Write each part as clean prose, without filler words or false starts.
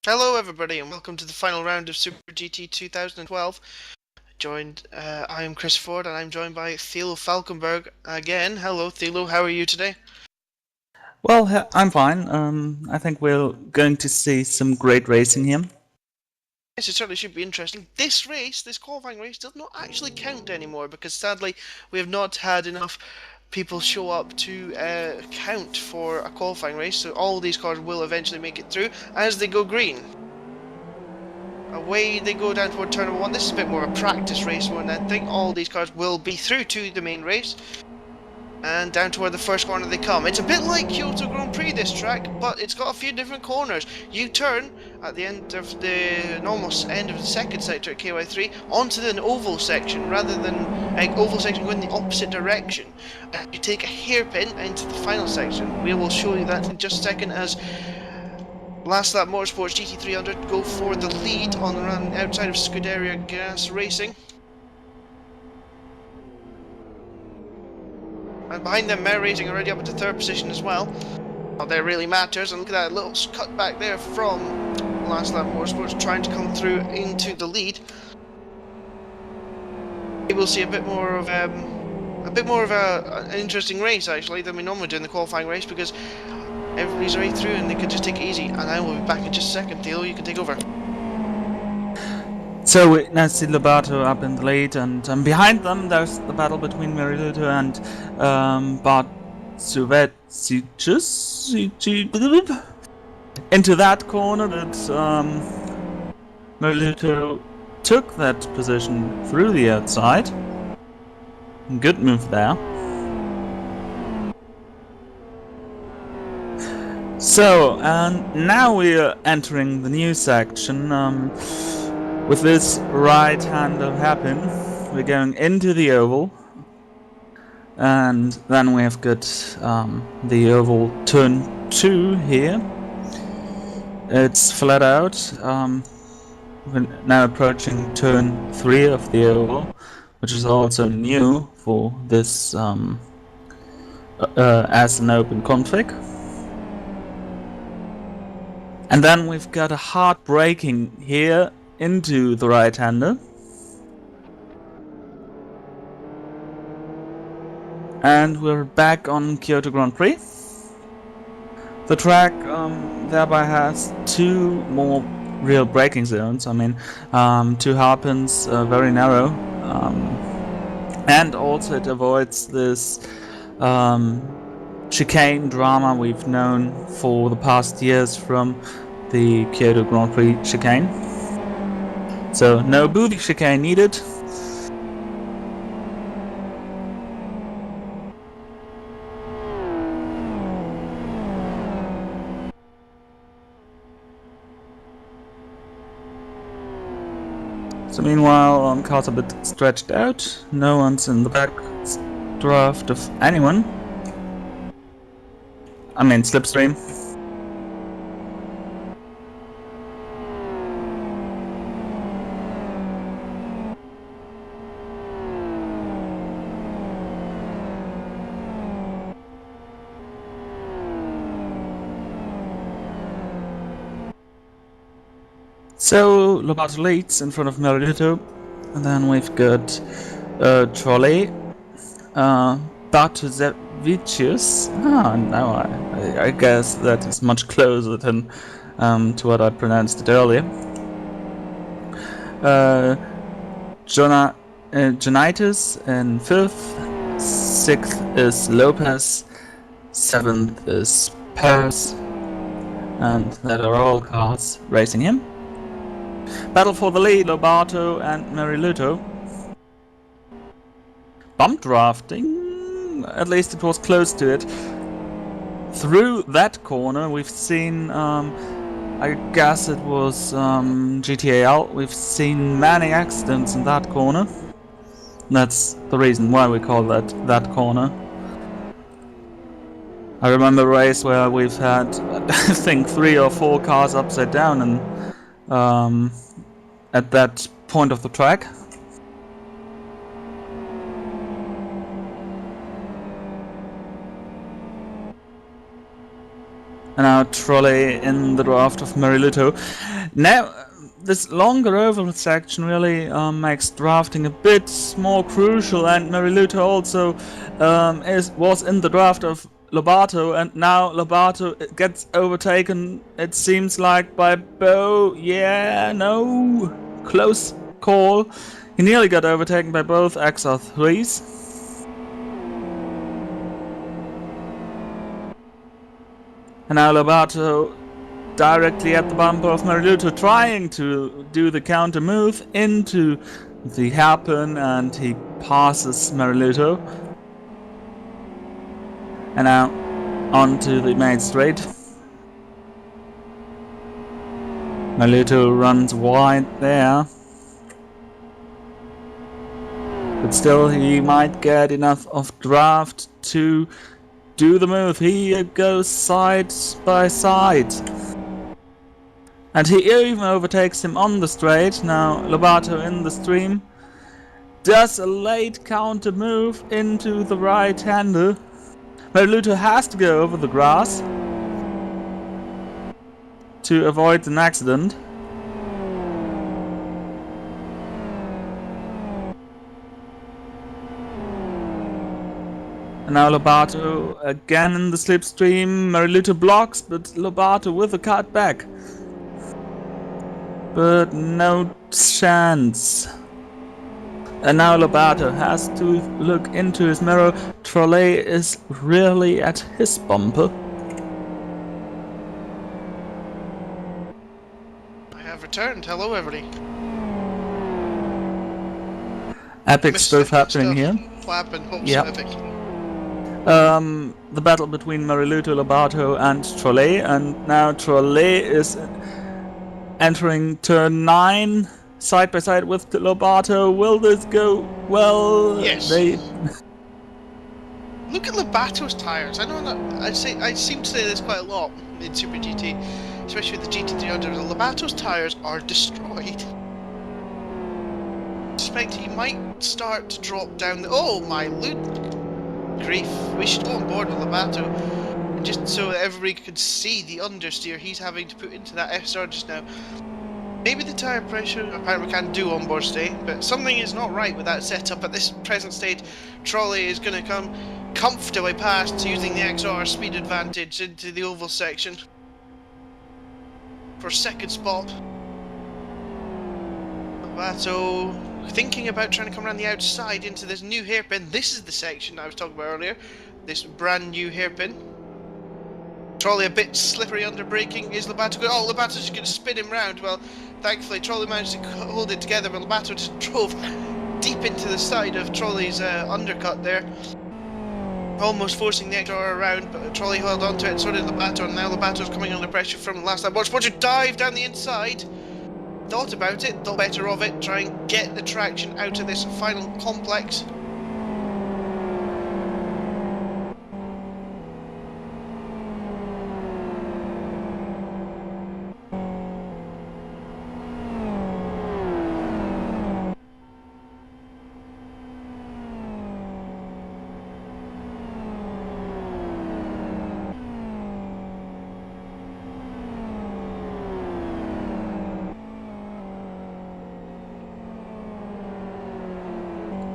Hello everybody and welcome to the final round of Super GT 2012. I am Chris Ford and I'm joined by Thilo Falkenberg again. Hello Thilo, how are you today? Well, I'm fine. I think we're going to see some great racing here. Yes, it certainly should be interesting. This qualifying race, does not actually count anymore because sadly we have not had enough people show up to count for a qualifying race, so all these cars will eventually make it through as they go green. Away they go down toward turn number one. This is a bit more of a practice race more than anything. All these cars will be through to the main race. And down to where the first corner they come. It's a bit like Kyoto Grand Prix, this track, but it's got a few different corners. You turn at the end of the almost end of the second sector at KY3 onto the oval section rather than oval section going the opposite direction. You take a hairpin into the final section. We will show you that in just a second as Last Lap Motorsports GT300 go for the lead on the run outside of Scuderia Gas Racing. And behind them, Mer Racing already up into third position as well. Not that it really matters, and look at that little cut back there from Last Lap Motorsports trying to come through into the lead. We will see a bit more of an interesting race actually than we normally do in the qualifying race because everybody's right through and they can just take it easy. And I will be back in just a second. Theo, you can take over. So we now see Lobato up in the lead, and behind them there's the battle between Mariluto and Bart Suvetsicus. Into that corner that Mariluto took that position through the outside. Good move there. So, and now we are entering the new section. With this right-hander happen, we're going into the oval, and then we have got the oval turn 2 here. It's flat out. We're now approaching turn 3 of the oval, which is also new for this as an open config. And then we've got a hard braking here into the right-hander. And we're back on Kyoto Grand Prix. The track thereby has 2 more real braking zones. I mean, 2 hairpins, very narrow. And also it avoids this chicane drama we've known for the past years from the Kyoto Grand Prix chicane. So no booby chicane needed. So meanwhile, cars are a bit stretched out. No one's in the back draft of anyone. I mean slipstream. So Lobato leads in front of Mariluto, and then we've got Trolley, Bartozevicius. Now I guess that is much closer than to what I pronounced it earlier. Jonitis in 5th, 6th is Lopez, 7th is Paris, and that are all cars racing him. Battle for the lead, Lobato and Mariluto. Bump drafting, at least it was close to it. Through that corner we've seen, I guess it was GTAL, we've seen many accidents in that corner. That's the reason why we call that corner. I remember a race where we've had, I think, 3 or 4 cars upside down and at that point of the track. And now Trolley in the draft of Marilito. Now, this longer oval section really makes drafting a bit more crucial, and Marilito also was in the draft of Lobato, and now Lobato gets overtaken, it seems like, by Bo. Yeah, no, close call. He nearly got overtaken by both XR3s. And now Lobato directly at the bumper of Marilito, trying to do the counter move into the hairpin, and he passes Marilito. And now onto the main straight. Marilito runs wide there. But still, he might get enough of draft to do the move. He goes side by side. And he even overtakes him on the straight. Now Lobato in the stream does a late counter move into the right-hander. Marilito has to go over the grass to avoid an accident. And now Lobato again in the slipstream. Marilito blocks, but Lobato with a cut back. But no chance. And now Lobato has to look into his mirror. Trolley is really at his bumper. I have returned. Hello, everybody. Epic stuff happening here. Flapping, Yep. epic. The battle between Marilito, Lobato and Trolley, and now Trolley is entering turn 9 side by side with Lobato. Will this go well? Yes. Look at Lobato's tyres. I know that I seem to say this quite a lot in Super GT, especially with the GT300. Lobato's tyres are destroyed. I suspect he might start to drop down. Oh my loot grief! We should go on board with Lobato, and just so that everybody could see the understeer he's having to put into that SR just now. Maybe the tyre pressure, apparently we can't do onboard stay, but something is not right with that setup at this present state. Trolley is going to come comfortably past using the XR speed advantage into the oval section for second spot. So thinking about trying to come around the outside into this new hairpin. This is the section I was talking about earlier, this brand new hairpin. Trolley a bit slippery under braking. Is Lobato good? Oh, Lobato's just going to spin him round. Well, thankfully Trolley managed to hold it together, but Lobato just drove deep into the side of Trolley's undercut there, almost forcing the XR around, but Trolley held on to it, and so did Lobato, and now Lobato's coming under pressure from the last time. Watch Roger dive down the inside. Thought about it, thought better of it, try and get the traction out of this final complex.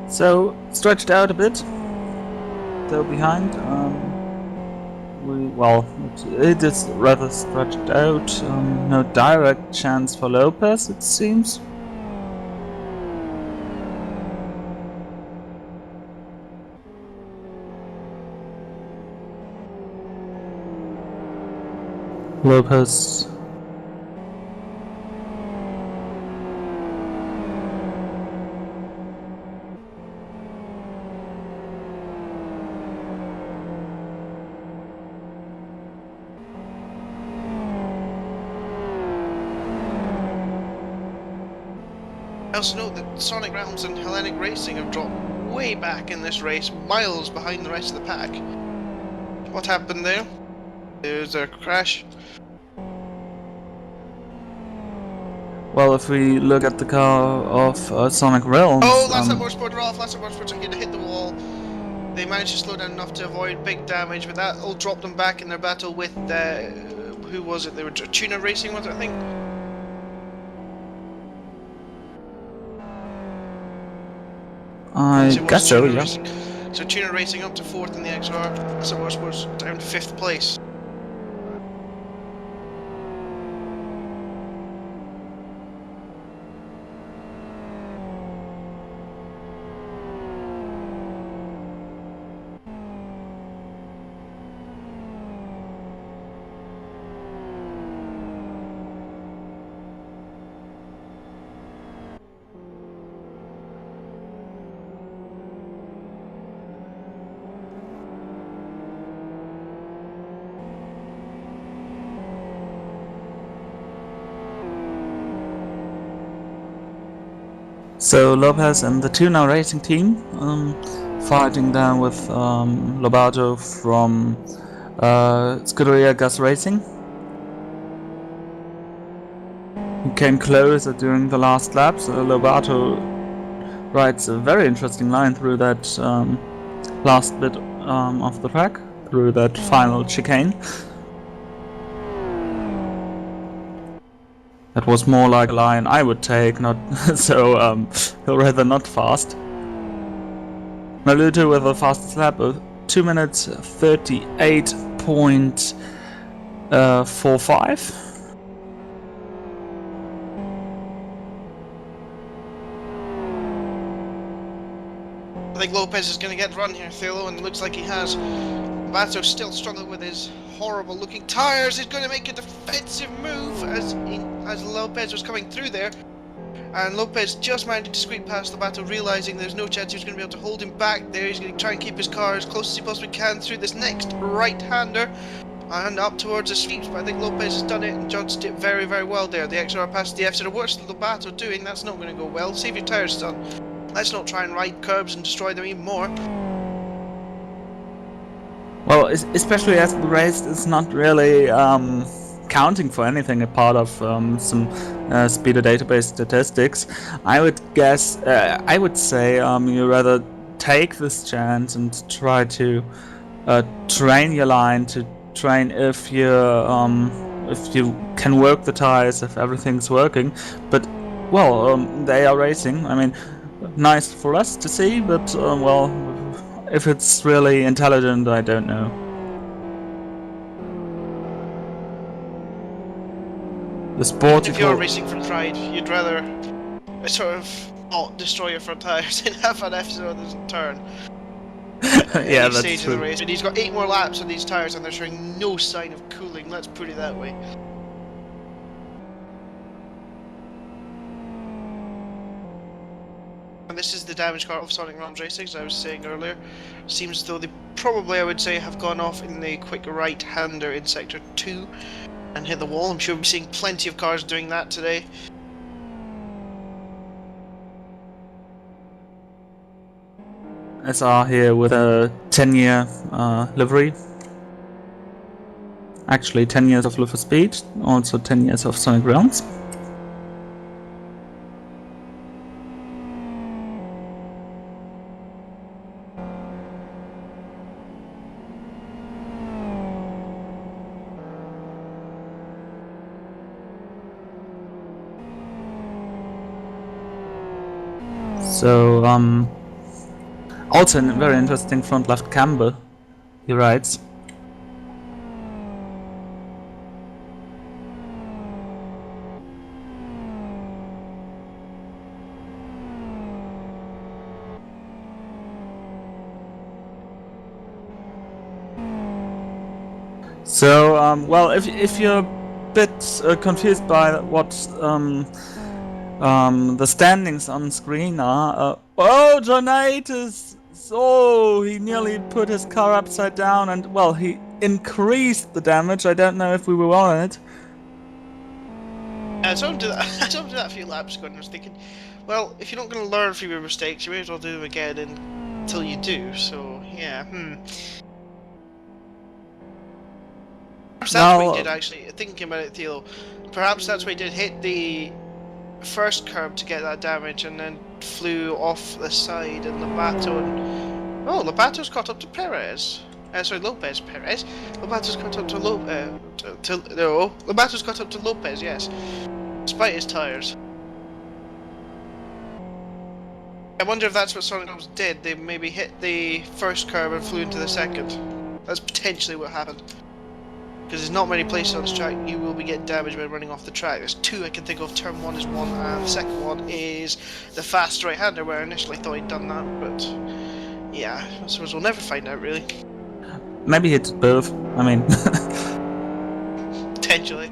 So, stretched out a bit. Still behind. It is rather stretched out. No direct chance for Lopez, it seems. Lopez. I also note that Sonic Realms and Hellenic Racing have dropped way back in this race, miles behind the rest of the pack. What happened there? There's a crash. Well, if we look at the car of Sonic Realms... Oh, last time Motorsport are off, last time Motorsport are going to hit the wall. They managed to slow down enough to avoid big damage, but that will drop them back in their battle with who was it? They were Tuna Racing, was it, I think? I guess so, yeah. Racing. So Tuna Racing up to 4th in the XR, Asset Motorsports down to 5th place. So Lopez and the Tuna Racing team fighting down with Lobato from Scuderia Gas Racing. He came closer during the last lap, so Lobato rides a very interesting line through that last bit of the track, through that final chicane. That was more like a line I would take, not so rather not fast. Maluto with the fastest lap of 2 minutes 38.45. I think Lopez is going to get run here, Thilo, and it looks like he has. Bato's still struggling with his horrible looking tyres. He's going to make a defensive move as Lopez was coming through there. And Lopez just managed to squeak past Lobato, realising there's no chance he was going to be able to hold him back there. He's going to try and keep his car as close as he possibly can through this next right-hander and up towards the sweeps, but I think Lopez has done it and judged it very, very well there. The XR past the F, so what's Lobato doing? That's not going to go well. Save your tyres, son. Let's not try and ride curbs and destroy them even more. Well, especially as the race is not really counting for anything apart of some speeder database statistics. I would guess, I would say you rather take this chance and try to train your line, to train if you can work the tires, if everything's working. But well, they are racing. I mean, nice for us to see, but well, if it's really intelligent, I don't know. The sport. If you're racing for pride, you'd rather sort of not destroy your front tyres and have an F so it doesn't turn. Yeah, that's true. Of the race. And he's got 8 more laps on these tyres and they're showing no sign of cooling, let's put it that way. And this is the damage car of Sonic Round8 Racing, as I was saying earlier. Seems as though they probably, I would say, have gone off in the quick right-hander in Sector 2 and hit the wall. I'm sure we'll be seeing plenty of cars doing that today. SR here with a 10-year livery. Actually 10 years of Live for Speed, also 10 years of Sonic Rounds. So, also a very interesting front left camber, he rides. So, well, if you're a bit confused by what the standings on screen are, oh, Round8 is, oh, he nearly put his car upside down, and well, he increased the damage. I don't know if we were on it. I saw him do that. I saw him do that a few laps ago, and I was thinking, well, if you're not going to learn from your mistakes, you may as well do them again until you do. So yeah, Perhaps that's what he did, actually. Thinking about it, Theo, perhaps that's what he did. Hit the first curb to get that damage, and then flew off the side, and Lobato's caught up to Perez. Sorry, Lopez. Perez. Lobato's got up to Lobato's got up to Lopez. Yes, despite his tires. I wonder if that's what Sonicos did. They maybe hit the first curb and flew into the second. That's potentially what happened. Because there's not many places on this track you will be getting damaged by running off the track. There's two I can think of. Turn 1 is one, and the second one is the fast right-hander, where I initially thought he'd done that, but yeah, I suppose we'll never find out, really. Maybe he did both. I mean... Potentially.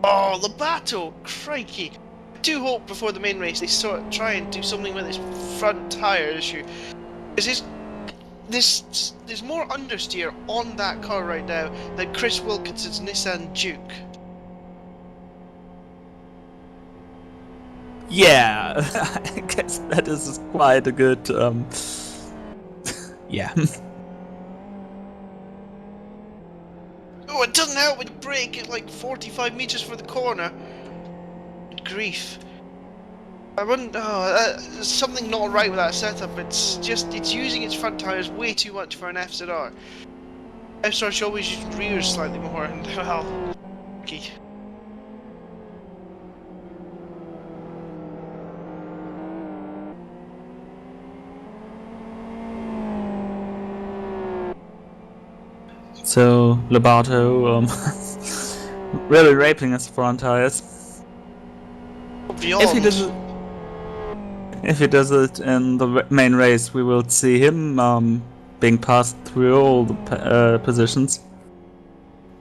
Oh, Lobato! Crikey! I do hope before the main race they sort of try and do something with his front tyre issue. Because there's more understeer on that car right now than Chris Wilkinson's Nissan Duke. Yeah, I guess that is quite a good, yeah. Oh, it doesn't help when you brake at like 45 meters for the corner. Good grief. I wouldn't. Oh, there's something not right with that setup. It's using its front tires way too much for an FZR. FZR should always use rears slightly more, and well, okay. So Lobato, really raping his front tires. If he does it in the main race, we will see him being passed through all the positions.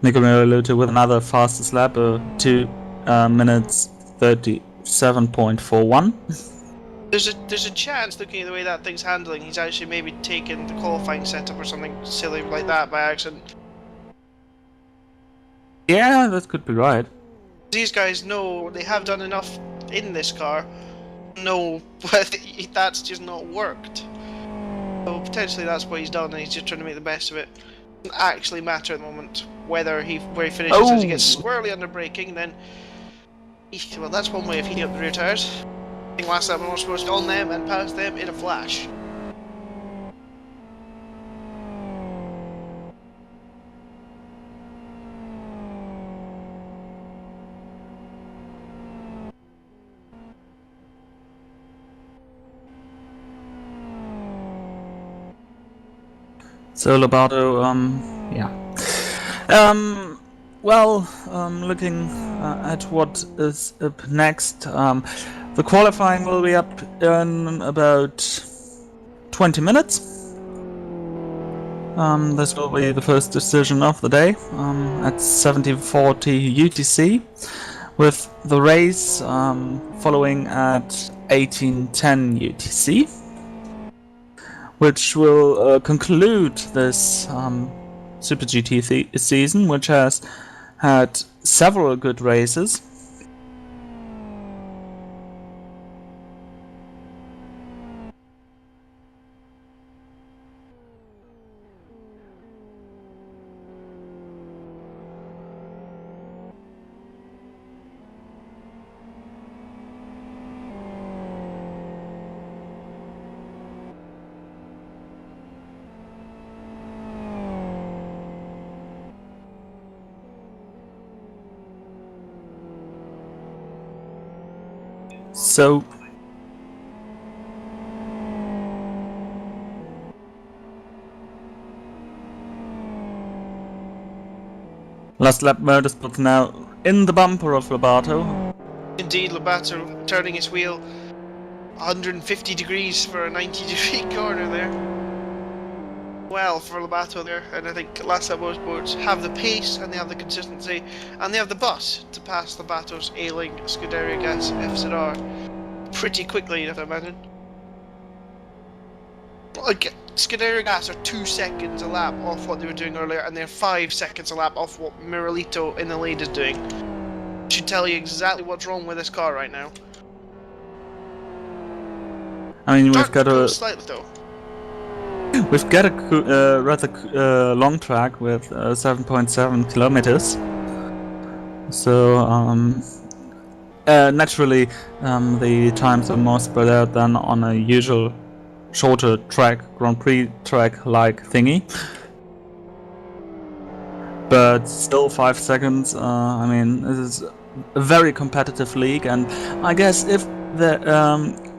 Nico Meriluto with another fastest lap, 2 minutes 37.41. There's a chance, looking at the way that thing's handling, he's actually maybe taken the qualifying setup or something silly like that by accident. Yeah, that could be right. These guys know they have done enough in this car. Know that's just not worked. So potentially that's what he's done, and he's just trying to make the best of it. Doesn't actually matter at the moment where he finishes. Oh. As he gets squarely under braking, then well, that's one way of heating up the rear tires. I think last time I was supposed to on them and past them in a flash. So Lobato, yeah. Looking at what is up next, the qualifying will be up in about 20 minutes. This will be the first decision of the day at 17:40 UTC, with the race following at 18:10 UTC. Which will conclude this Super GT season, which has had several good races. So last lap motorsport now in the bumper of Lobato. Indeed, Lobato turning his wheel 150 degrees for a 90-degree corner there. Well for Lobato there, and I think last lap motorsports have the pace and they have the consistency and they have the bus to pass Lobato's ailing Scuderia Gas FZR pretty quickly, you'd have to imagine. Like, Scuderia Gas are 2 seconds a lap off what they were doing earlier, and they're 5 seconds a lap off what Miralito in the lead is doing. Should tell you exactly what's wrong with this car right now. I mean, we've got a slightly though. We've got a rather long track with 7.7 kilometers. So naturally, the times are more spread out than on a usual shorter track, Grand Prix track like thingy. But still 5 seconds, I mean, this is a very competitive league, and I guess if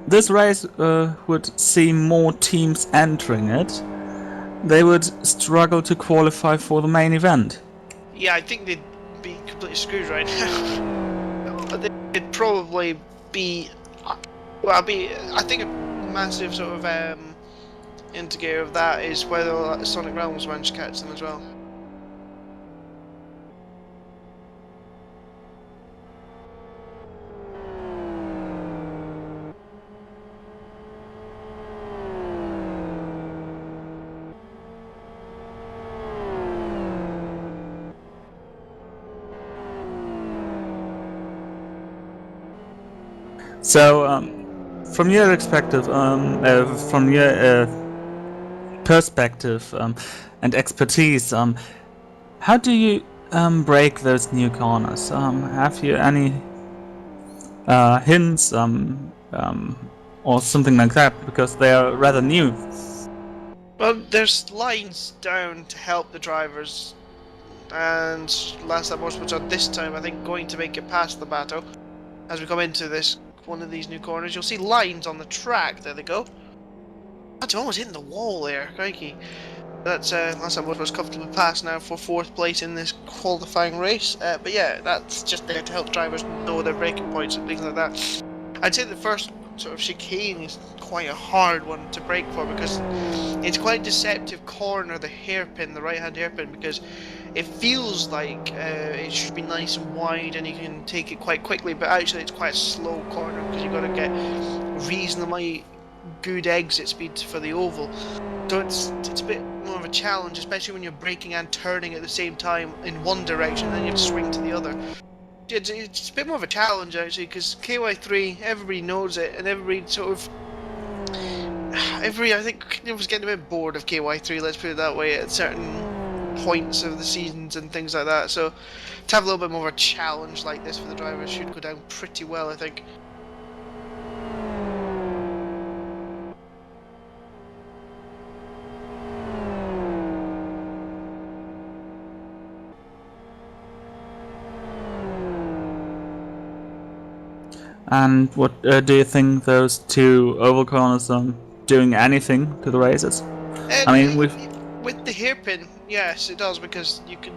this race would see more teams entering it, they would struggle to qualify for the main event. Yeah, I think they'd be completely screwed right now. They'd probably be... Well, I think a massive sort of indicator of that is whether Sonic Realms managed to catch them as well. So, from your perspective, and expertise, how do you break those new corners? Have you any hints or something like that? Because they are rather new. Well, there's lines down to help the drivers, and last time Motorsports this time, I think, going to make it past the battle. As we come into one of these new corners, you'll see lines on the track. There they go. That's almost hitting the wall there, crikey. That's last time Motorsports comfortably passed now for 4th place in this qualifying race. But yeah, that's just there to help drivers know their braking points and things like that. I'd say the first sort of chicane is quite a hard one to brake for, because it's quite a deceptive corner, the hairpin, the right hand hairpin, because it feels like it should be nice and wide and you can take it quite quickly, but actually it's quite a slow corner because you've got to get reasonably good exit speed for the oval. So it's a bit more of a challenge, especially when you're braking and turning at the same time in one direction, and then you have to swing to the other. It's a bit more of a challenge actually, because KY3, everybody knows it, and everybody sort of... I think I was getting a bit bored of KY3, let's put it that way, at certain points of the seasons and things like that. So to have a little bit more of a challenge like this for the drivers should go down pretty well, I think. And what do you think those two oval corners are doing anything to the races? I mean, with the hairpin, yes, it does, because you can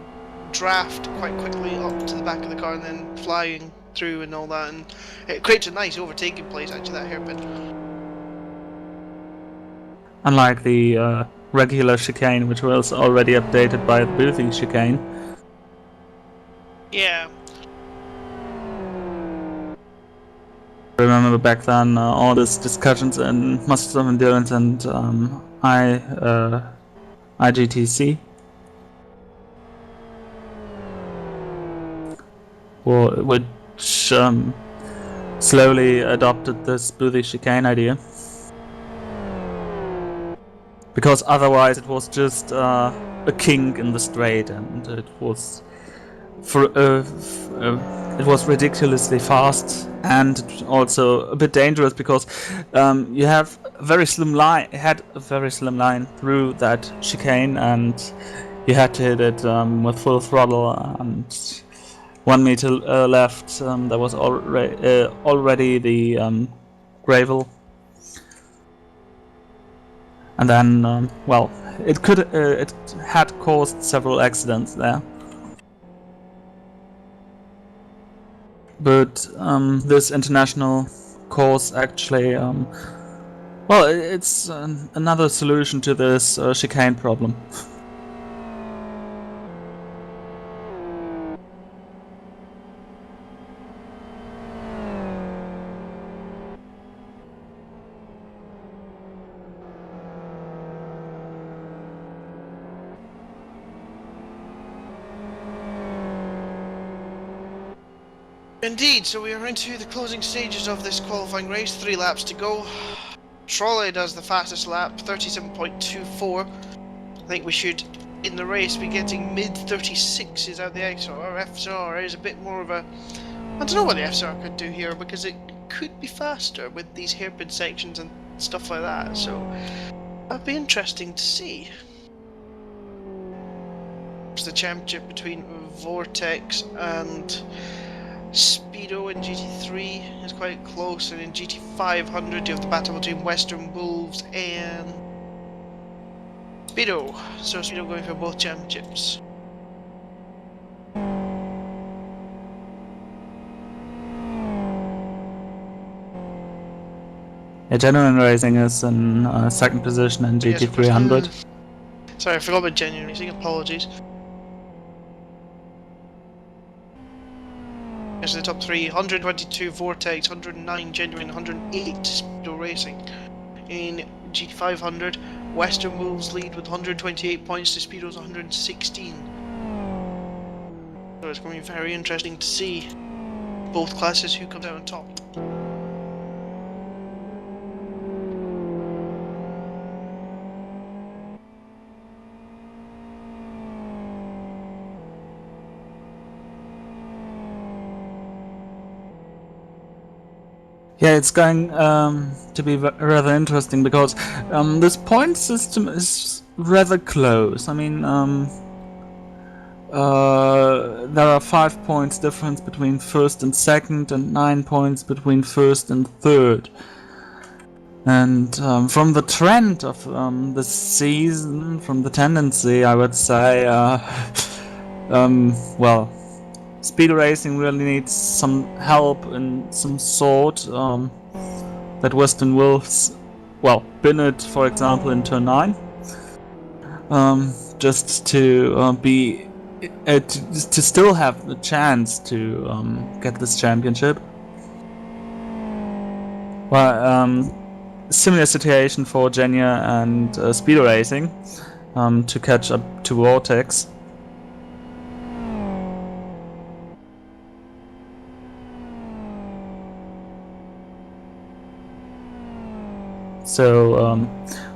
draft quite quickly up to the back of the car and then flying through and all that, and it creates a nice overtaking place actually, that hairpin. Unlike the regular chicane, which was already updated by the boothing chicane. Yeah. I remember back then all these discussions in Masters of Endurance and IGTC, which slowly adopted this boothing chicane idea. Because otherwise it was just a kink in the straight, and it was it was ridiculously fast and also a bit dangerous, because you have a very slim line. It had a very slim line through that chicane, and you had to hit it with full throttle. And 1 meter left, there was already the gravel. And then, well, it had caused several accidents there. But this international course actually, well, it's another solution to this chicane problem. Indeed, so we are into the closing stages of this qualifying race, 3 laps to go. Trolley does the fastest lap, 37.24. I think we should, in the race, be getting mid-36s out the XR. FSR is a bit more of a... I don't know what the FSR could do here, because it could be faster with these hairpin sections and stuff like that. So that'd be interesting to see. It's the championship between Vortex and Speedo in GT3 is quite close, and in GT500 you have the battle between Western Wolves and Speedo. So Speedo going for both championships. Yeah, Genuine Racing is in second position in GT300. Yes, sorry, I forgot about Genuine Racing. Apologies. Here's the top three: 122 Vortex, 109 Genuine, 108 Speedo Racing. In GT500, Western Wolves lead with 128 points to Speedo's 116. So it's going to be very interesting to see both classes who comes out on top. Yeah, it's going to be rather interesting because this point system is rather close. I mean, there are 5 points difference between first and second, and 9 points between first and third. And from the trend of this season, from the tendency, I would say, well, Speed Racing really needs some help in some sort. That Western Wolves, well, Binnett, for example, in turn 9, just to be to still have the chance to get this championship. Well, similar situation for Genia and Speed Racing to catch up to Vortex. So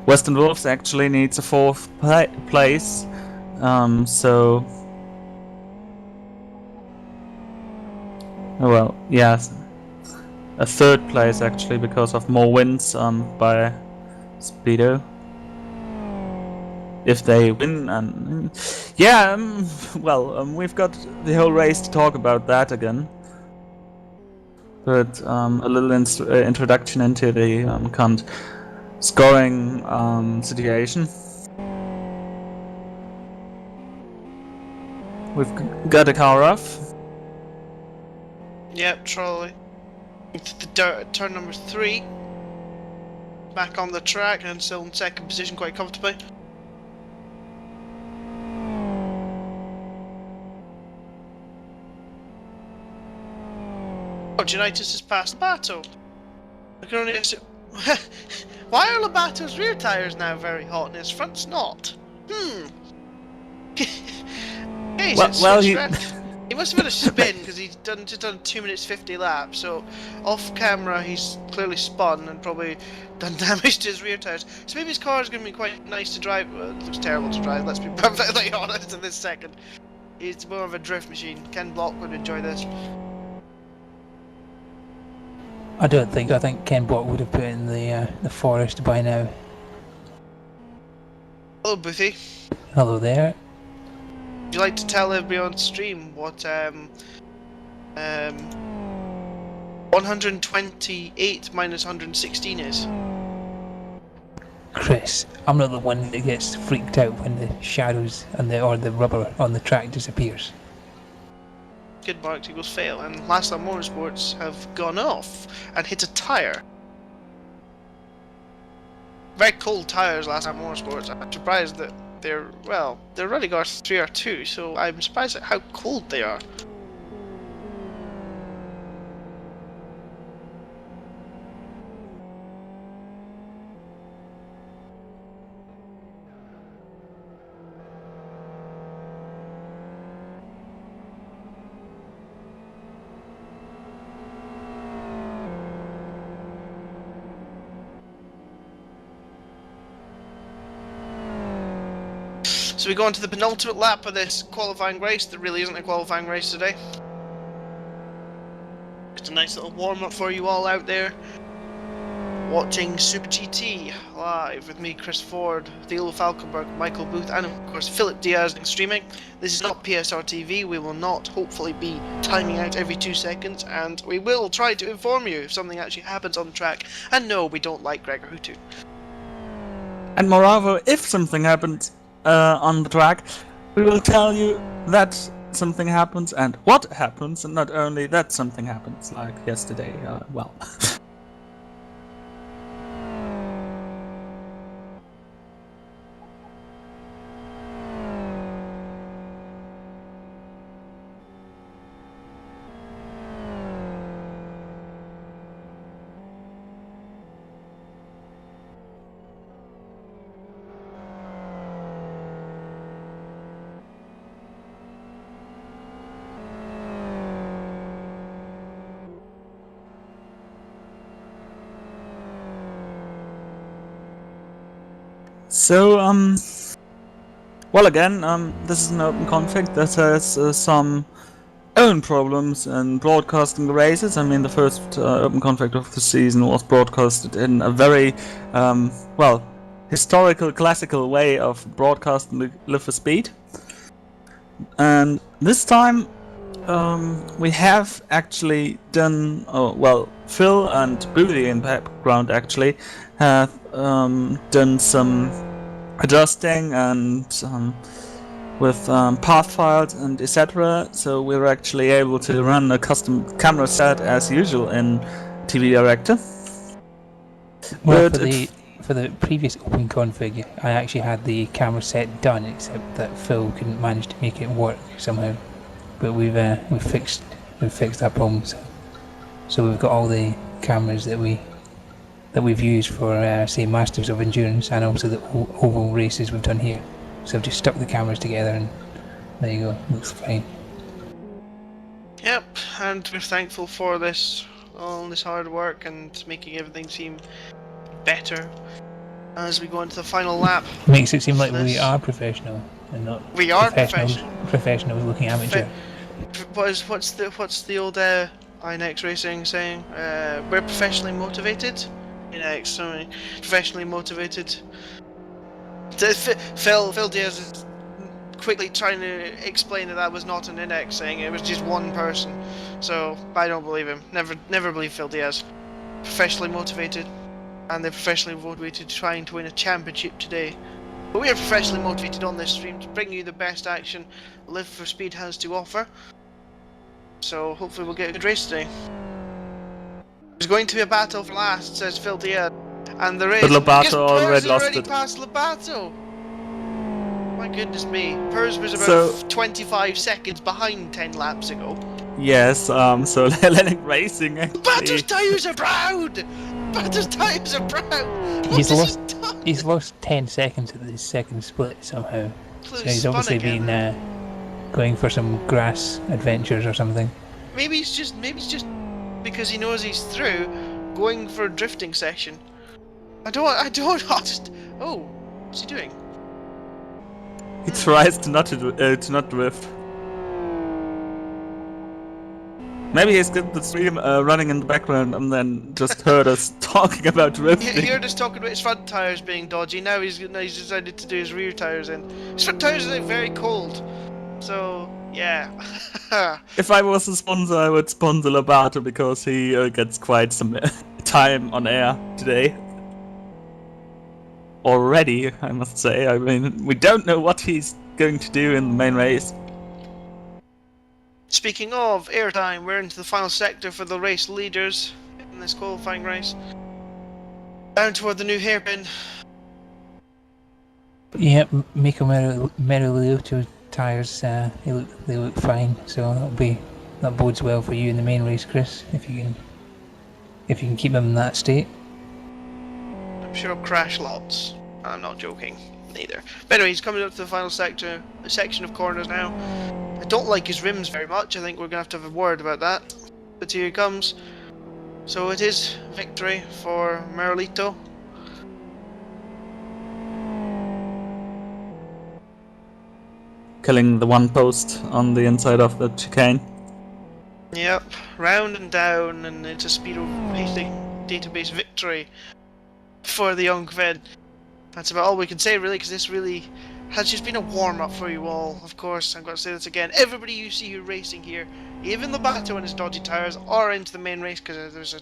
Western Wolves actually needs a fourth place. So well, yes, a third place actually because of more wins by Speedo. If they win, and yeah, we've got the whole race to talk about that again. But a little introduction into the current scoring situation. We've got a car off. Yep, trolley. The turn number 3. Back on the track and still in second position quite comfortably. Oh, Unitas has passed Labato. I can only assume. Why are Labato's rear tyres now very hot and his front's not? Hey, he must have had a spin because he's just done 2 minutes 50 laps. So off camera, he's clearly spun and probably done damage to his rear tyres. So maybe his car is going to be quite nice to drive. Well, it looks terrible to drive. Let's be perfectly honest in this second. He's more of a drift machine. Ken Block would enjoy this. I don't think. I think Ken Block would have put in the forest by now. Hello, Boothie. Hello there. Would you like to tell everybody on stream what 128 minus 116 is? Chris, I'm not the one that gets freaked out when the shadows and or the rubber on the track disappears. Good mark, equals fail, and Last Lap Motorsports have gone off and hit a tyre. Very cold tyres, Last Lap Motorsports. I'm surprised that they're running R3R2, so I'm surprised at how cold they are. So we go on to the penultimate lap of this qualifying race. There really isn't a qualifying race today. Just a nice little warm-up for you all out there. watching Super GT live with me, Chris Ford, Theo Falkenberg, Michael Booth, and of course Philip Diaz streaming. This is not PSR TV. We will not hopefully be timing out every 2 seconds, and we will try to inform you if something actually happens on the track. And no, we don't like Gregor Hutu. And moreover, if something happens on the track, we will tell you that something happens and what happens, and not only that something happens, like yesterday. Well. So, well again, this is an open config that has some own problems in broadcasting the races. I mean, the first open config of the season was broadcasted in a very, well, historical, classical way of broadcasting the Live for Speed. And this time, we have actually done, well, Phil and Booty in the background actually have done some adjusting and with path files and etc. So we were actually able to run a custom camera set as usual in TV Director. Well, But for the previous open config, I actually had the camera set done, except that Phil couldn't manage to make it work somehow. But we've fixed that problem. So we've got all the cameras that we've used for say Masters of Endurance and also the oval races we've done here. So I've just stuck the cameras together and there you go, looks fine. Yep, and we're thankful for all this hard work and making everything seem better as we go into the final lap. Makes it seem like we are professional and not We are professionals looking amateur. What's the old INX racing saying? We're professionally motivated. INX, sorry, professionally motivated. Phil Diaz is quickly trying to explain that was not an INX saying. It was just one person. So I don't believe him. Never believe Phil Diaz. Professionally motivated, and they're professionally motivated trying to win a championship today. But we are professionally motivated on this stream to bring you the best action Live for Speed has to offer. So hopefully we'll get a good race today. There's going to be a battle for last, says Phil Diaz. And there is. But Lobato because already lost already it. passed Lobato. My goodness me. Pers was about So- 25 seconds behind 10 laps ago. yes, so Hellenic Racing Lobato's actually... tyres are brown! Lobato's tyres are brown! What He's has lost- he done? He's lost 10 seconds at his second split somehow. So he's Spun obviously again. been going for some grass adventures or something. Maybe it's just because he knows he's through, going for a drifting session. I don't just. Oh, what's he doing? He tries to not drift. Maybe he's got the stream running in the background and then just heard us talking about He drifting. heard us talking about his front tyres being dodgy. Now he's decided to do his rear tyres in. His front tyres are very cold. So yeah. If I was a sponsor, I would sponsor Lobato because he gets quite some time on air today. Already, I must say. I mean, we don't know what he's going to do in the main race. Speaking of airtime, we're into the final sector for the race leaders in this qualifying race. Down toward the new hairpin. Yep, Miko Merilioto tyres, they look fine, so that bodes well for you in the main race, Chris, if you can keep them in that state. I'm sure I'll crash lots. I'm not joking, neither. But anyway, he's coming up to the final section of corners now. I don't like his rims very much. I think we're going to have a word about that. But here he comes. So it is victory for Merilito. Killing the one post on the inside of the chicane. Yep, round and down, and it's a Speedo Racing database victory for the young Finn. That's about all we can say, really, because this really has just been a warm-up for you all. Of course, I'm going to say this again. Everybody you see who racing here, even the Bato and his dodgy tires, are into the main race, because there's a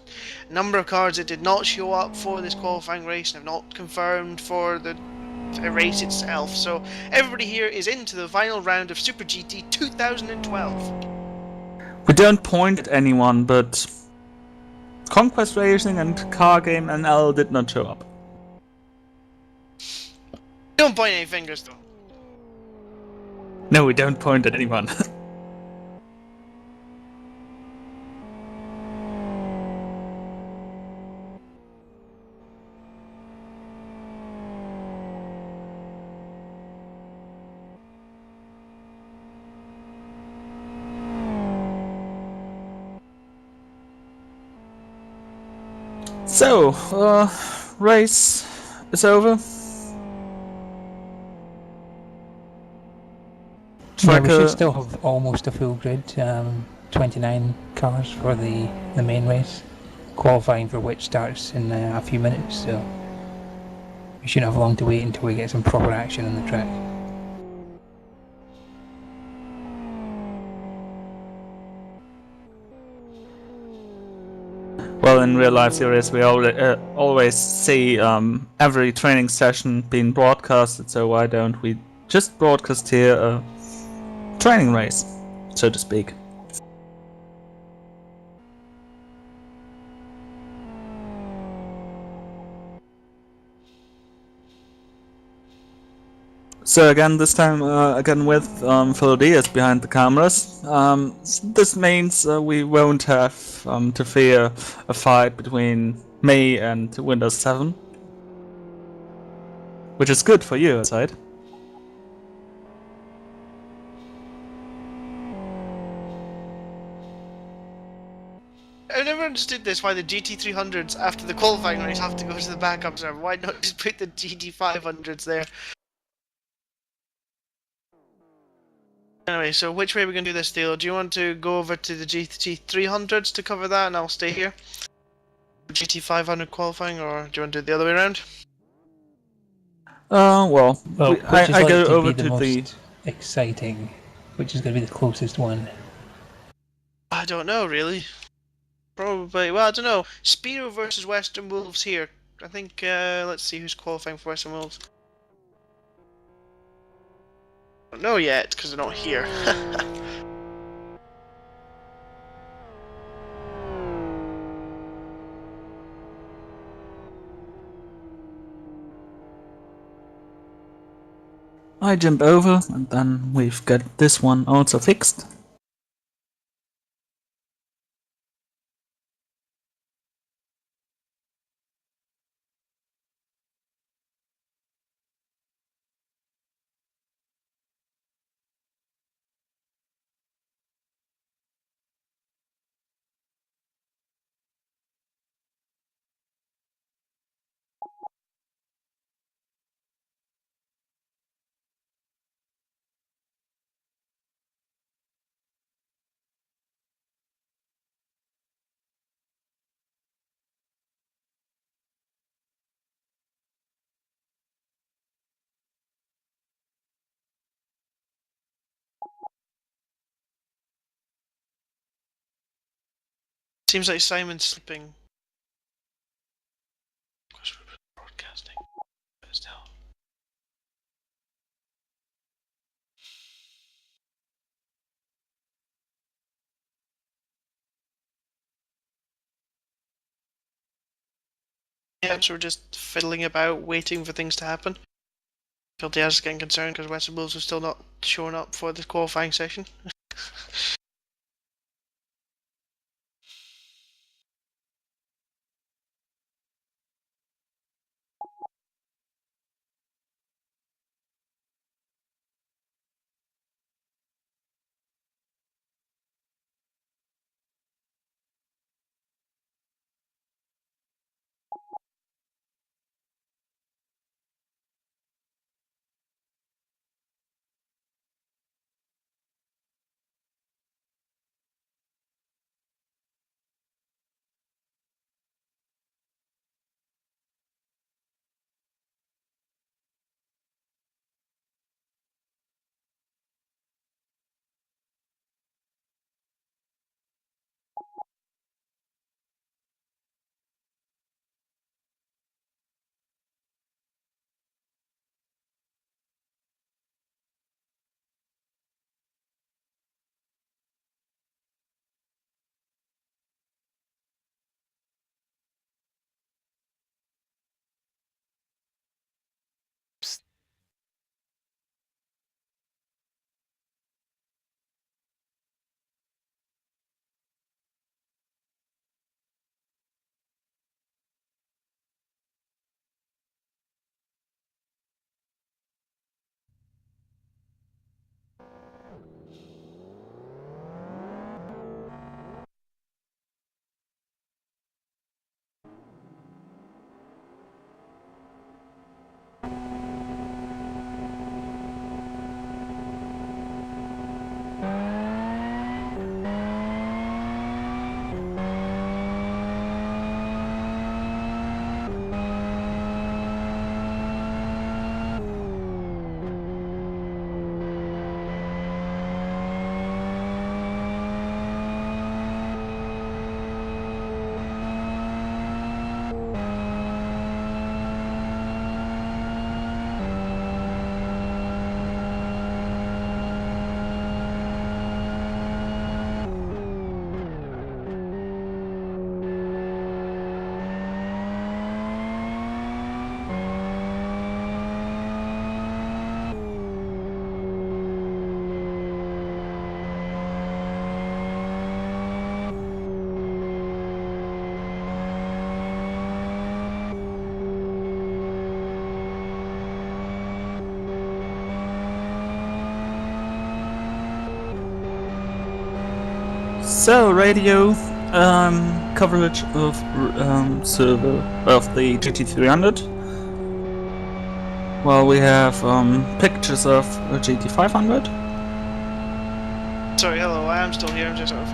number of cars that did not show up for this qualifying race and have not confirmed for the race itself. So everybody here is into the final round of Super GT 2012. We don't point at anyone, but Conquest Racing and Car Game NL did not show up. Don't point any fingers, though. No, we don't point at anyone. So, race is over. Yeah, we should still have almost a full grid, 29 cars for the main race, qualifying for which starts in a few minutes, so we shouldn't have long to wait until we get some proper action on the track. Well, in real life series, we always see every training session being broadcasted, so why don't we just broadcast here a training race, so to speak. So again, this time again with Phil Diaz behind the cameras. This means we won't have to fear a fight between me and Windows 7, which is good for you, right? I never understood this, why the GT300s after the qualifying race have to go to the backup server. Why not just put the GT500s there? Anyway, so which way are we going to do this deal? Do you want to go over to the GT300s to cover that and I'll stay here? GT500 qualifying, or do you want to do it the other way around? Well, I go over to the most exciting, which is going to be the closest one. I don't know, really. Probably, well, I don't know. Spiro versus Western Wolves here. I think, let's see who's qualifying for Western Wolves. I don't know yet, because they're not here. I jump over, and then we've got this one also fixed. Seems like Simon's sleeping. Broadcasting. Still. Yeah, so we're just fiddling about, waiting for things to happen. Phil Diaz is getting concerned because Western Wolves are still not showing up for the qualifying session. So, radio coverage of server of the GT300. Well, we have pictures of a GT500. Sorry, hello, I am still here. I'm just sort of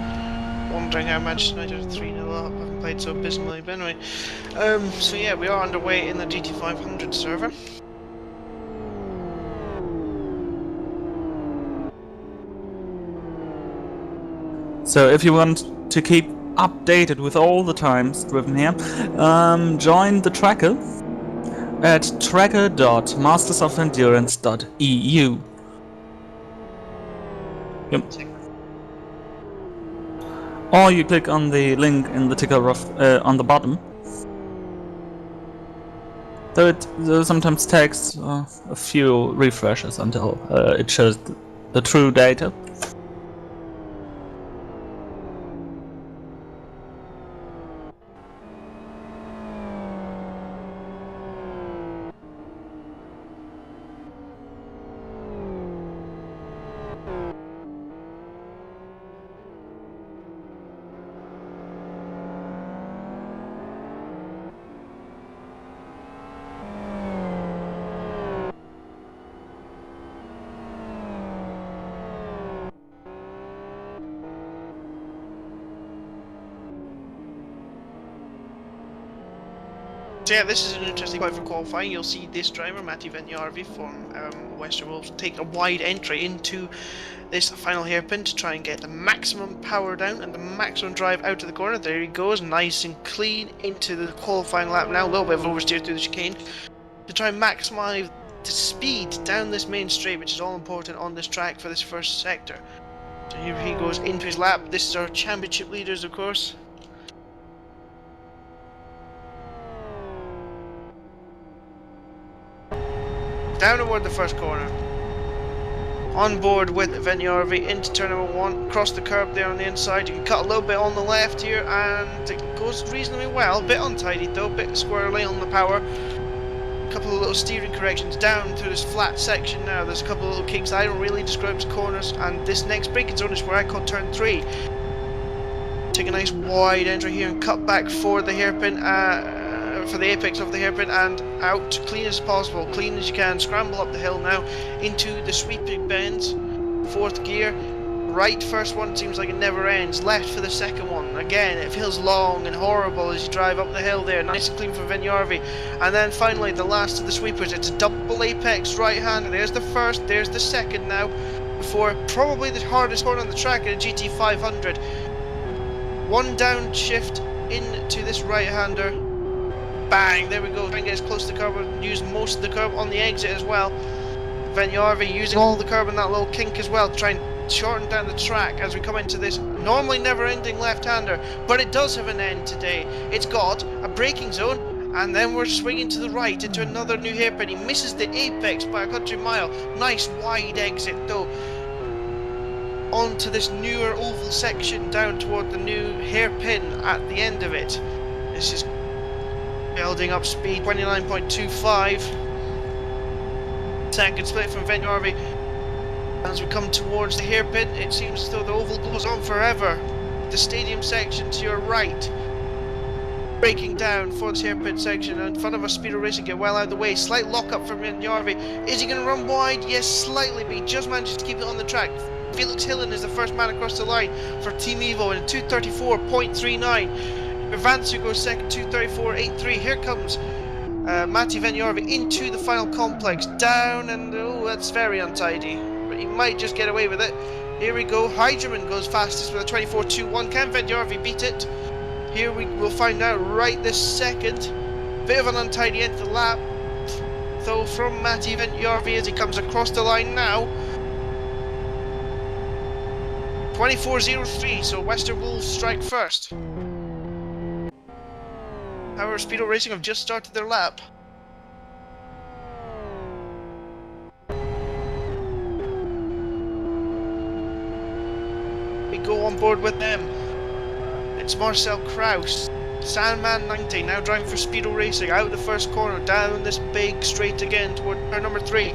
wondering how Manchester United are 3-0 up. I haven't played so abysmally, but anyway. So yeah, we are underway in the GT500 server. So if you want to keep updated with all the times driven here, join the tracker at tracker.mastersofendurance.eu. Yep. Or you click on the link in the ticker of, on the bottom. Though it sometimes takes a few refreshes until it shows the true data. So yeah, this is an interesting point for qualifying. You'll see this driver, Matti Venjärvi from Western Wolves, take a wide entry into this final hairpin to try and get the maximum power down and the maximum drive out to the corner. There he goes, nice and clean into the qualifying lap now. A little bit of oversteer through the chicane to try and maximise the speed down this main straight, which is all important on this track for this first sector. So here he goes into his lap. This is our championship leaders, of course. Down toward the first corner. On board with Venjärvi into turn number 1. Cross the curb there on the inside. You can cut a little bit on the left here and it goes reasonably well. A bit untidy though, a bit squirrely on the power. A couple of little steering corrections down through this flat section now. There's a couple of little kinks I don't really describe as corners, and this next braking zone is where I call turn 3. Take a nice wide entry here and cut back for the hairpin. For the apex of the hairpin and out clean as possible, clean as you can. Scramble up the hill now into the sweeping bends. 4th gear, right first one seems like it never ends. Left for the second one. Again, it feels long and horrible as you drive up the hill there. Nice and clean for Venjärvi. And then finally the last of the sweepers. It's a double apex right hand. There's the first, there's the second now. Before probably the hardest corner on the track in a GT500. One down shift into this right hander. Bang, there we go, trying to get as close to the curb, use most of the curb on the exit as well. Venjärvi using all the curb in that little kink as well to try and shorten down the track as we come into this normally never-ending left-hander, but it does have an end today. It's got a braking zone, and then we're swinging to the right into another new hairpin. He misses the apex by a country mile. Nice wide exit though. Onto this newer oval section down toward the new hairpin at the end of it. This is building up speed, 29.25. Second split from Venjärvi. As we come towards the hairpin, it seems as though the oval goes on forever. The stadium section to your right. Breaking down for this hairpin section in front of us. Speedo Racing get well out of the way. Slight lock up from Venjärvi. Is he going to run wide? Yes, slightly, but he just manages to keep it on the track. Felix Hillen is the first man across the line for Team Evo in 2:34.39. Vansu goes second, 2:34.83. Here comes Matti Venjärvi into the final complex. Down, and oh, that's very untidy. But he might just get away with it. Here we go. Heigerman goes fastest with a 24.21. Can Venjärvi beat it? Here we will find out right this second. Bit of an untidy end to the lap, though, from Matti Venjärvi as he comes across the line now. 24.03, so Western Wolves strike first. However, Speedo Racing have just started their lap. We go on board with them. It's Marcel Kraus. Sandman 90 now driving for Speedo Racing. Out the first corner, down this big straight again toward turn number 3.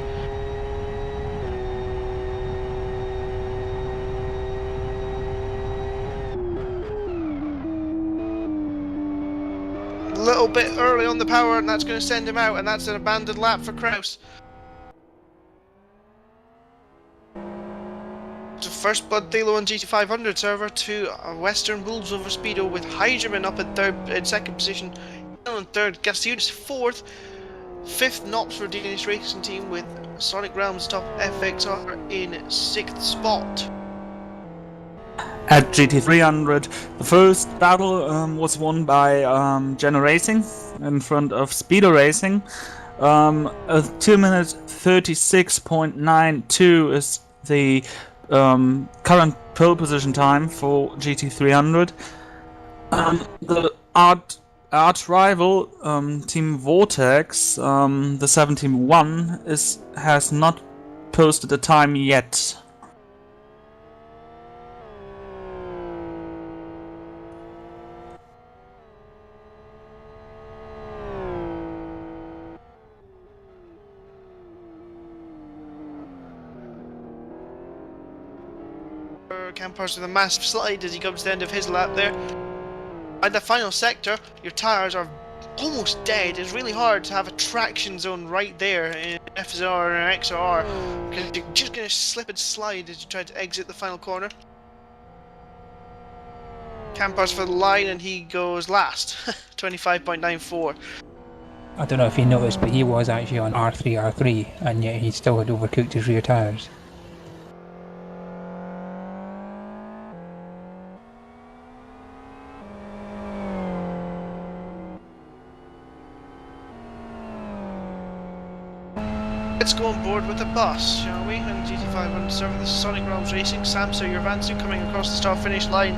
little bit early on the power, and that's going to send him out, and that's an abandoned lap for Kraus. So first Bud Thilo on GT500 server to Western Wolves over Speedo, with Hydroman up in second position, in third, Gasunis fourth, fifth Nops for Danish Racing Team, with Sonic Realms top FXR in sixth spot. At GT300, the first battle was won by Gen Racing in front of Speedo Racing. A 2-minute 36.92 is the current pole position time for GT300. The arch rival Team Vortex, the 71, has not posted a time yet. Campos with a massive slide as he comes to the end of his lap there. At the final sector, your tyres are almost dead. It's really hard to have a traction zone right there in FSR and XR, because you're just going to slip and slide as you try to exit the final corner. Campos for the line, and he goes last, 25.94. I don't know if you noticed, but he was actually on R3, and yet he still had overcooked his rear tyres. Let's go on board with the bus, shall we? And GT500 server, this is Sonic Realms Racing. Samso Yervansu coming across the start-finish line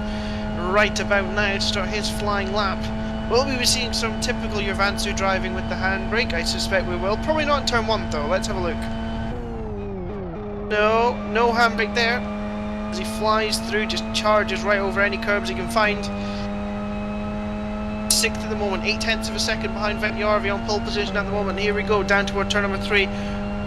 right about now to start his flying lap. Will we be seeing some typical Yervansu driving with the handbrake? I suspect we will. Probably not in turn 1 though. Let's have a look. No handbrake there. As he flies through, just charges right over any curbs he can find. 6th at the moment, 0.8 of a second behind Vetjarvi on pole position at the moment. Here we go, down toward turn number 3.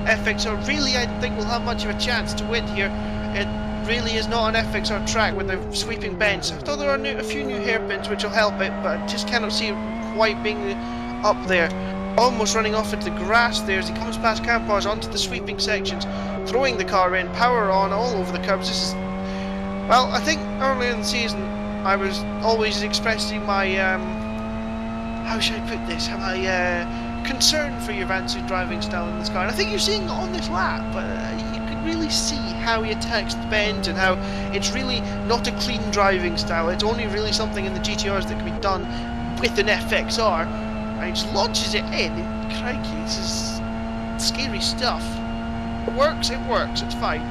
FXR really, I think, will have much of a chance to win here. It really is not an FXR track with the sweeping bends. Though there are a few new hairpins which will help it, but I just cannot see it quite being up there. Almost running off into the grass there as he comes past Campos onto the sweeping sections, throwing the car in, power on all over the curbs. This is, well, I think earlier in the season I was always expressing my how should I put this? My concern for Yervansu's driving style in this car. And I think you're seeing it on this lap, but you can really see how he attacks the bends and how it's really not a clean driving style. It's only really something in the GTRs that can be done with an FXR. And he just launches it in. Crikey, this is scary stuff. It works, it's fine.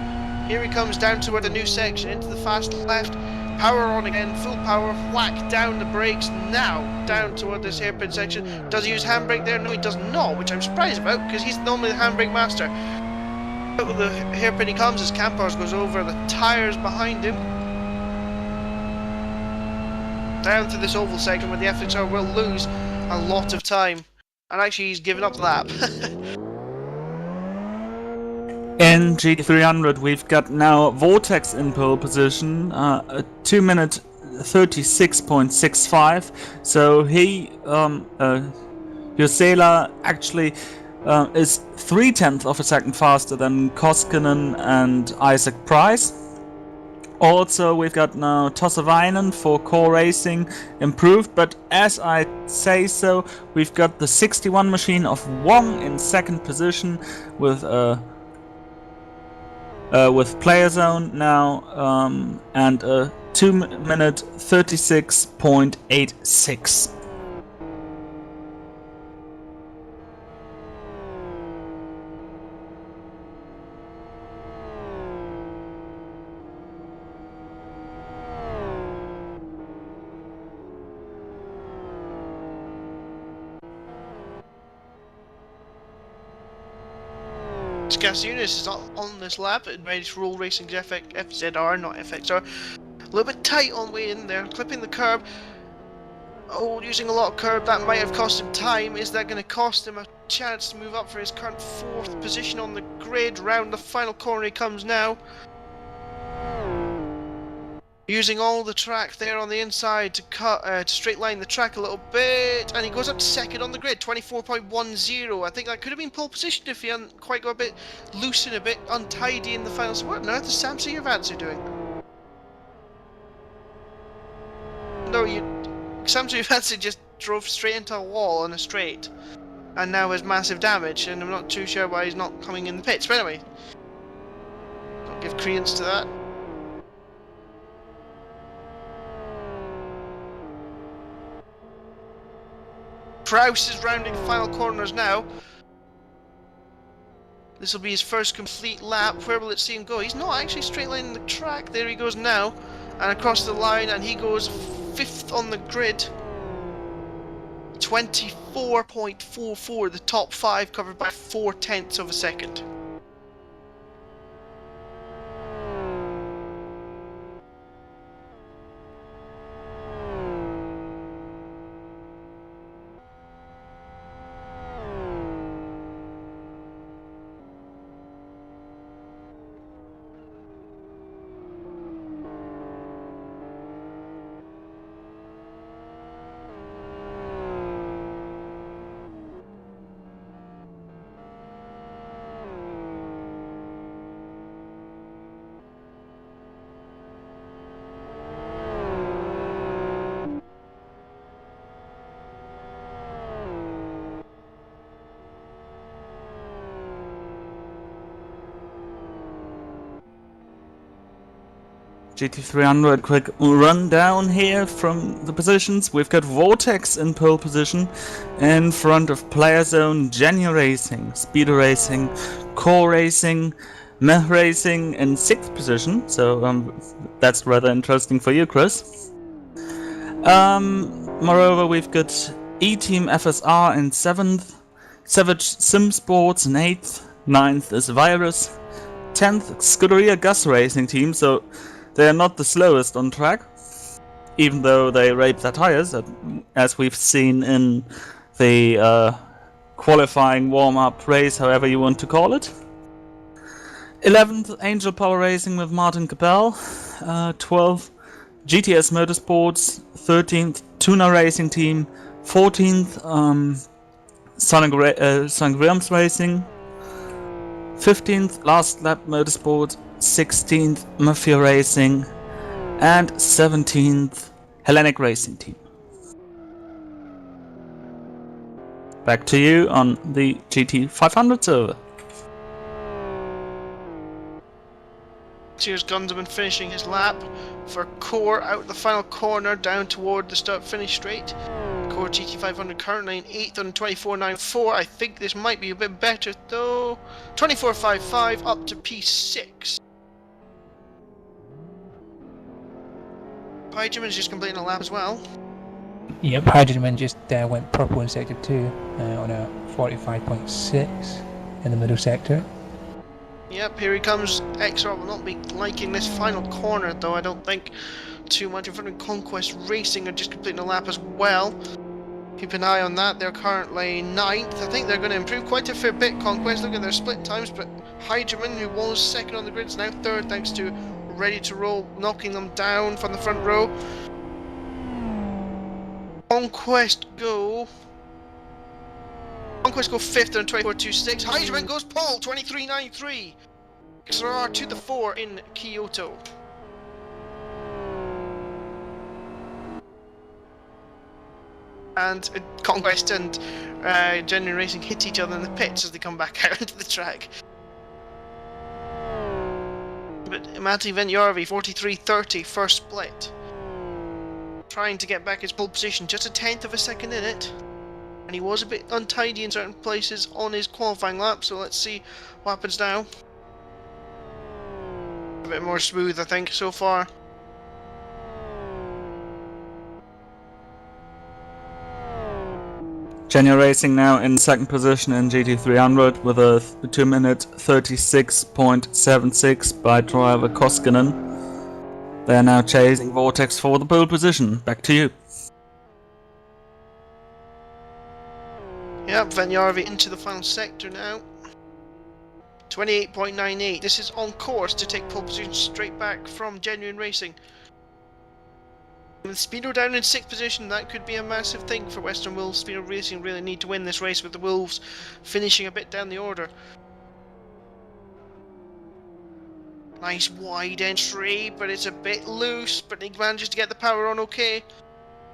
Here he comes down toward the new section, into the fast left. Power on again, full power, whack down the brakes now, down toward this hairpin section. Does he use handbrake there? No, he does not, which I'm surprised about, because he's normally the handbrake master. Out of the hairpin he comes as Campos goes over the tyres behind him. Down to this oval section where the FXR will lose a lot of time. And actually he's given up the lap. In GT300, we've got now Vortex in pole position, a 2-minute 36.65. So he, Josela, actually is 0.3 of a second faster than Koskinen and Isaac Price. Also, we've got now Tossavainen for core racing improved, but as I say so, we've got the 61 machine of Wong in second position with player zone now, and a 2-minute 36.86. Gasunis is on this lap and ready to roll racing FZR, not FXR. A little bit tight on the way in there, clipping the curb. Oh, using a lot of curb, that might have cost him time. Is that going to cost him a chance to move up for his current 4th position on the grid? Round the final corner he comes now. Using all the track there on the inside to cut, to straight line the track a little bit, and he goes up to second on the grid, 24.10. I think that could have been pole position if he hadn't quite got a bit loose and a bit untidy in the final. So what on earth is Samson Yavansi doing? No, Samson Yavansi just drove straight into a wall on a straight, and now has massive damage, and I'm not too sure why he's not coming in the pits. But anyway, don't give credence to that. Kraus is rounding the final corners now. This will be his first complete lap. Where will it see him go? He's not actually straight lining the track. There he goes now. And across the line, and he goes 5th on the grid. 24.44, the top 5 covered by 0.4 of a second. GT300, quick rundown here from the positions. We've got Vortex in pole position in front of Player Zone, Genu Racing, Speedo Racing, Core Racing, Meh Racing in 6th position. So that's rather interesting for you, Chris. Moreover, we've got E-Team FSR in 7th, Savage Sim Sports in 8th, 9th is Virus, 10th Scuderia Gus Racing Team. So they are not the slowest on track, even though they rape their tires, as we've seen in the qualifying warm-up race, however you want to call it. 11th, Angel Power Racing with Martin Capel. 12th, GTS Motorsports. 13th, Tuna Racing Team. 14th, Sonic Williams Racing. 15th, Last Lap Motorsport. 16th, Mafia Racing, and 17th, Hellenic Racing Team. Back to you on the GT500 server. Here's Gunderman finishing his lap for Core out the final corner down toward the start-finish straight. Core GT500 currently in 8th on 24.94. I think this might be a bit better though. 24.55 up to P6. Hydroman's just completing a lap as well. Yep, Hydroman just went purple in sector 2 on a 45.6 in the middle sector. Yep, here he comes. X-Rock will not be liking this final corner though, I don't think too much. In front of Conquest Racing are just completing a lap as well. Keep an eye on that. They're currently 9th. I think they're going to improve quite a fair bit, Conquest. Look at their split times, but Hydroman, who was 2nd on the grid, is now 3rd thanks to Ready to Roll, knocking them down from the front row. Conquest go 5th on 24.26. Hydroman goes pole, 23.93. XRR to the 4 in Kyoto. And Conquest and Genuine Racing hit each other in the pits as they come back out into the track. But Matti Venjärvi, 43.30, first split. Trying to get back his pole position, just a 10th of a second in it. And he was a bit untidy in certain places on his qualifying lap, so let's see what happens now. A bit more smooth, I think, so far. Genu Racing now in 2nd position in GT300 with a 2 minute 36.76 by driver Koskinen. They are now chasing Vortex for the pole position. Back to you. Yep, Venjärvi into the final sector now. 28.98. This is on course to take pole position straight back from Genuine Racing. With Speedo down in 6th position, that could be a massive thing for Western Wolves. Speedo Racing really need to win this race with the Wolves finishing a bit down the order. Nice wide entry, but it's a bit loose, but he manages to get the power on okay.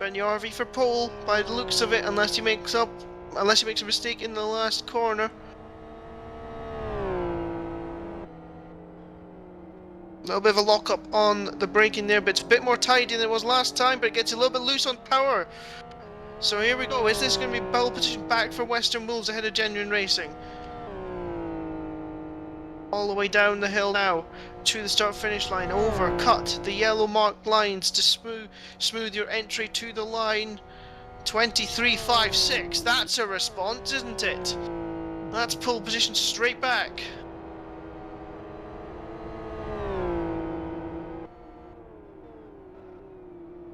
Benjarvi for pole by the looks of it, unless he makes a mistake in the last corner. A little bit of a lock-up on the braking there, but it's a bit more tidy than it was last time, but it gets a little bit loose on power. So here we go. Is this going to be pole position back for Western Wolves ahead of Genuine Racing? All the way down the hill now to the start-finish line. Over, cut the yellow marked lines to smooth your entry to the line. 23.56. That's a response, isn't it? That's pole position straight back.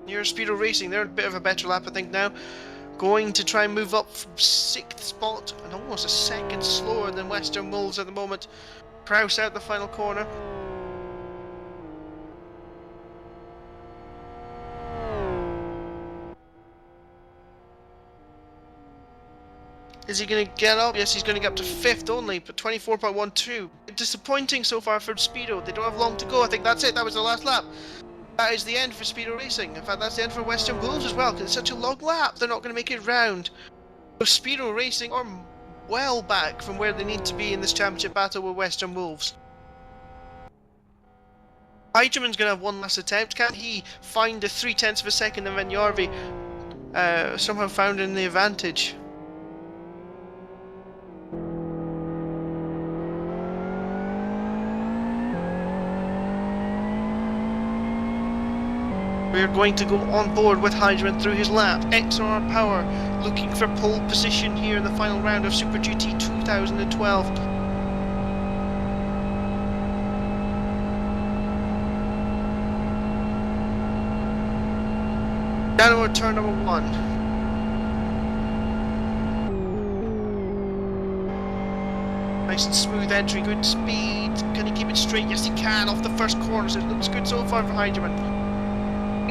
Near Speedo Racing, they're a bit of a better lap, I think, now. Going to try and move up from 6th spot and almost a second slower than Western Wolves at the moment. Kraus out the final corner. Is he going to get up? Yes, he's going to get up to 5th only, but 24.12. Disappointing so far for Speedo. They don't have long to go. I think that's it. That was the last lap. That is the end for Speedo Racing. In fact, that's the end for Western Wolves as well, because it's such a long lap. They're not going to make it round. So Speedo Racing are well back from where they need to be in this championship battle with Western Wolves. Heigerman's going to have one last attempt. Can he find a 0.3 of a second and Benjarvi somehow found in the advantage? We're going to go on board with Heigerman through his lap. XR Power looking for pole position here in the final round of Super GT 2012. Downward turn number 1. Nice and smooth entry, good speed. Can he keep it straight? Yes, he can off the first corner, so it looks good so far for Heigerman.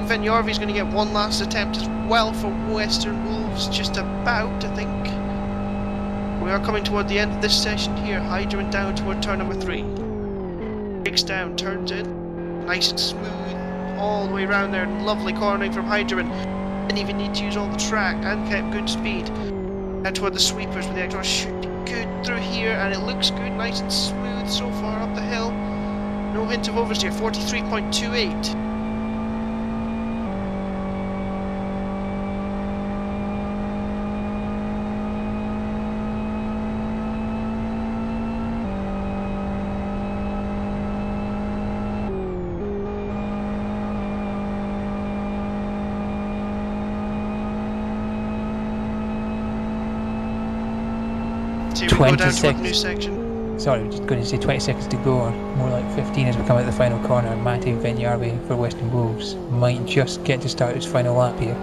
Benjarvi's going to get one last attempt as well for Western Wolves, just about, I think. We are coming toward the end of this session here. Heigerman down toward turn number 3. Breaks down, turns in, nice and smooth, all the way around there. Lovely cornering from Heigerman. Didn't even need to use all the track and kept good speed. Down toward the sweepers with the extra should be good through here, and it looks good, nice and smooth so far up the hill. No hint of oversteer, 43.28. So we go down to a new section. Sorry, I was just going to say 20 seconds to go, or more like 15 as we come out the final corner. Matti Benjarvi for Western Wolves might just get to start his final lap here.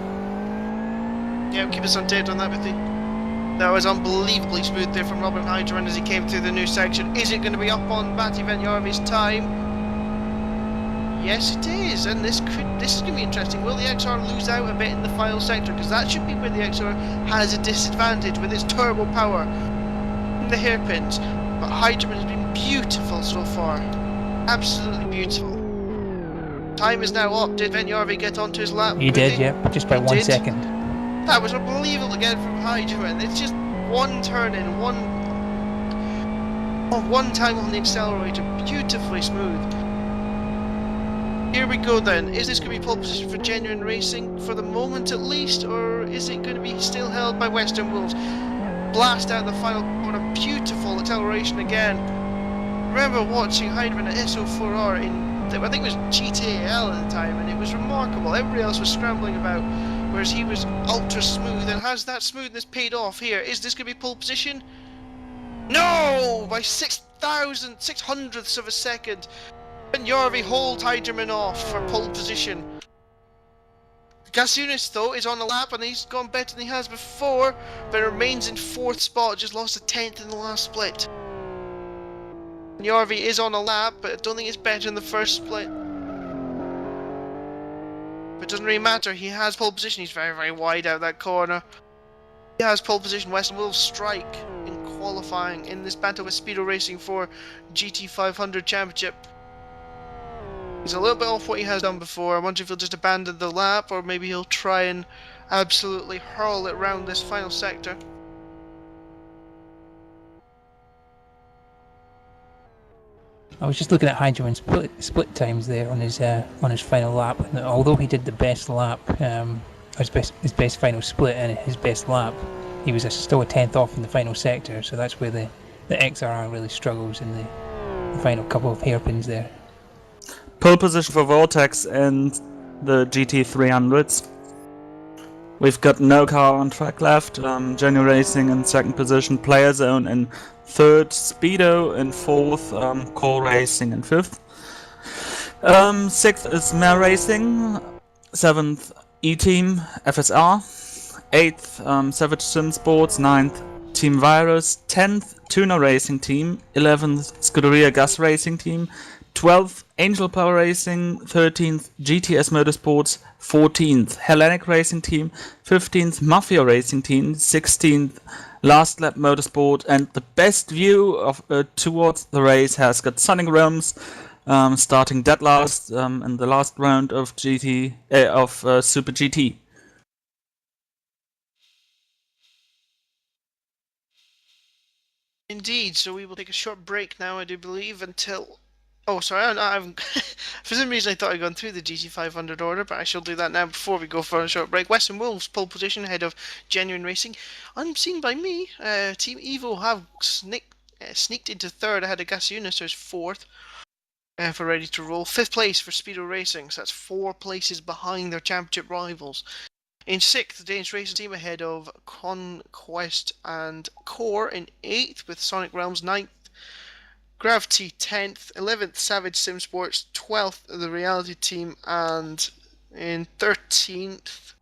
Yeah, keep us on date on that, Matthew. That was unbelievably smooth there from Robin Heigerman as he came through the new section. Is it going to be up on Matti Benjarvi's time? Yes, it is, and this is going to be interesting. Will the XR lose out a bit in the final sector? Because that should be where the XR has a disadvantage with its turbo power in the hairpins. But Heigerman has been beautiful so far. Absolutely beautiful. Time is now up. Did Benjarvi get onto his lap? He did, yeah, just by 1 second. That was unbelievable again from Heigerman. It's just one turn in, one time on the accelerator. Beautifully smooth. Here we go then. Is this going to be pole position for Genuine Racing for the moment at least, or is it going to be still held by Western Wolves? Blast out the final corner, beautiful acceleration again. Remember watching Heigerman at SO4R in, I think it was GTAL at the time, and it was remarkable. Everybody else was scrambling about, whereas he was ultra smooth, and has that smoothness paid off here? Is this going to be pole position? No! By 6,600ths of a second. Benjarvi holds Heigerman off for pole position. Gasunis though is on a lap and he's gone better than he has before, but remains in 4th spot, just lost a 10th in the last split. Benjarvi is on a lap, but I don't think it's better in the first split. But it doesn't really matter. He has pole position. He's very, very wide out that corner. He has pole position. Weston will strike in qualifying in this battle with Speedo Racing for GT500 Championship. He's a little bit off what he has done before. I wonder if he'll just abandon the lap, or maybe he'll try and absolutely hurl it round this final sector. I was just looking at Hydroman's split times there on his final lap. And although he did the best lap, his best final split and his best lap, he was still a tenth off in the final sector. So that's where the XRR really struggles in the final couple of hairpins there. Pole position for Vortex and the GT300s. We've got no car on track left. Genu Racing in second position, Player Zone in third, Speedo in fourth, Core Racing in fifth. Sixth is Mare Racing, seventh E-Team FSR, eighth Savage Sim Sports, ninth Team Virus, 10th Tuner Racing Team, 11th Scuderia Gas Racing Team, 12th Angel Power Racing, 13th GTS Motorsports, 14th Hellenic Racing Team, 15th Mafia Racing Team, 16th Last Lap Motorsport, and the best view of towards the race has got Sonic Realms starting dead last in the last round of Super GT. Indeed, so we will take a short break now, I do believe, until... Oh, sorry, I'm for some reason I thought I'd gone through the GT500 order, but I shall do that now before we go for a short break. Western Wolves, pole position ahead of Genuine Racing. Unseen by me, Team Evo have sneaked into third ahead of Gasunas, so it's fourth for Ready to Roll. Fifth place for Speedo Racing, so that's 4 places behind their championship rivals. In sixth, the Danish Racing Team ahead of Conquest and Core. In eighth, with Sonic Realms, ninth. Gravity 10th, 11th Savage Sim Sports, 12th the Reality Team, and in 13th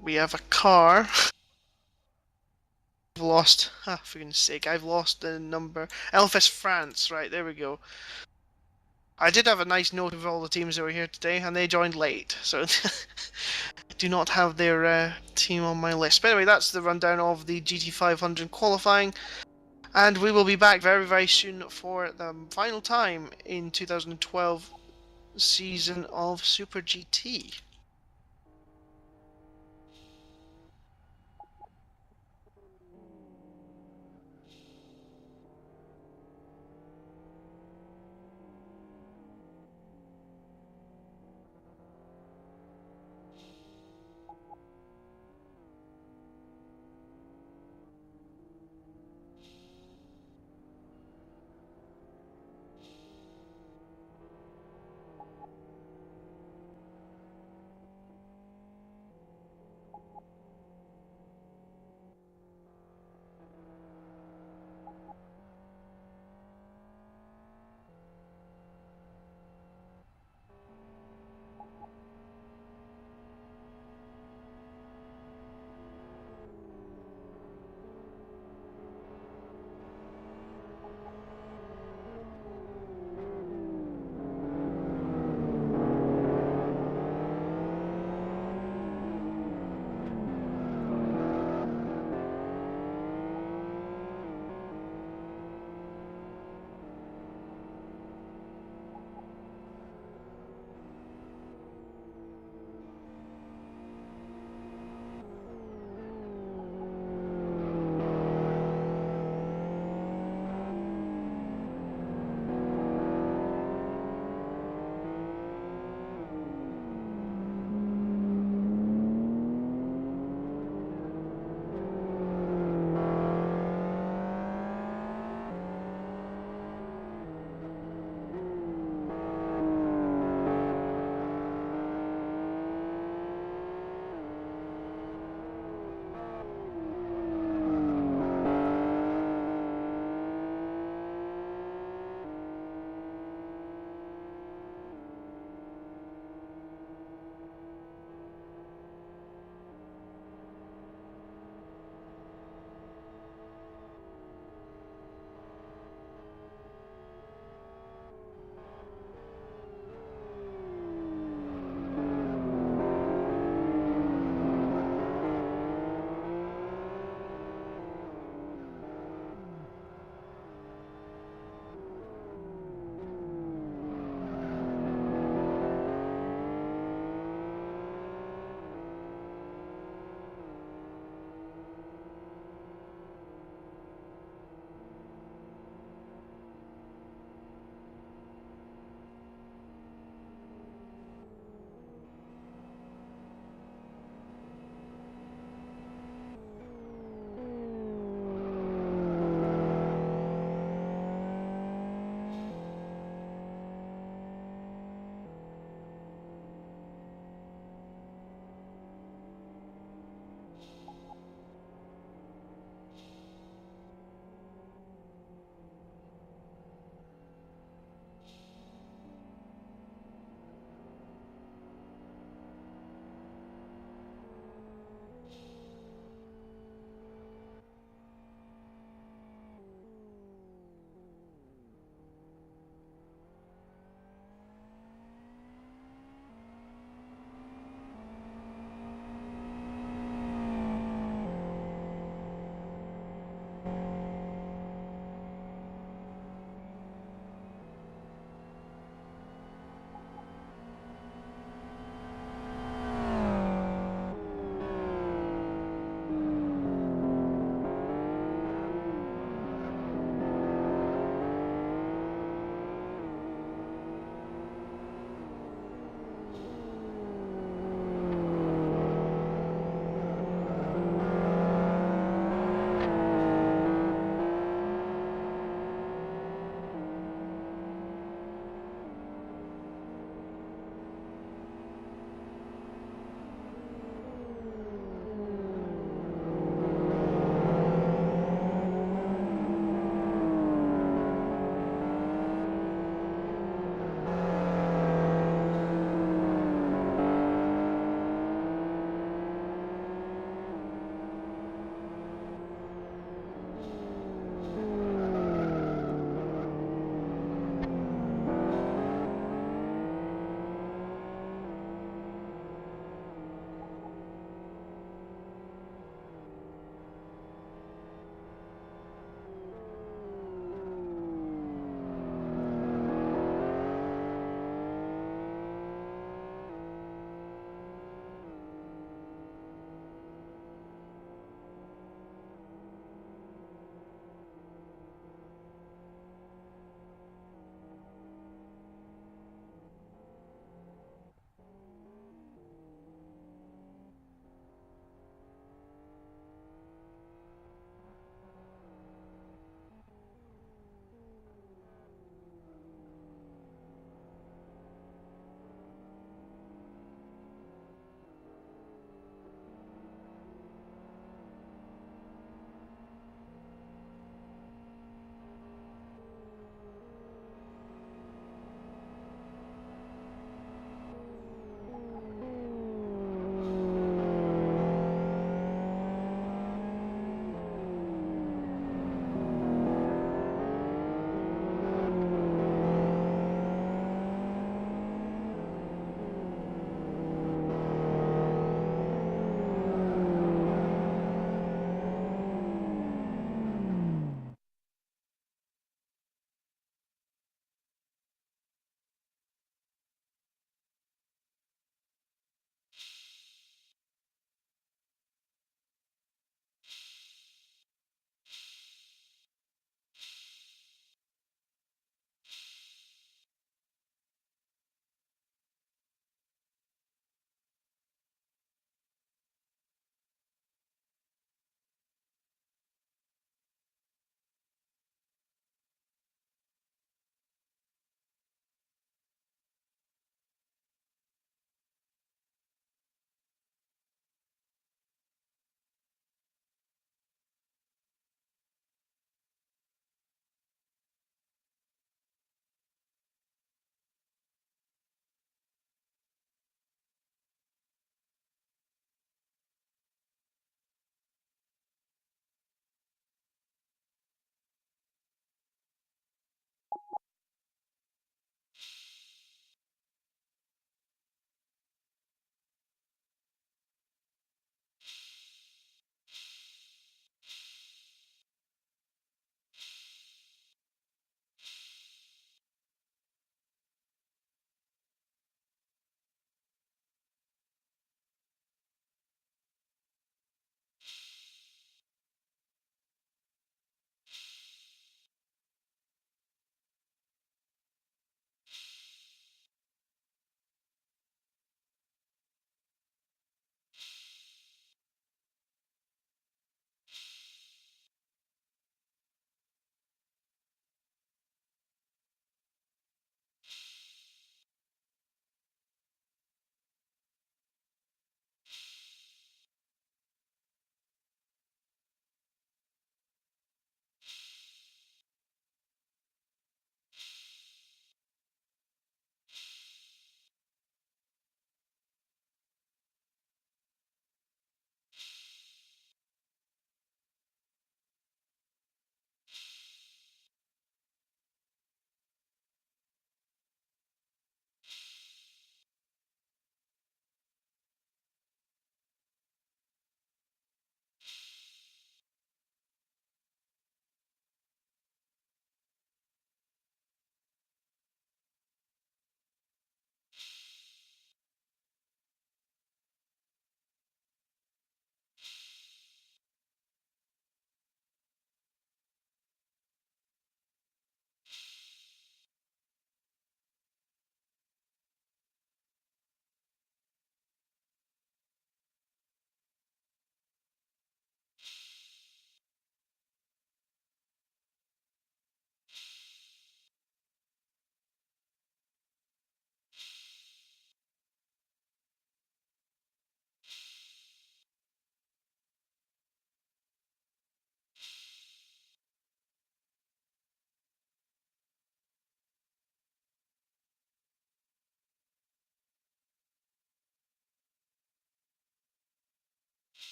we have a car. I've lost, for goodness sake, I've lost the number. LFS France, right, there we go. I did have a nice note of all the teams that were here today, and they joined late, so I do not have their team on my list. But anyway, that's the rundown of the GT500 qualifying, and we will be back very, very soon for the final time in 2012 season of Super GT.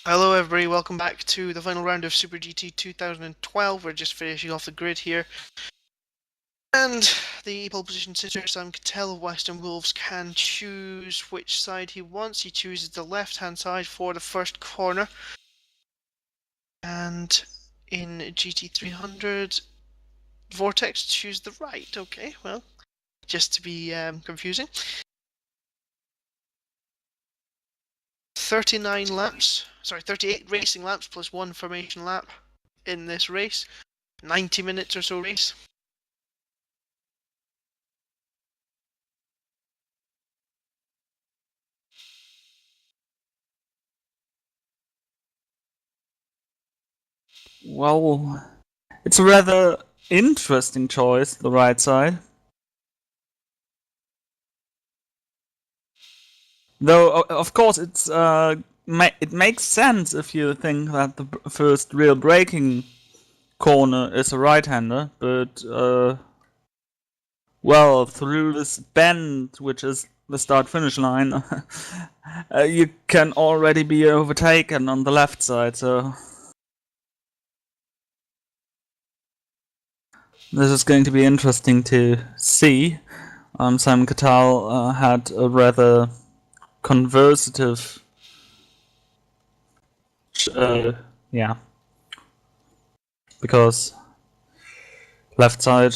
Hello everybody, welcome back to the final round of Super GT 2012. We're just finishing off the grid here. And the pole position sitter, Sam Cattell of Western Wolves, can choose which side he wants. He chooses the left-hand side for the first corner. And in GT300, Vortex choose the right. Okay, well, just to be confusing. 38 racing laps plus 1 formation lap in this race. 90 minutes or so race. Well, it's a rather interesting choice, the right side. Though, of course, it makes sense if you think that the first real braking corner is a right-hander, but well, through this bend, which is the start-finish line, you can already be overtaken on the left side, so this is going to be interesting to see. Simon Cattell had a rather conservative, yeah, because left side,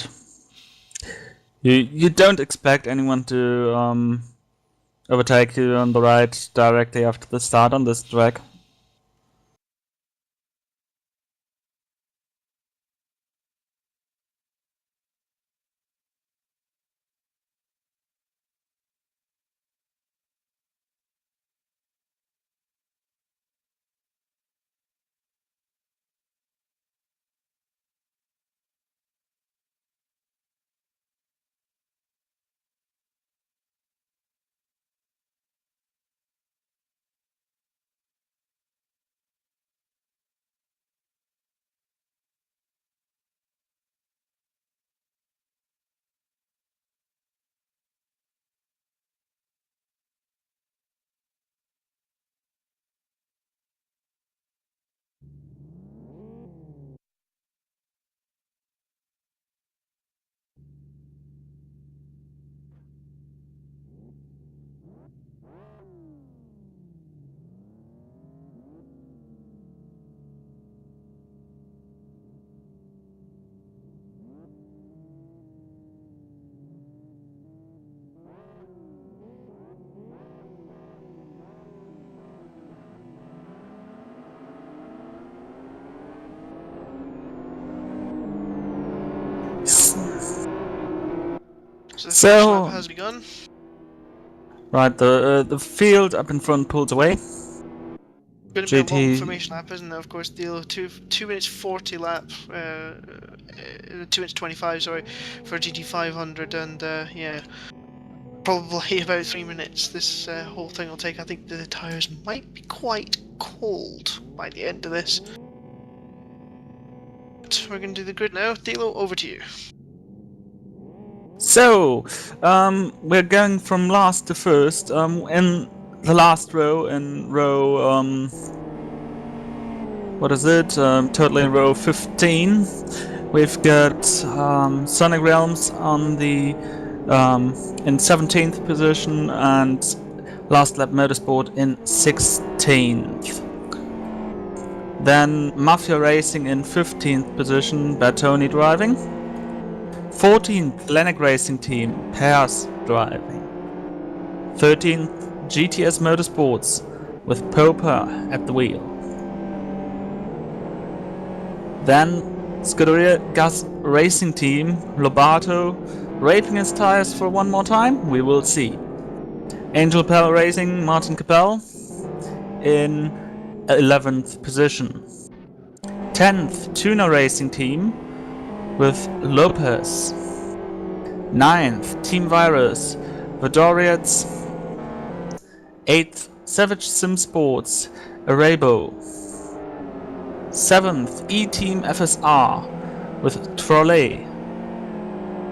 you don't expect anyone to overtake you on the right directly after the start on this track. So the finish lap has begun. Right, the field up in front pulls away. Going to be a long formation lap, isn't it? Of course, the 2 minutes 40 lap, 2 minutes 25, sorry, for GT500, and yeah, probably about 3 minutes this whole thing will take. I think the tyres might be quite cold by the end of this. But we're going to do the grid now. Dilo, over to you. So, we're going from last to first. In the last row, in row, what is it? Totally in row 15. We've got Sonic Realms on the in 17th position and Last Lap Motorsport in 16th. Then Mafia Racing in 15th position, Bertoni driving. 14th, Lennox Racing Team, Pears driving. 13th, GTS Motorsports, with Popa at the wheel. Then, Scuderia Gas Racing Team, Lobato, raping his tires for one more time? We will see. Angel Pell Racing, Martin Capel, in 11th position. 10th, Tuna Racing Team, with Lopez. 9th, Team Virus, Vadoriats. 8th, Savage Sim Sports, Arabo. 7th, E-Team FSR, with Trolley.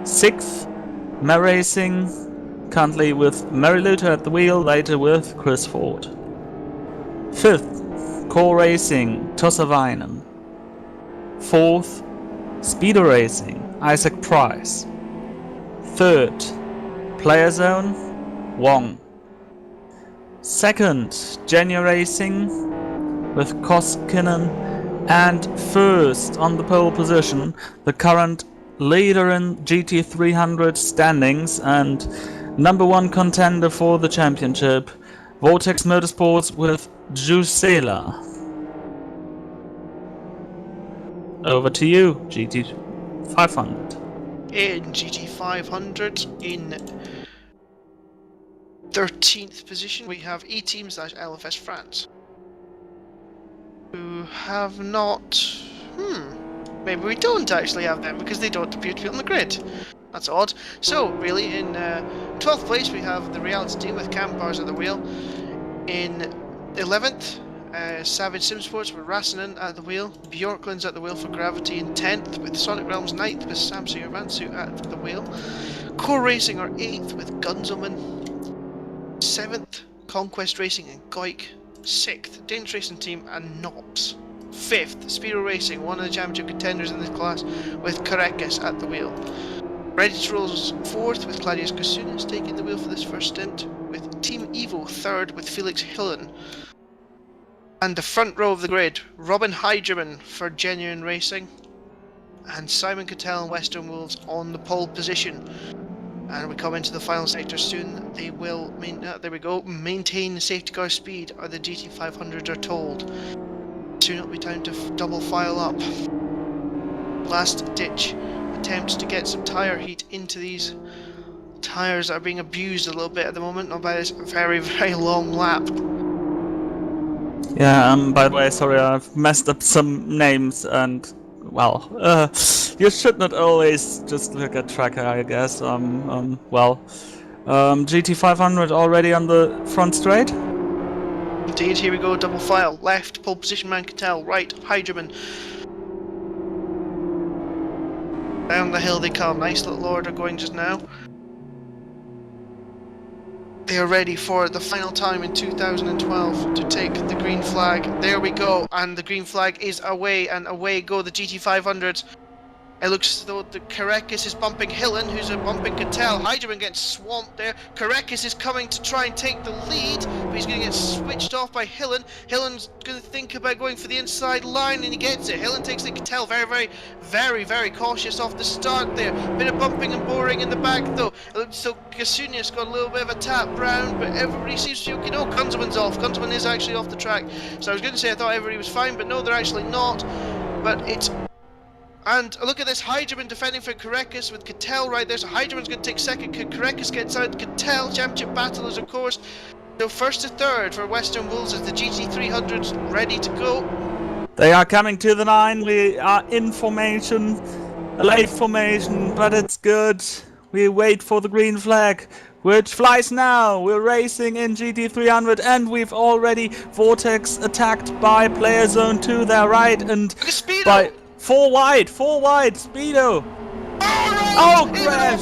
6th, Mer Racing, currently with Mary Luther at the wheel, later with Chris Ford. 5th, Core Racing, Tossavainen. 4th, Speedo Racing, Isaac Price. 3rd, Player Zone, Wong. 2nd, Genu Racing with Koskinen. And 1st on the pole position, the current leader in GT300 standings and number 1 contender for the championship, Vortex Motorsports with Jusela. Over to you, GT500. In GT500, in 13th position, we have E-Team/LFS France, who have not... maybe we don't actually have them because they don't appear to be on the grid. That's odd. So, really, in 12th place we have the Reality Team with Cam Bars at the wheel. In 11th, Savage Sim Sports with Rassinen at the wheel. Bjorkland's at the wheel for Gravity in 10th, with Sonic Realms 9th with Samsu Urvansu at the wheel. Core Racing are 8th with Gunzelman. 7th, Conquest Racing and Goik. 6th, Danish Racing Team and Knops. 5th, Speedo Racing, one of the championship contenders in this class, with Karekis at the wheel. Ready to Roll's 4th with Claudius Kasunas taking the wheel for this first stint, with Team Evo 3rd with Felix Hillen. And the front row of the grid, Robin Heigerman for Genuine Racing, and Simon Cattell and Western Wolves on the pole position. And we come into the final sector soon. They will, there we go, maintain safety car speed, or the GT500 are told. Soon it'll be time to double file up. Last ditch attempts to get some tyre heat into these tyres that are being abused a little bit at the moment, not by this very, very long lap. Yeah, by the way, sorry, I've messed up some names and, well, you should not always just look at tracker, I guess. GT500 already on the front straight? Indeed, here we go, double file. Left, pole position man Cattell. Right, Heigerman. Down the hill they come. Nice little order going just now. They are ready for the final time in 2012 to take the green flag. There we go, and the green flag is away, and away go the GT500s. It looks as though the Karekis is bumping Hillen, who's bumping Cattell. Heigerman gets swamped there. Karekis is coming to try and take the lead, but he's going to get switched off by Hillen. Hillen's going to think about going for the inside line, and he gets it. Hillen takes the Cattell very cautious off the start there. Bit of bumping and boring in the back though. It looks so Kasunia's got a little bit of a tap round, but everybody seems to be okay. No, Gunzelman's off. Gunzelman is actually off the track. So I was going to say I thought everybody was fine, but no, they're actually not. But it's... And look at this, Heigerman defending for Karekis with Cattell right there. So Heigerman's going to take second. Karekis gets out. Cattell, championship battlers, of course. So first to third for Western Wolves as the GT300's ready to go. They are coming to the line. We are in formation, a late formation, but it's good. We wait for the green flag, which flies now. We're racing in GT300, and we've already Vortex attacked by Player Zone 2, their right, and by... Four wide, Speedo! Oh, crash!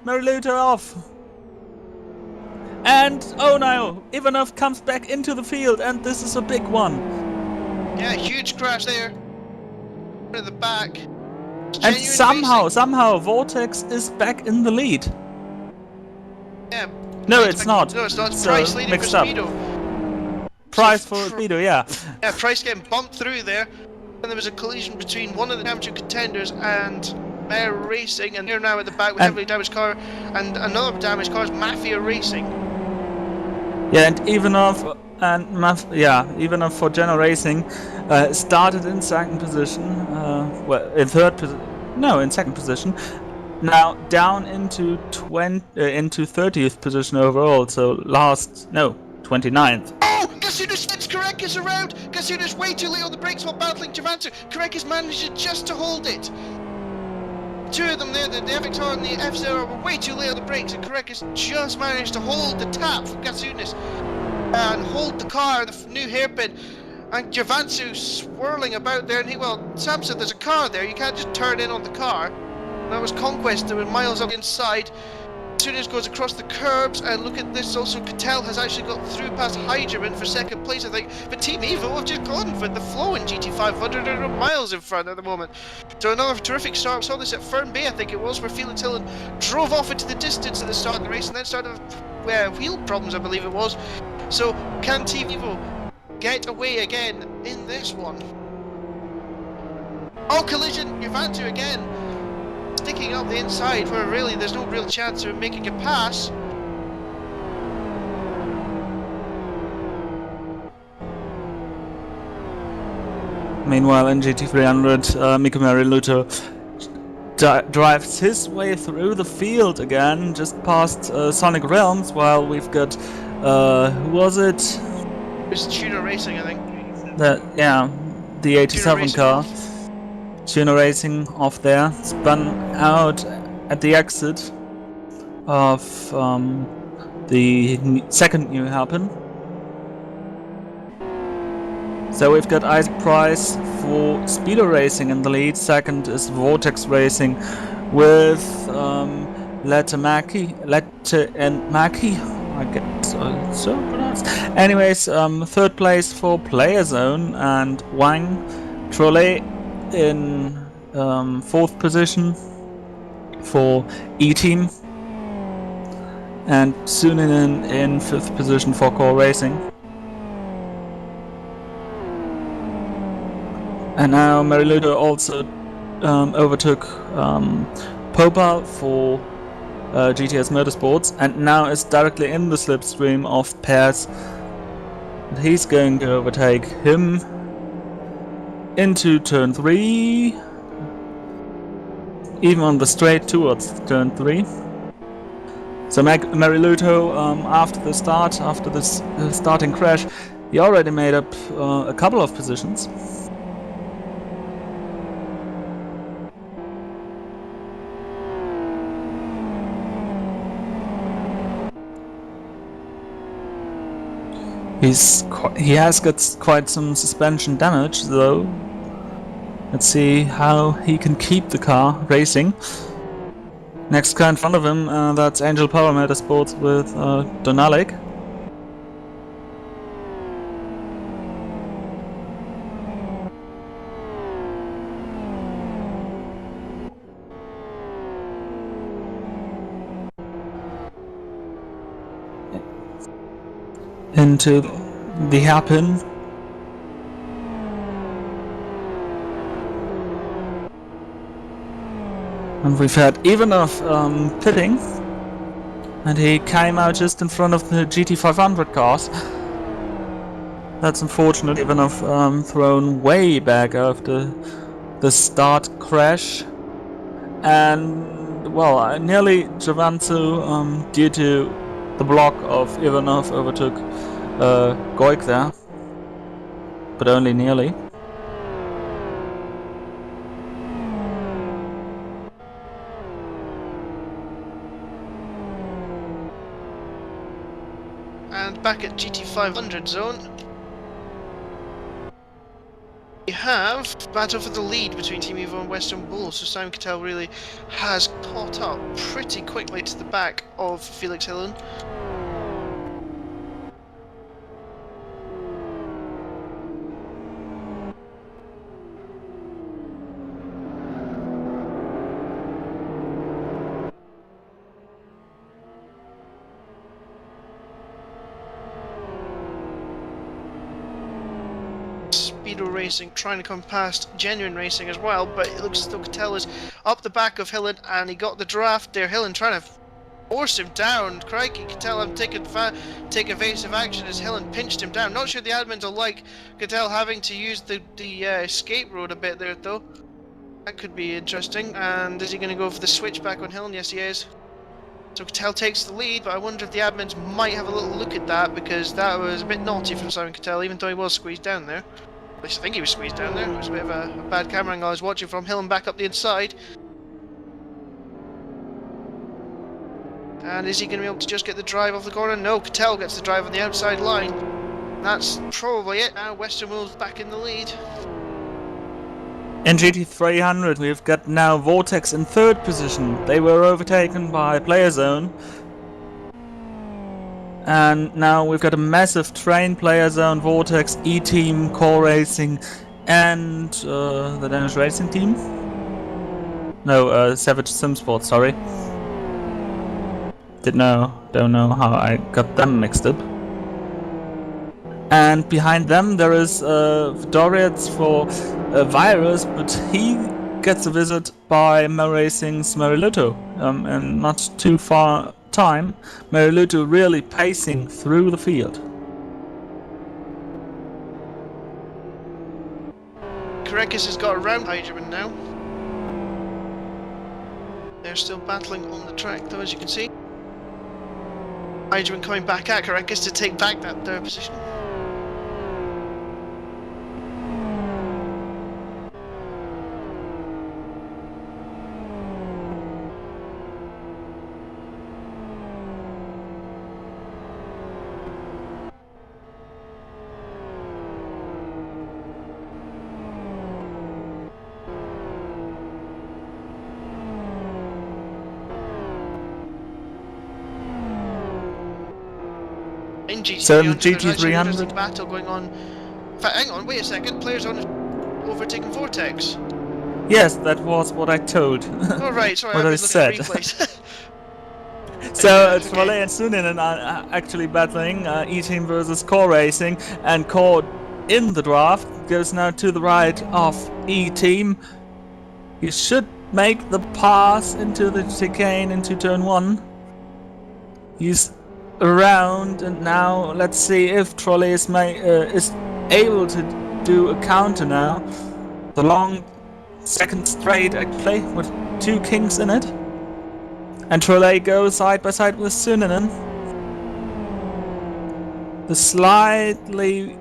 Mariluto off! And, oh no, Ivanov comes back into the field, and this is a big one. Yeah, huge crash there. At the back. And somehow, Vortex is back in the lead. Yeah. No, it's not. No, it's not. It's Price leading mixed for up. Speedo. Price for Speedo, yeah. Yeah, Price getting bumped through there. And there was a collision between one of the championship contenders and Bear Racing, and they're now at the back with heavily damaged car, and another damaged car is Mafia Racing. Yeah, and Ivanov Ivanov for Genu Racing started in second position, in second position. Now down into 30th position overall. So 29th. Kasunas spins Karekis around! Kasunas way too late on the brakes while battling Javansu. Karekis manages just to hold it. Two of them there, the FXR and the F0 were way too late on the brakes, and Karekis just managed to hold the tap from Kasunas and hold the car, the new hairpin. And Javansu swirling about there, and Sam said there's a car there, you can't just turn in on the car. And that was Conquest, there were miles up inside. Tunis goes across the curbs, and look at this, also Cattell has actually got through past Heigerman for second place, I think, but Team Evo have just gone for the flow in GT500 and are miles in front at the moment. So another terrific start. We saw this at Fern Bay, I think it was, where Felix Hillen drove off into the distance at the start of the race and then started wheel problems, I believe it was. So can Team Evo get away again in this one? Oh, collision! Juventus again! Sticking up the inside where really there's no real chance of making a pass. Meanwhile, in GT300, Mika Mariluto drives his way through the field again, just past Sonic Realms, while we've got, who was it? It was Tuner Racing, I think. The 87 car. Tuner Racing off there, spun out at the exit of the second new hairpin. So we've got Isaac Price for Speedo Racing in the lead. Second is Vortex Racing with Lette and Maki. I guess so pronounced. Anyways, third place for Player Zone and Wang Trolley in fourth position for E-Team, and Suninen in fifth position for Core Racing. And now Mariluto also overtook Popa for GTS Motorsports, and now is directly in the slipstream of Pairs. And he's going to overtake him into turn 3, even on the straight towards turn 3. So Mariluto, after this starting crash, he already made up a couple of positions. He has got quite some suspension damage though. Let's see how he can keep the car racing. Next car in front of him, that's Angel Power Motorsports with Donalik. Into the hairpin. And we've had Ivanov pitting, and he came out just in front of the GT500 cars. That's unfortunate. Ivanov thrown way back after the start crash, and well, nearly Giovanzu due to the block of Ivanov overtook Goik there, but only nearly. And back at GT500 zone, we have battle for the lead between Team Evo and Western Bull. So Simon Cattell really has caught up pretty quickly to the back of Felix Hillen. Racing trying to come past Genuine Racing as well, but it looks as though Cattell is up the back of Hillen, and he got the draft there. Hillen trying to force him down. Crikey, Cattell have take evasive action as Hillen pinched him down. Not sure the admins will like Cattell having to use the escape road a bit there though. That could be interesting. And is he going to go for the switchback on Hillen? Yes, he is. So Cattell takes the lead, but I wonder if the admins might have a little look at that, because that was a bit naughty from Simon Cattell, even though he was squeezed down there. At least I think he was squeezed down there. It was a bit of a bad camera angle I was watching from. Hillen back up the inside. And is he going to be able to just get the drive off the corner? No, Cattell gets the drive on the outside line. That's probably it. Now Western Bull's back in the lead. In GT300 we've got now Vortex in 3rd position. They were overtaken by PlayerZone. And now we've got a massive train, PlayerZone, Vortex, E-Team, Core Racing, and the Danish Racing Team. No, Savage SimSports, sorry. Don't know how I got them mixed up. And behind them there is Dorians for Virus, but he gets a visit by Racing's Mariluto. And not too far time, Mariluto really pacing through the field. Karekis has got around Hydroman now. They're still battling on the track though, as you can see. Hydroman coming back at Karekis to take back that 3rd position. In GT300, So the there's actually an GT300 interesting battle going on. In fact, hang on, wait a second. PlayerZone overtaking Vortex. Yes, that was what I told. Oh right, sorry, What I've I been looking at said. replays. So Okay. Trolle and Suninen are actually battling E-Team versus Core Racing, and Core in the draft goes now to the right of E-Team. He should make the pass into the chicane into turn 1. He's around, and now let's see if Trolle is able to do a counter now. The long second straight actually with 2 kings in it. And Trolle goes side by side with Suninen. The slightly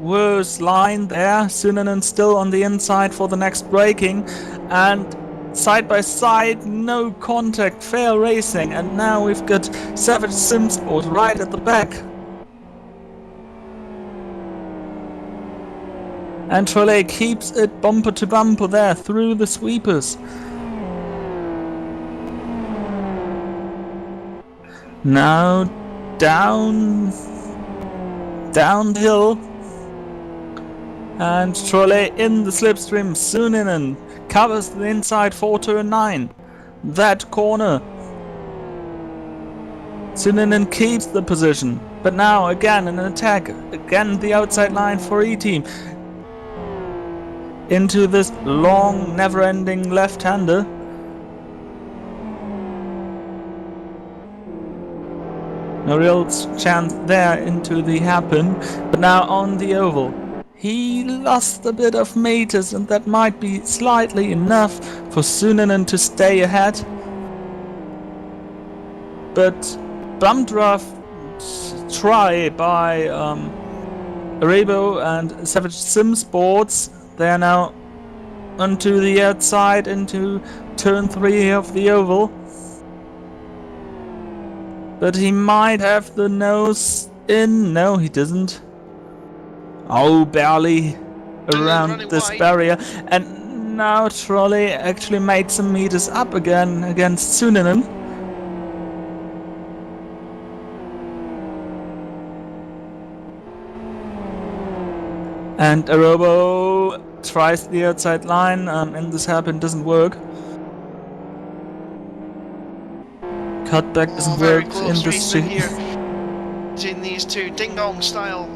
worse line there. Suninen still on the inside for the next braking. And side by side, no contact, fair racing. And now we've got Savage SimSport right at the back. And Trolle keeps it bumper to bumper there through the sweepers. Now downhill, and Trolle in the slipstream. Suninen covers the inside for turn 9. That corner. Suninen keeps the position, but now again an attack. Again the outside line for E-Team. Into this long, never-ending left-hander. No real chance there into the hairpin, but now on the oval. He lost a bit of meters, and that might be slightly enough for Suninen to stay ahead. But bump draft try by Arebo and Savage SimSports. They are now onto the outside into turn 3 of the oval. But he might have the nose in. No, he doesn't. Oh, barely around this wide. barrier. And now Trolle actually made some meters up again against Suninen. And Arobo tries the outside line, and this hairpin doesn't work. Cutback doesn't very work close in this racing here between these two, ding dong style,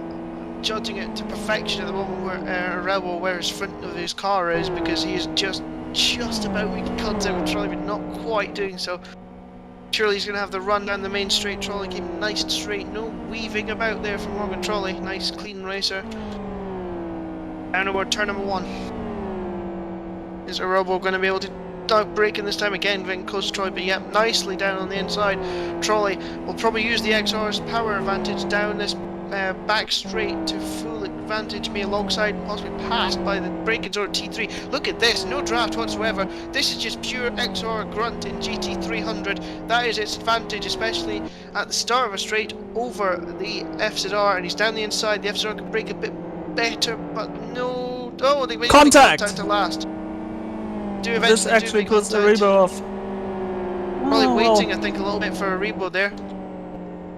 judging it to perfection at the moment where Rebel where his front of his car is, because he is just about making contact with Trolley, but not quite doing so. Surely he's going to have the run down the main straight. Trolley keeping nice and straight, no weaving about there from Morgan Trolley. Nice clean racer. Down toward turn number 1. Is Arobo going to be able to outbraking this time again? Getting close to Trolley, but yeah, nicely down on the inside. Trolley will probably use the XR's power advantage down this back straight to full advantage, me alongside, possibly passed by the break-ins or T3. Look at this, no draft whatsoever. This is just pure XR grunt in GT300. That is its advantage, especially at the start of a straight over the FZR, and he's down the inside. The FZR can break a bit better, but no. Oh, they made Contact contact at last. do this eventually actually make puts the contact. Rebo off. Probably Oh, waiting, well, I think, a little bit for a Rebo there.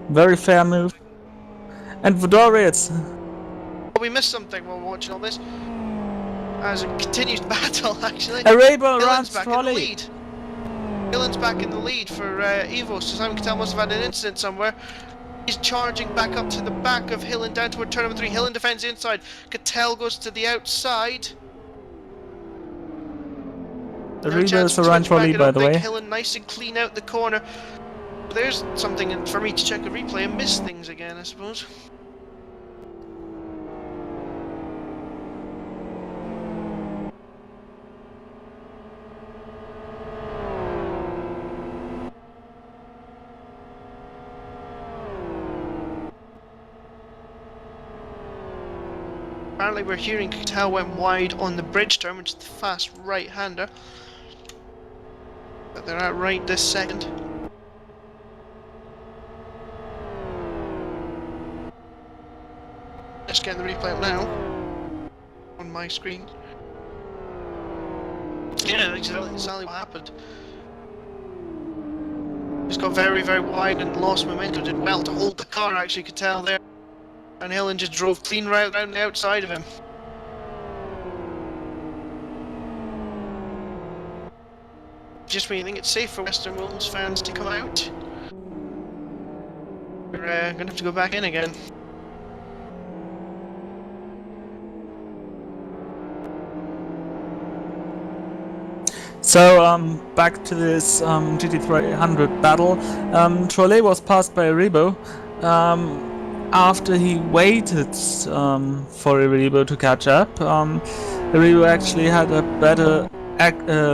very fair move. And Vodoritz. Oh, we missed something while watching all this. As a continued battle, actually. A Rebo around Hillen's back in the Trolley. lead. Hillen's back in the lead for Evo, so Simon Cattell must have had an incident somewhere. He's charging back up to the back of Hillen down toward turn number 3. Hillen defends the inside. Cattell goes to the outside. The No Rebo chance is of around switch back, Trolley, I by don't the think. way. Hillen nice and clean out the corner. There's something for me to check a replay and miss things again, I suppose. Apparently we're hearing Cattell went wide on the bridge turn, which is the fast right-hander. But they're out right this second. Just getting the replay up now. On my screen. Yeah, exactly what happened. Just got very, very wide and lost momentum. Did well to hold the car, actually, Cattell there. And Hillen just drove clean right around the outside of him. Just when you think it's safe for Western Wolves fans to come out, we're going to have to go back in again. So, back to this GT300 battle. Trolley was passed by a Rebo. After he waited for Rebo to catch up, Rebo actually had a better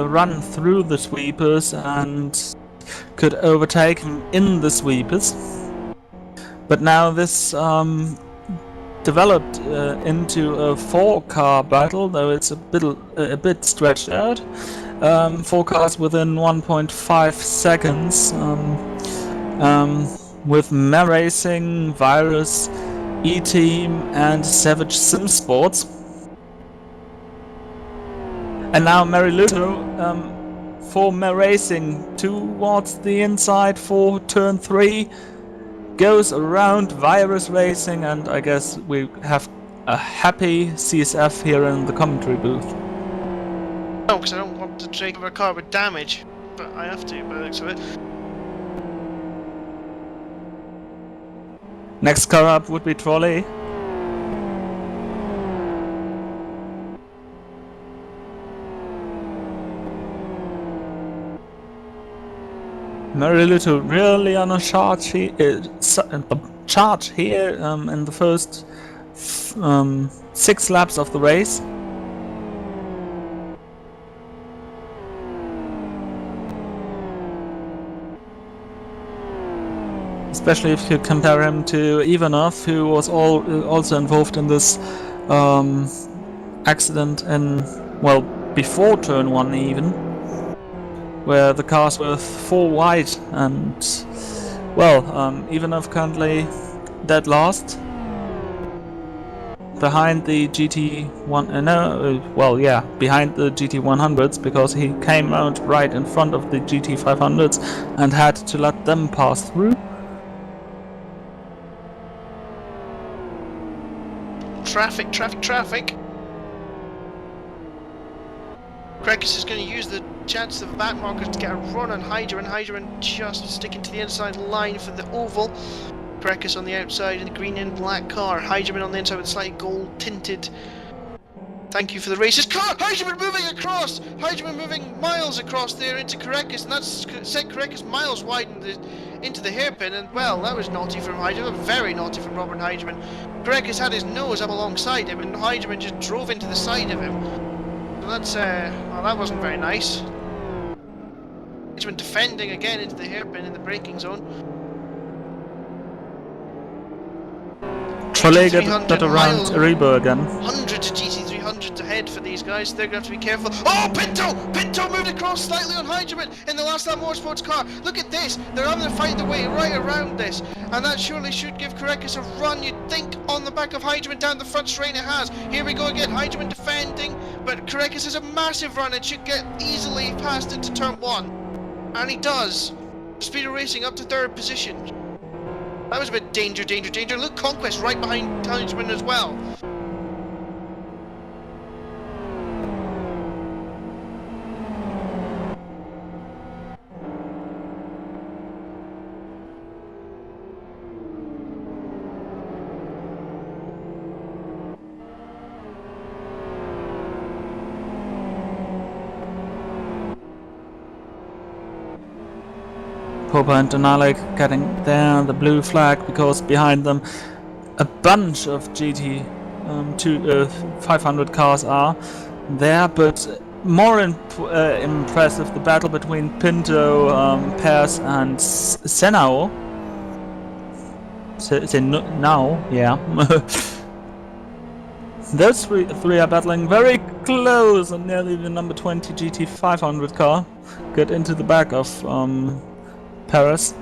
run through the sweepers and could overtake him in the sweepers. But now this developed into a 4-car battle, though it's a bit stretched out. 4 cars within 1.5 seconds. With Mer Racing, Virus, E-Team, and Savage Sim Sports. And now Mariluto for Mer Racing towards the inside for turn 3. Goes around Virus Racing, and I guess we have a happy CSF here in the commentary booth. No, because I don't want to take over a car with damage, but I have to by the looks of it. Next car up would be Trolley. Mariluto really on a charge here, in the first 6 laps of the race. Especially if you compare him to Ivanov, who was also involved in this accident before turn 1 even, where the cars were 4 wide, and Ivanov currently dead last behind the behind the GT100s, because he came out right in front of the GT500s and had to let them pass through. Traffic, traffic, traffic! Krekis is going to use the chance of the back markers to get a run on Hydra, and just sticking to the inside line for the oval. Krekis on the outside in the green and black car. Hydra on the inside with slightly gold tinted. Thank you for the races. Car! Hydra moving across! Hydra moving miles across there into Krekis, and that's sent Krekis miles wide into the hairpin, and well, that was naughty from Hydra, very naughty from Robert Hydra. Krekis had his nose up alongside him, and Hydra just drove into the side of him. So that's, well, that wasn't very nice. Hydra defending again into the hairpin in the braking zone. Kollege got 300 around mile, Rebo again. hundreds of GT300s ahead for these guys. They're going to have to be careful. Oh, Pinto! Pinto moved across slightly on Hydroman in the last lap motorsports car. Look at this. They're having to fight their way right around this. And that surely should give Korekis a run, you'd think, on the back of Hydroman down the front straight. It has. Here we go again. Hydroman defending. But Korekis has a massive run and should get easily past into turn 1. And he does. Speed of racing up to 3rd position. That was a bit danger. Look, Conquest right behind Hydroman as well. Popa and Donalik getting there, the blue flag, because behind them a bunch of GT 500 cars are there, but more impressive the battle between Pinto, Pers and Senao. Now, yeah. Those three are battling very close, and nearly the number 20 GT500 car got into the back of Paris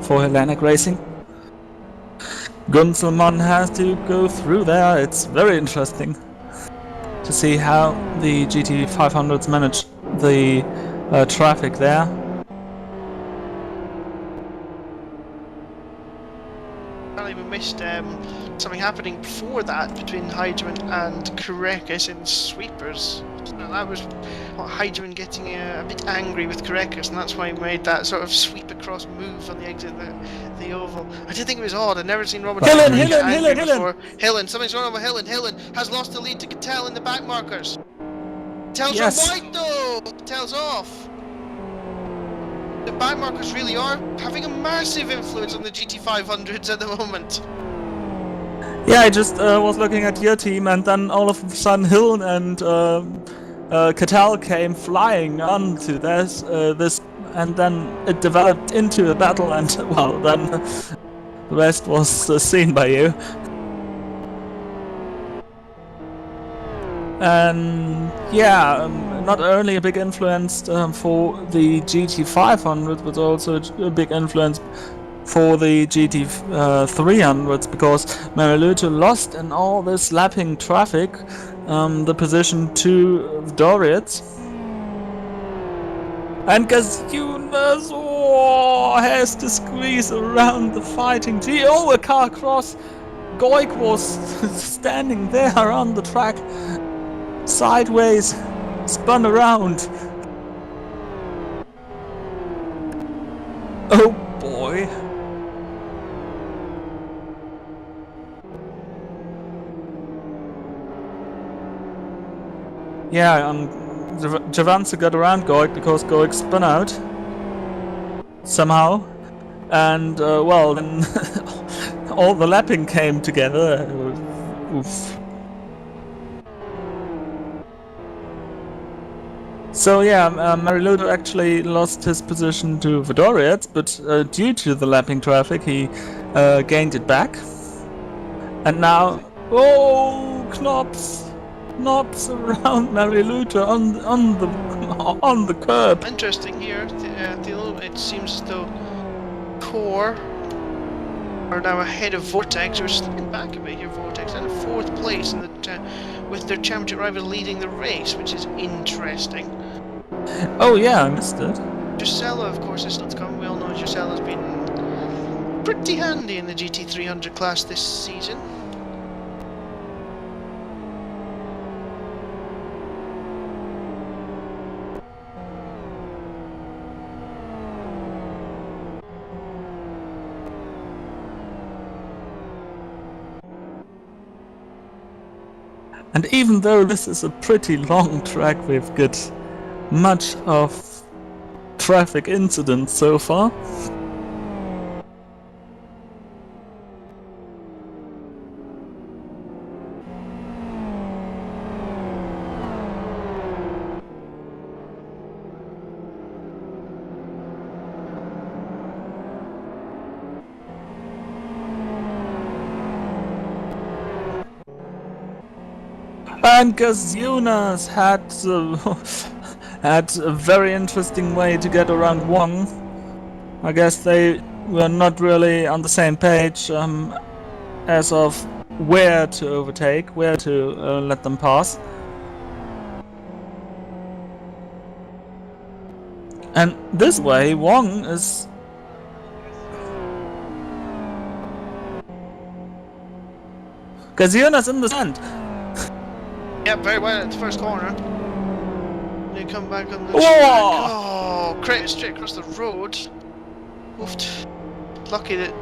for Hellenic Racing. Gunzelmann has to go through there. It's very interesting to see how the GT500s manage the traffic there. We missed something happening before that between Hydroman and Korekis in sweepers. And that was Hydroman getting a bit angry with Korekis, and that's why he made that sort of sweep across move on the exit of the oval. I did think it was odd. I'd never seen Robert Hillen! before. Hillen, something's wrong with Hillen. Hillen has lost the lead to Cattell in the back markers. Cattell's Yes. on white though. Cattell's off. The back markers really are having a massive influence on the GT500s at the moment. Yeah, I just was looking at your team, and then all of a sudden Hill and Cattell came flying onto this, and then it developed into a battle, and well, then the rest was seen by you. And yeah, not only a big influence for the GT500, but also a big influence for the GT300s, because Mariluto lost in all this lapping traffic the position to Doriot. And Gazunas has to squeeze around the fighting G. Oh, a car cross! Goik was standing there on the track, sideways, spun around. Oh boy. Yeah, Javanza got around Goik because Goik spun out somehow, and well, then all the lapping came together. Oof. So yeah, Mariluto actually lost his position to Vodoriec, but due to the lapping traffic, he gained it back. And now, oh, Knops around Mariluto on the curb. Interesting here, it seems as though Core are now ahead of Vortex. We're slipping back a bit here, Vortex, and in 4th place in the with their championship rival leading the race, which is interesting. Oh yeah, I missed it. Gisela, of course, is still to come. We all know Gisela's been pretty handy in the GT300 class this season. And even though this is a pretty long track, we've got much of traffic incidents so far. And Gazunas had had a very interesting way to get around Wong. I guess they were not really on the same page as of where to overtake, where to let them pass. And this way, Wong is... Gazunas in the sand! Yeah, very well at the first corner. They come back on the Whoa! track. Oh, straight across the road. Oofed. Lucky that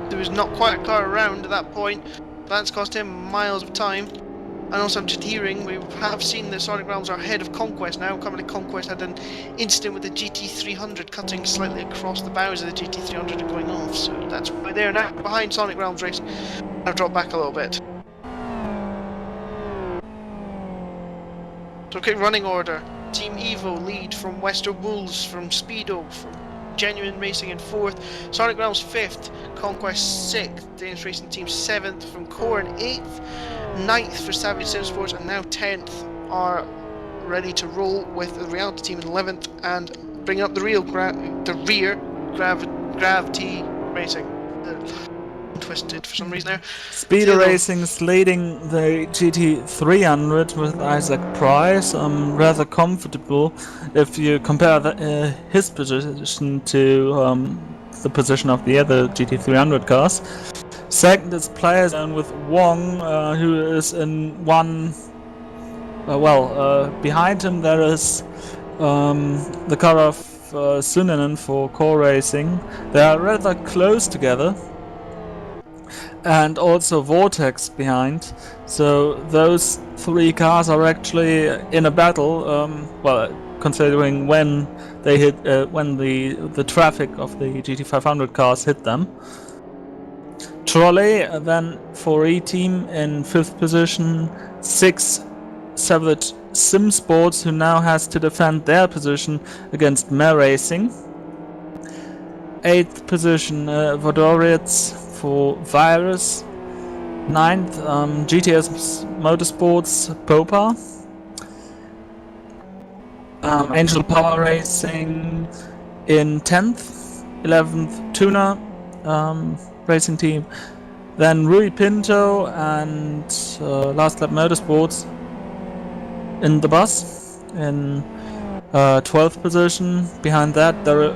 there was not quite a car around at that point. That's cost him miles of time. And also I'm just hearing, we have seen the Sonic Realms are ahead of Conquest now. Coming to Conquest had an incident with the GT300 cutting slightly across the bows of the GT300 and going off. So that's why they're now behind Sonic Realms Racing. I've dropped back a little bit. So quick running order. Team Evo lead from Wester Wolves, from Speedo, from Genuine Racing in 4th, Sonic Realms 5th, Conquest 6th, Danish Racing Team 7th, from Core in 8th, 9th for Savage Sim Sports, and now 10th are ready to roll with the Reality Team in 11th and bringing up the rear Grav T Racing. Twisted for some reason now. Speeder Racing's leading the GT300 with Isaac Price, rather comfortable if you compare his position to the position of the other GT300 cars. Second is Players Zone with Wong, who is in one... behind him there is the car of Suninen for Core Racing. They are rather close together. And also Vortex behind, so those three cars are actually in a battle. Considering when they hit, when the traffic of the GT500 cars hit them. Trolley then for E-Team in 5th position. 6th Savage Sim Sports, who now has to defend their position against Mare Racing. 8th position Vodorits for Virus. 9th GTS Motorsports Popa. Angel Power Racing in 10th. 11th Tuna Racing Team. Then Rui Pinto and Last Lap Motorsports in the bus in 12th position. Behind that there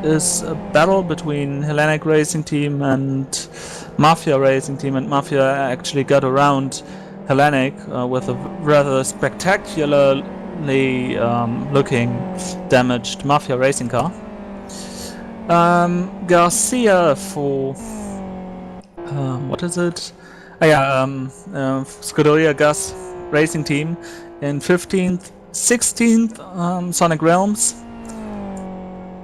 is a battle between Hellenic Racing Team and Mafia Racing Team, and Mafia actually got around Hellenic with a rather spectacularly looking damaged Mafia racing car. Garcia for what is it? Scuderia Gas Racing Team in 15th, 16th Sonic Realms.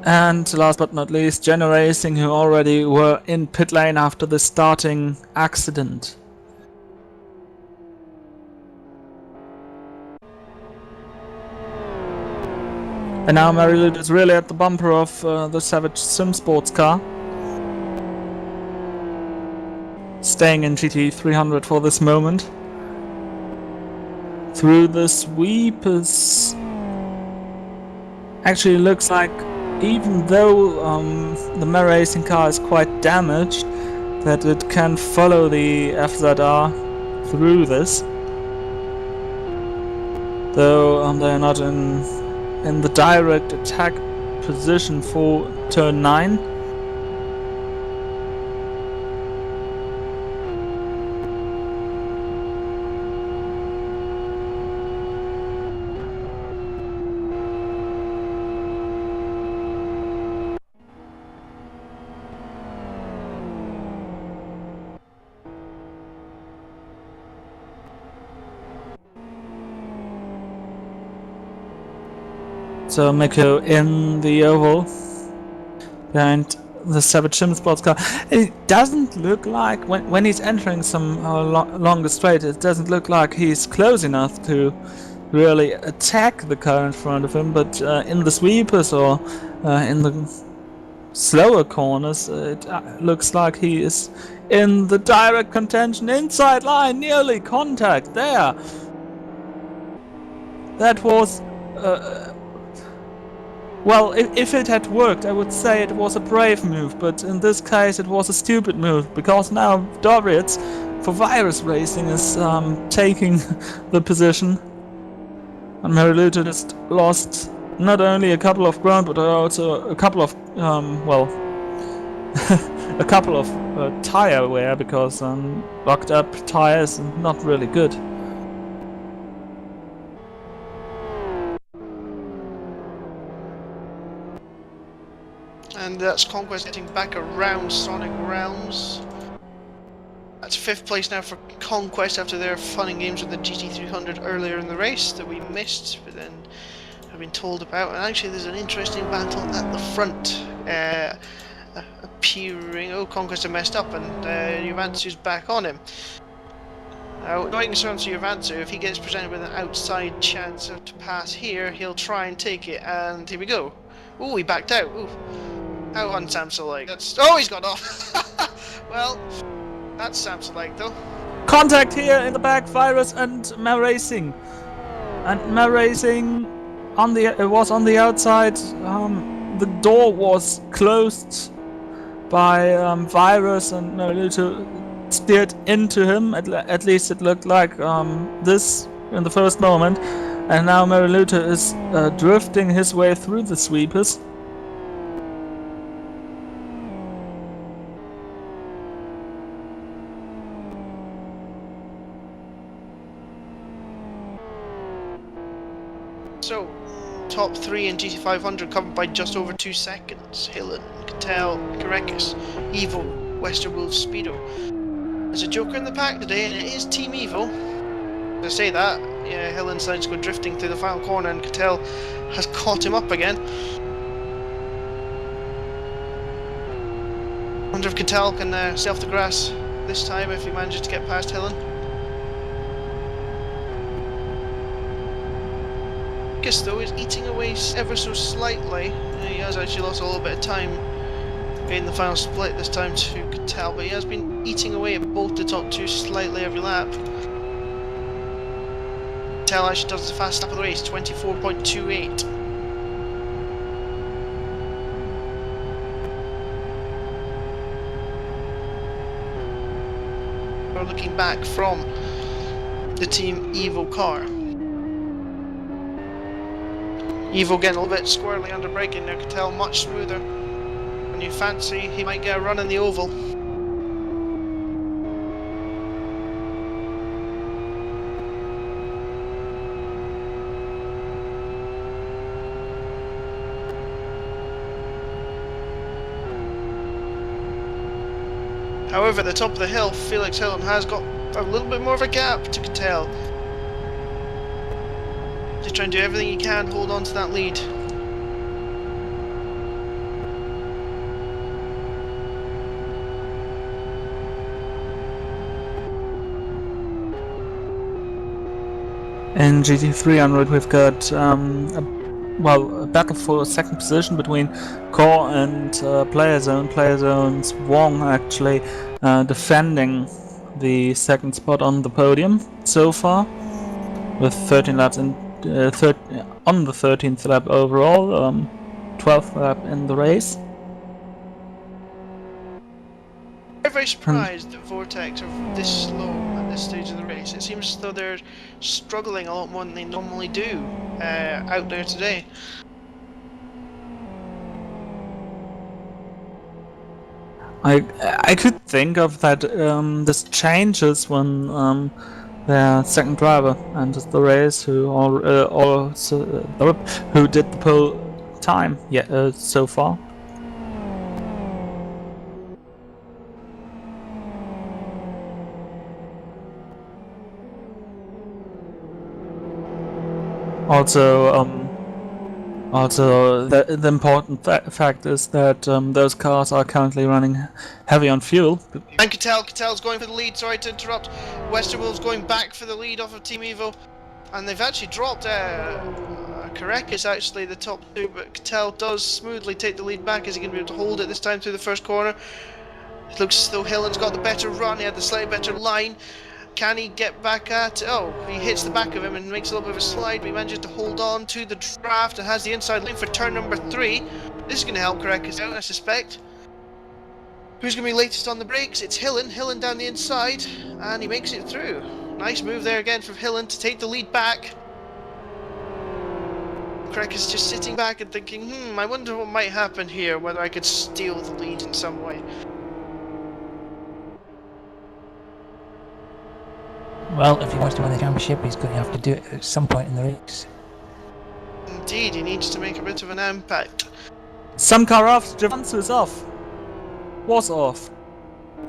And last but not least, Geno Racing, who already were in pit lane after the starting accident. And now Marilyn is really at the bumper of the Savage Sim Sports car. Staying in GT300 for this moment. Through the sweep is... Actually looks like, even though the Mare Racing car is quite damaged, that it can follow the FZR through this. Though they are not in the direct attack position for turn 9. So Miko in the oval behind the Savage Sim Sports car. It doesn't look like, when he's entering some longer straight, it doesn't look like he's close enough to really attack the car in front of him, but in the sweepers or in the slower corners, it looks like he is in the direct contention, inside line, nearly contact there. that was... well, if it had worked, I would say it was a brave move, but in this case it was a stupid move, because now Doritz, for Virus Racing, is taking the position. And Marilute just lost not only a couple of ground, but also a couple of, well, a couple of tire wear, because locked up tires are not really good. And that's Conquest getting back around Sonic Realms. That's 5th place now for Conquest after their fun and games with the GT300 earlier in the race that we missed, but then have been told about. And actually there's an interesting battle at the front appearing. Oh, Conquest have messed up, and Juventus back on him. Now, going concern to Juventus, if he gets presented with an outside chance to pass here, he'll try and take it, and here we go. Oh, he backed out. Ooh. How un-Samsung-like. That's... Oh, he's got off! Well, that's Samsung-like, though. Contact here in the back, Virus and Mel Racing. And Mel Racing was on the outside. The door was closed by Virus, and Marilute steered into him. At least it looked like this in the first moment. And now Marilute is drifting his way through the sweepers. So, top 3 in GT500 covered by just over 2 seconds. Hillen, Cattell, Karekis, Evo, Westerwolf, Speedo. There's a joker in the pack today, and it is Team Evo. To say that, yeah, Hillen decides to go drifting through the final corner, and Cattell has caught him up again. Wonder if Cattell can stay off the grass this time if he manages to get past Hillen. Though is eating away ever so slightly. He has actually lost a little bit of time in the final split this time to Cattell, but he has been eating away at both the top 2 slightly every lap. Cattell actually does the fast lap of the race, 24.28. We're looking back from the Team Evo car. Evo getting a little bit squirrely under braking now, Cattell much smoother. When you fancy, he might get a run in the oval. However, at the top of the hill, Felix Hillen has got a little bit more of a gap to Cattell. Just trying to do everything he can, hold on to that lead. In GT300 we've got a battle for second position between Core and Player Zone. Player Zone's Wong actually defending the second spot on the podium so far, with 13 laps in on the 13th lap overall, 12th lap in the race. I'm very surprised that Vortex are this slow at this stage of the race. It seems as though they're struggling a lot more than they normally do out there today. I could think of that this changes when their second driver enters the race, who who did the pole time so far. Also, the important fact is that those cars are currently running heavy on fuel. And Cattell's going for the lead, sorry to interrupt. Westerwolf's going back for the lead off of Team Evo. And they've actually dropped Karekis actually the top 2, but Cattell does smoothly take the lead back. Is he going to be able to hold it this time through the first corner? It looks as though Hillen's got the better run, he had the slightly better line. Can he get back at... Oh, he hits the back of him and makes a little bit of a slide, but he manages to hold on to the draft and has the inside line for turn number 3. This is going to help Karekas out, I suspect. Who's going to be latest on the brakes? It's Hillen. Hillen down the inside, and he makes it through. Nice move there again from Hillen to take the lead back. Karekas just sitting back and thinking, I wonder what might happen here, whether I could steal the lead in some way. Well, if he wants to win the championship, he's going to have to do it at some point in the race. Indeed, he needs to make a bit of an impact. Some car off, Giovanzu is off. Was off.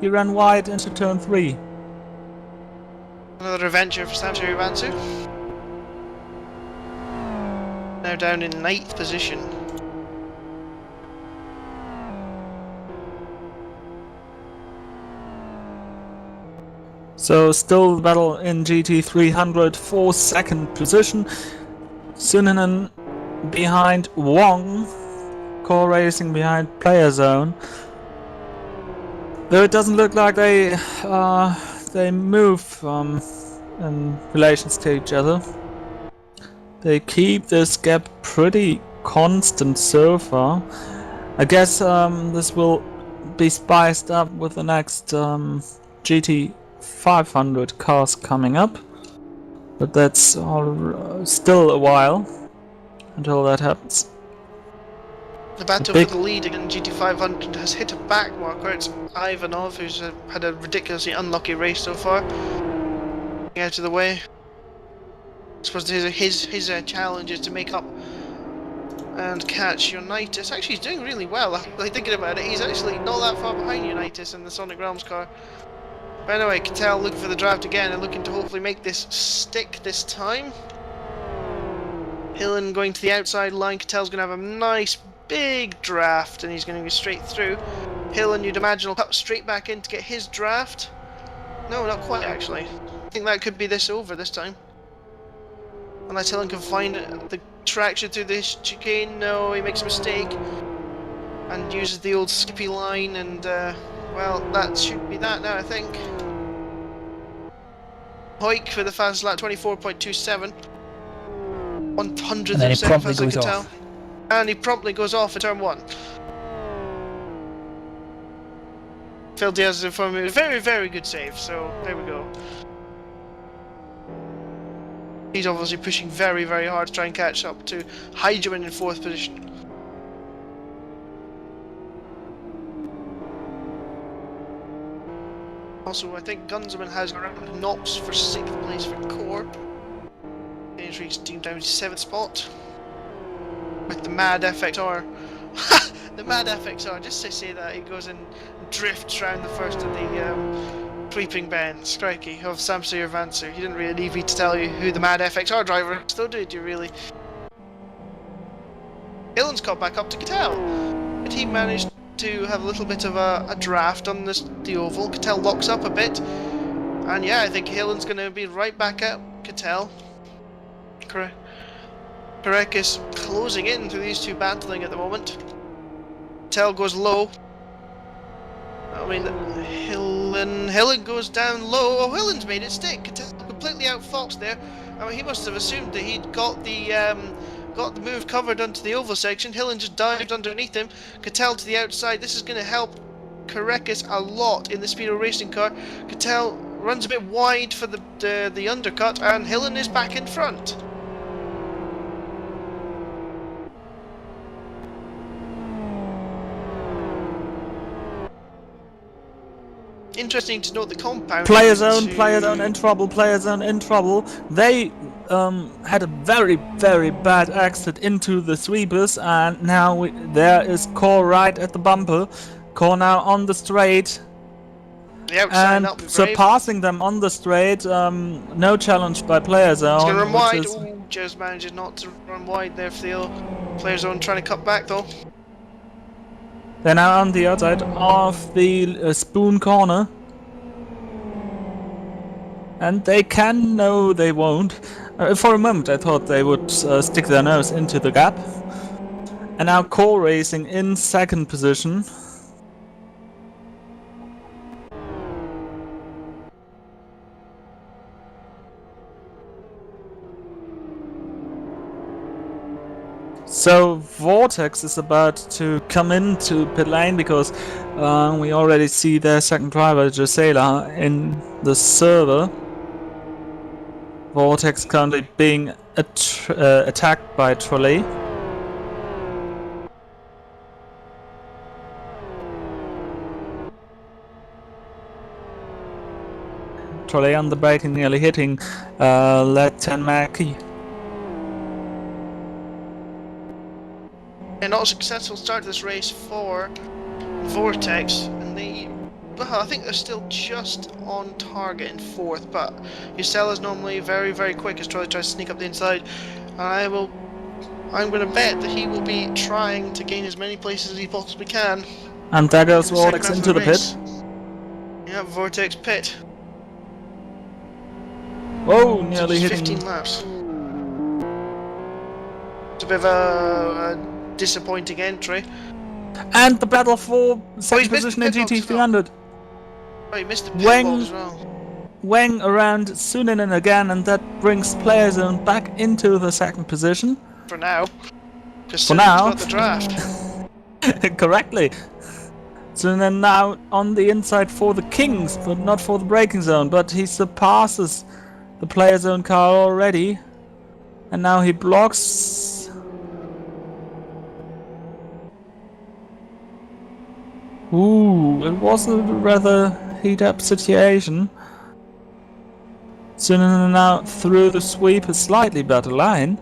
He ran wide into turn 3. Another adventure for Samsung Giovanzu. Now down in 9th position. So still the battle in GT300 for 2nd position. Suninen behind Wong. Core Racing behind Player Zone. Though it doesn't look like they move in relations to each other. They keep this gap pretty constant so far. I guess this will be spiced up with the next GT500 cars coming up. But that's still a while until that happens. The battle for the lead in GT500 has hit a back marker. It's Ivanov, who's had a ridiculously unlucky race so far. Out of the way. I suppose his challenge is to make up and catch Unitas. Actually, he's doing really well. Like, thinking about it, he's actually not that far behind Unitas in the Sonic Realms car. But anyway, Kittel looking for the draft again and looking to hopefully make this stick this time. Hillen going to the outside line. Kittel's going to have a nice big draft and he's going to go straight through. Hillen, you'd imagine, will cut straight back in to get his draft. No, not quite actually. I think that could be this over this time. Unless Hillen can find the traction through this chicane. No, he makes a mistake and uses the old skippy line and well, that should be that now, I think. Hoik for the fastest lap, 24.27. 100th of a second faster than Kittel. And he promptly goes off in turn 1. Phil Diaz is informing me. Very, very good save, so there we go. He's obviously pushing very, very hard to try and catch up to Heidemann in 4th position. Also, I think Gunzerman has around Knox for 6th place for Core. He's reached team down to 7th spot. With the Mad FXR. The Mad FXR, just to say that, he goes and drifts around the first of the sweeping bends, crikey, of Samsung Giovanzu. You didn't really need me to tell you who the Mad FXR driver is, though, did you really? Hillen's caught back up to Kittel. And he managed to have a little bit of a draft on the oval. Kittel locks up a bit. And yeah, I think Hillen's going to be right back at Kittel. Karekas closing in to these two battling at the moment. Kittel goes low. I mean, Hillen goes down low. Oh, Hillen's made it stick. Kittel completely outfoxed there. I mean, he must have assumed that he'd got the move covered onto the oval section. Hillen just dived underneath him. Kittel to the outside. This is going to help Karekas a lot in the Speedo racing car. Kittel runs a bit wide for the undercut, and Hillen is back in front. Interesting to note the compound. Player zone in trouble, player zone in trouble. They had a very, very bad exit into the sweepers, and now there is Core right at the bumper. Core now on the straight. And surpassing them on the straight. No challenge by player zone. He's going to run wide. Ooh, just manages not to run wide there for the player zone, trying to cut back though. They're now on the outside of the spoon corner. And they can, no they won't. For a moment I thought they would stick their nose into the gap. And now Core Racing in 2nd position. So Vortex is about to come into pit lane because we already see their second driver, Gisela, in the server. Vortex currently being attacked by Trolley. Trolley on the brake and nearly hitting Let 10 Mackie. And not a successful start to this race for Vortex, and well, I think they're still just on target in 4th, but Yusella's normally very, very quick as Trolley tries to sneak up the inside. I'm going to bet that he will be trying to gain as many places as he possibly can. And there goes in the second Vortex half of into the race. pit. Yeah, Vortex pit. Oh, So nearly just hitting. 15 laps. It's a bit of a disappointing entry. And the battle for second missed position the in pit box as well. GT300. Oh, he missed the pit Wang- box as well. Wang around Suninen again, and that brings player zone back into the second position. For now. Because For Sunen's now. got the draft. Correctly. Suninen now on the inside for the Kings, but not for the braking zone. But he surpasses the player zone car already. And now he blocks. Ooh, it was a rather heat-up situation. Suninen now through the sweep, a slightly better line.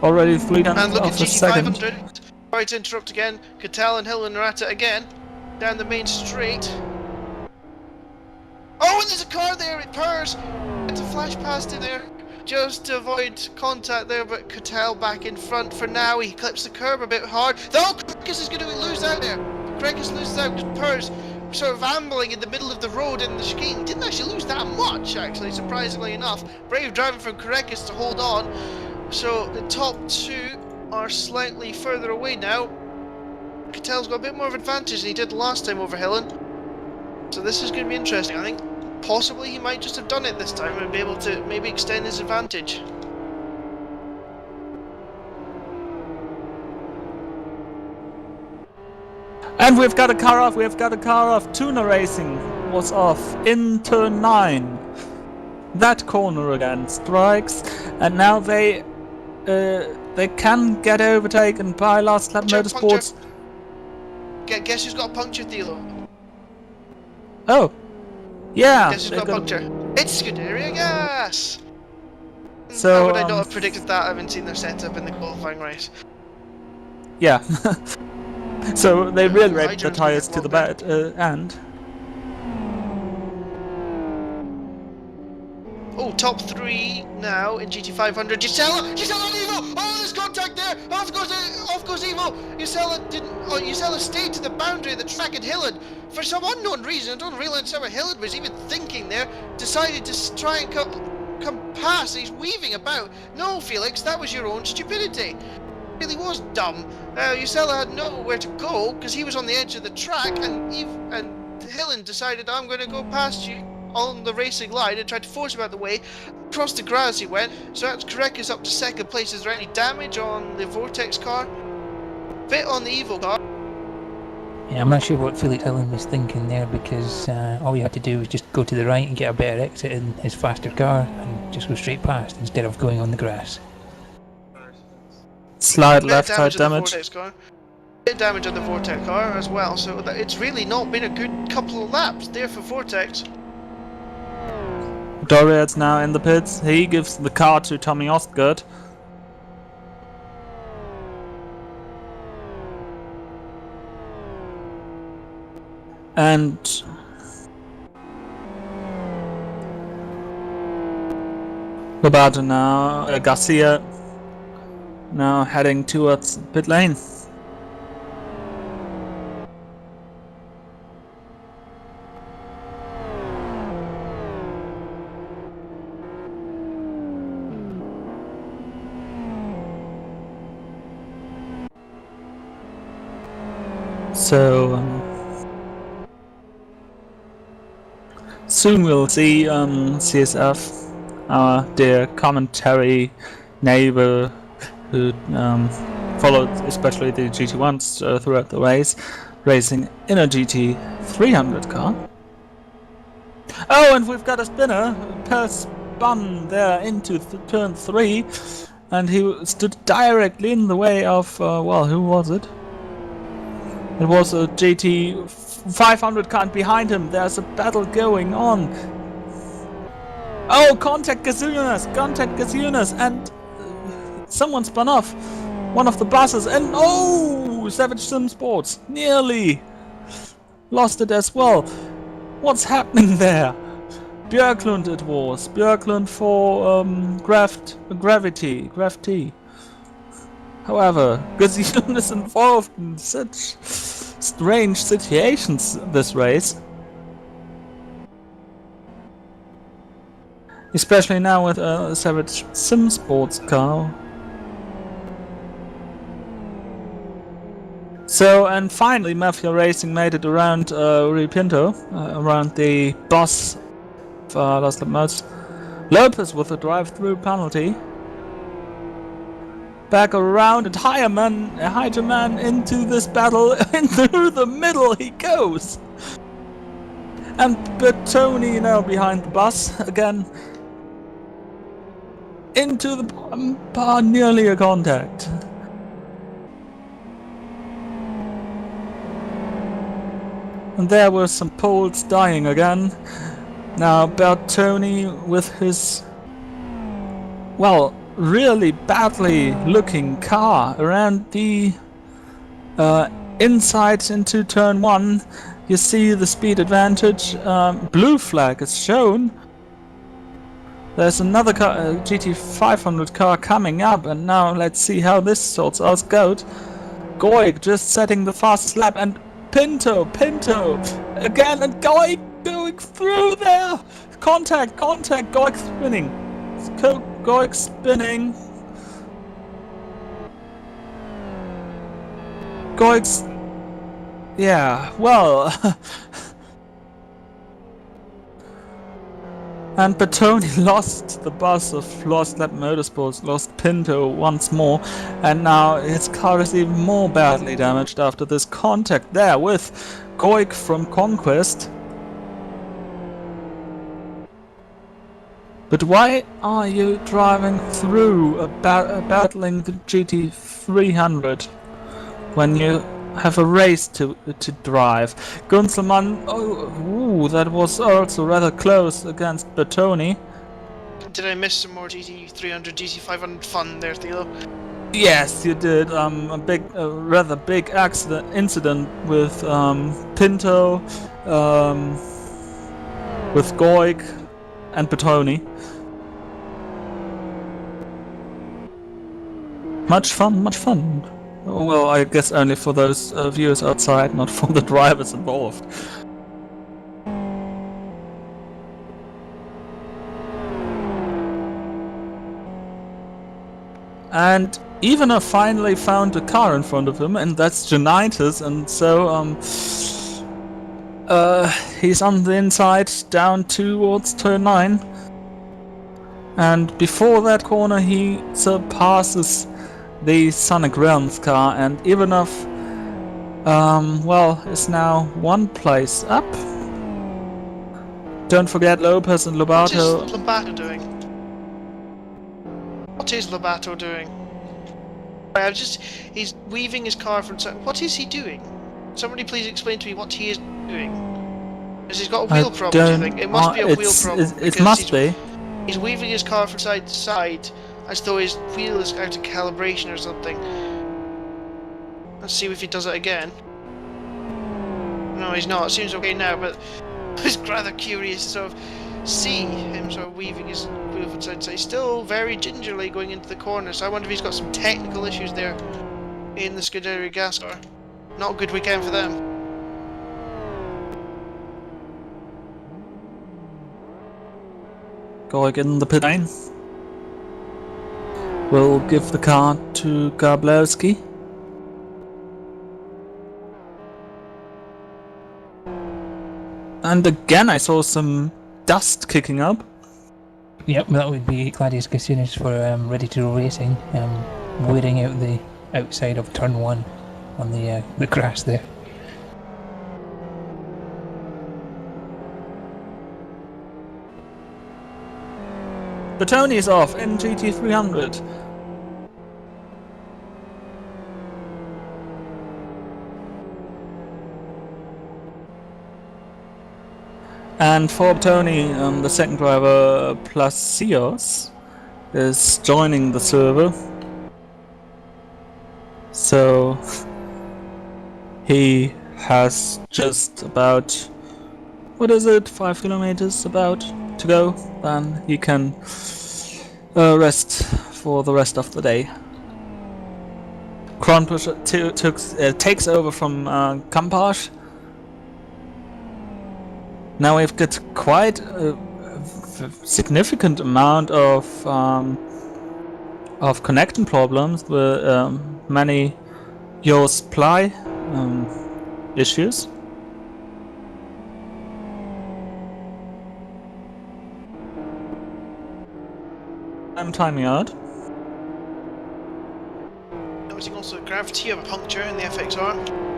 Already 3/10 And look at of a second. GT500. Sorry to interrupt again. Catal and Hillen are at it again. Down the main straight. Oh, and there's a car there. It purrs. It's a flash past him there. Just to avoid contact there, but Catal back in front for now. He clips the curb a bit hard. Oh, Krekus is going to lose out there. Krekus loses out because Purrs sort of ambling in the middle of the road in the chicane. Didn't actually lose that much, actually, surprisingly enough. Brave driving from Krekus to hold on. So the top two are slightly further away now. Catel's got a bit more of an advantage than he did last time over Hillen. So this is going to be interesting. I think possibly he might just have done it this time and be able to maybe extend his advantage. And we've got a car off, Tuna Racing was off in turn 9. That corner again strikes, and now they can get overtaken by Last Lap Motorsports. Guess who's got a puncture, Thilo? Oh, yeah. Guess who's got a puncture? It's Scuderia Gas! So, how would I not have predicted that? I haven't seen their setup in the qualifying race. Yeah. So they really raped the Hydrogen's tires been to the end. Oh, top 3 now in GT500. Gisela on Evo! Oh, there's contact there! Off goes Evo! Gisela stayed to the boundary of the track at Hillen. For some unknown reason, I don't realise how Hillen was even thinking there, decided to try and come past. He's weaving about. No, Felix, that was your own stupidity. It really was dumb. Gisela had nowhere to go because he was on the edge of the track, and Hillen decided, I'm going to go past you on the racing line and tried to force him out of the way. Across the grass he went, so that's Krekus up to second place. Is there any damage on the Vortex car? Bit on the Evo car. Yeah, I'm not sure what Felix Hillen was thinking there, because all he had to do was just go to the right and get a better exit in his faster car and just go straight past instead of going on the grass. Slight left side damage. Bit damage on the Vortex car as well, so it's really not been a good couple of laps there for Vortex. Doriad's now in the pits. He gives the car to Tommy Ostgard. And Roberto now, Garcia now heading towards pit lane. So soon we'll see CSF our dear commentary neighbor who followed especially the GT1s throughout the race, racing in a GT300 car. Oh, and we've got a spinner. Per spun there into turn 3, and he stood directly in the way of, well, who was it? It was a GT500 car, and behind him there's a battle going on. Oh, contact Gazunas, and someone spun off one of the buses, and oh, Savage Sim Sports nearly lost it as well. What's happening there? Björklund it was. Björklund for Gravity. However, Gazion is involved in such strange situations this race. Especially now with a Savage Sim Sports car. So, and finally Mafia Racing made it around Rio Pinto, around the boss of Last Lap Modes. Lopez with a drive-through penalty. Back around and Hyderman into this battle, and through the middle he goes! And Bertoni now behind the bus again. Into the bumper, nearly a contact. And there were some poles dying again. Now Bertoni with his, well, really badly looking car around the inside into turn 1. You see the speed advantage. Blue flag is shown. There's another car, GT500 car coming up, and now let's see how this sorts out. Goik just setting the fastest lap, and Pinto again, and Goik going through there. Contact, Goik spinning. Goik spinning. Goik's, yeah, well. And Bertoni lost the bus of Lost Lap Motorsports, lost Pinto once more, and now his car is even more badly damaged after this contact there with Goik from Conquest. But why are you driving through battling the GT300 when you have a race to drive? Gunzelmann, oh, that was also rather close against Bertoni. Did I miss some more GT300, GT500 fun there, Theo? Yes, you did. A rather big incident with Pinto, with Goik and Bertoni. Much fun. Well, I guess only for those viewers outside, not for the drivers involved. And Ivanov finally found a car in front of him, and that's Janitas, and so he's on the inside down towards turn 9. And before that corner he surpasses the Sonic Realms car, and Ivanov, well, is now one place up. Don't forget Lopez and Lobato. What is Lobato doing? He's weaving his car from... What is he doing? Somebody please explain to me what he is doing. Because he's got a wheel problem, do you think? It must be a wheel problem. It must be. He's weaving his car from side to side, as though his wheel is out of calibration or something. Let's see if he does it again. No, he's not. It seems okay now, but I was rather curious to sort of see him sort of weaving his wheel from side to side. Still very gingerly going into the corner, so I wonder if he's got some technical issues there in the Scuderia gas car. Not a good weekend for them. Going in the pit lane. We'll give the car to Gablowski. And again I saw some dust kicking up. Yep, that would be Gladius Casinos for Ready to Roll Racing, wearing out the outside of turn 1 on the grass there. The Tony's off in GT300. And for Tony, the second driver plus Cios is joining the server. So he has just about, what is it, 5 kilometers about to go. Then he can rest for the rest of the day. Kronpusher takes over from Kampage. Now we've got quite a significant amount of connection problems with many your supply issues. I'm timing out. Noticing also gravity of a puncture in the FXR.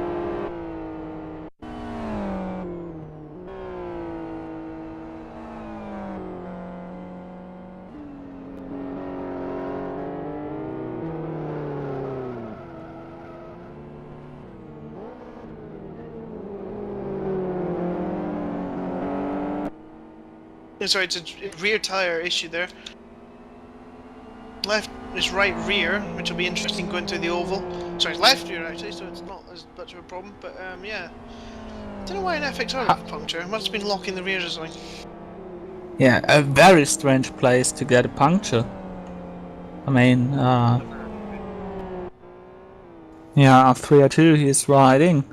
Sorry, it's a rear tyre issue there. Left is right rear, which will be interesting going through the oval. Sorry, left rear actually, so it's not as much of a problem. But yeah, don't know why an FXR would puncture. It must have been locking the rears or something. Yeah, a very strange place to get a puncture. I mean, yeah, 302 he's riding.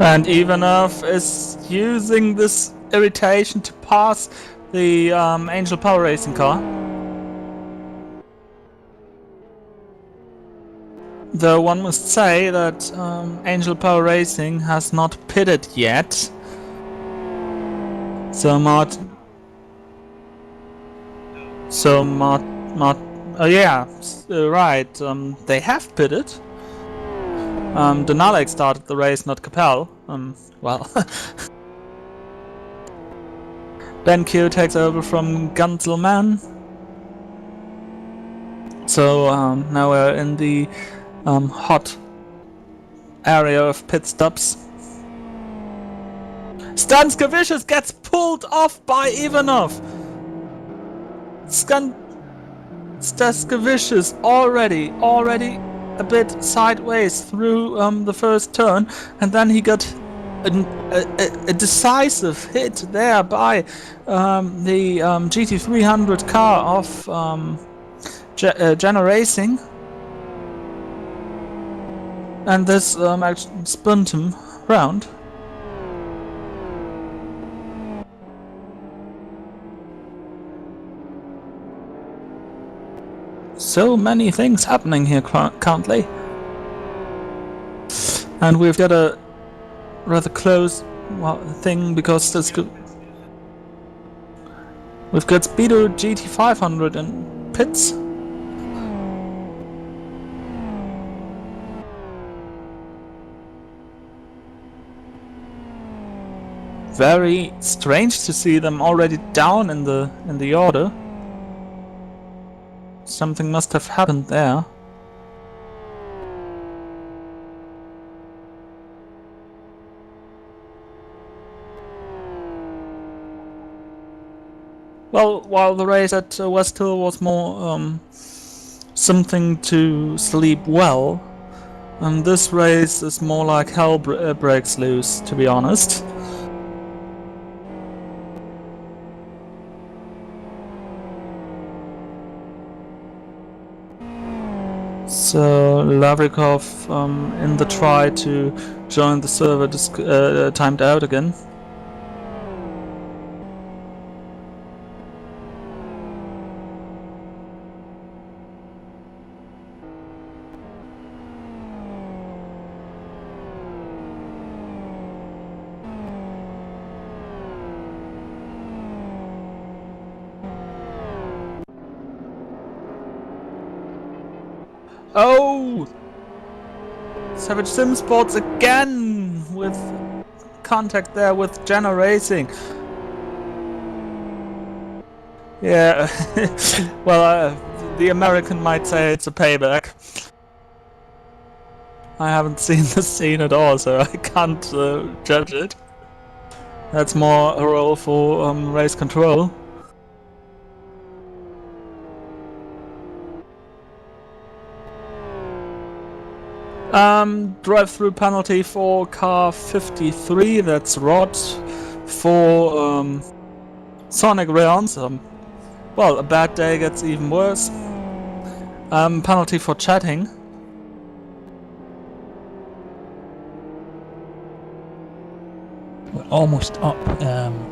And Ivanov is using this irritation to pass the Angel Power Racing car. Though one must say that Angel Power Racing has not pitted yet. So oh yeah, right, they have pitted. Denalek started the race, not Capel. Well. Ben Q takes over from Gunzelman. So now we're in the hot area of pit stops. Stanskevicius gets pulled off by Ivanov. Stanskevicius already a bit sideways through the first turn, and then he got a decisive hit there by the GT300 car of Jenna Racing, and this actually spun him round. So many things happening here currently. And we've got a rather close thing because we've got Speedo GT500 in pits. Very strange to see them already down in the order. Something must have happened there. Well, while the race at West Hill was more something to sleep well, this race is more like hell breaks loose, to be honest. So Lavrikov in the try to join the server timed out again. Oh! Savage Sim Sports again with contact there with Jenna Racing. Yeah, well, the American might say it's a payback. I haven't seen the scene at all, so I can't judge it. That's more a role for race control. Drive-through penalty for car 53, that's Rod, for Sonic Rounds. Well, a bad day gets even worse. Penalty for chatting. We're almost up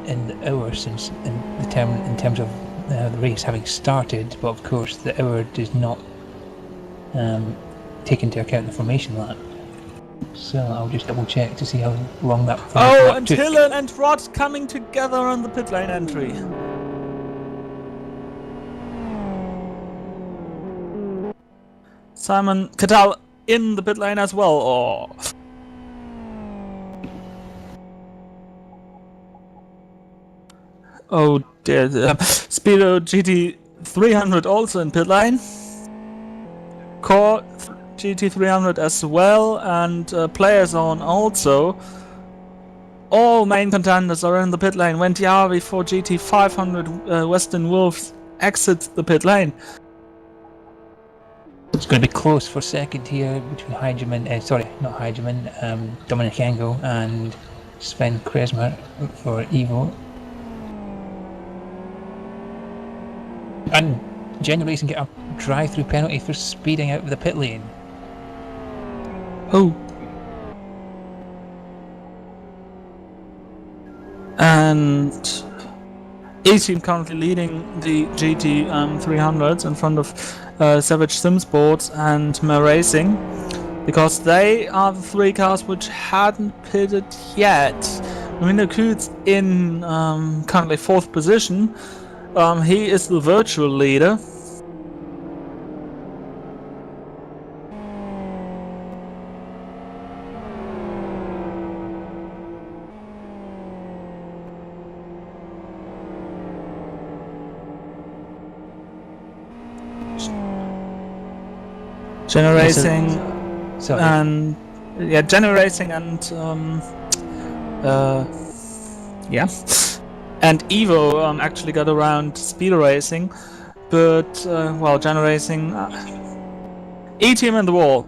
in the hour since in terms of the race having started, but of course the hour does not take into account the formation lap. So I'll just double check to see how long that formation lap And took. Hillen and Rod coming together on the pit lane entry. Simon Cattell in the pit lane as well, or... Oh dear, Speedo GT300 also in pit lane. Core GT300 as well, and Player Zone also. All main contenders are in the pit lane. Wentiar before GT500 Western Wolves exits the pit lane. It's going to be close for second here between Dominic Engel and Sven Kresmer for Evo. And Jenny Racing get a drive-through penalty for speeding out of the pit lane. Oh. And A-Team currently leading the GT300s in front of Savage Sim Sports and Mer Racing, because they are the three cars which hadn't pitted yet. Marino Koots in currently 4th position. He is the virtual leader. Generating and Generating and and Evo actually got around Speed Racing, but well, Generating E-Team in the wall.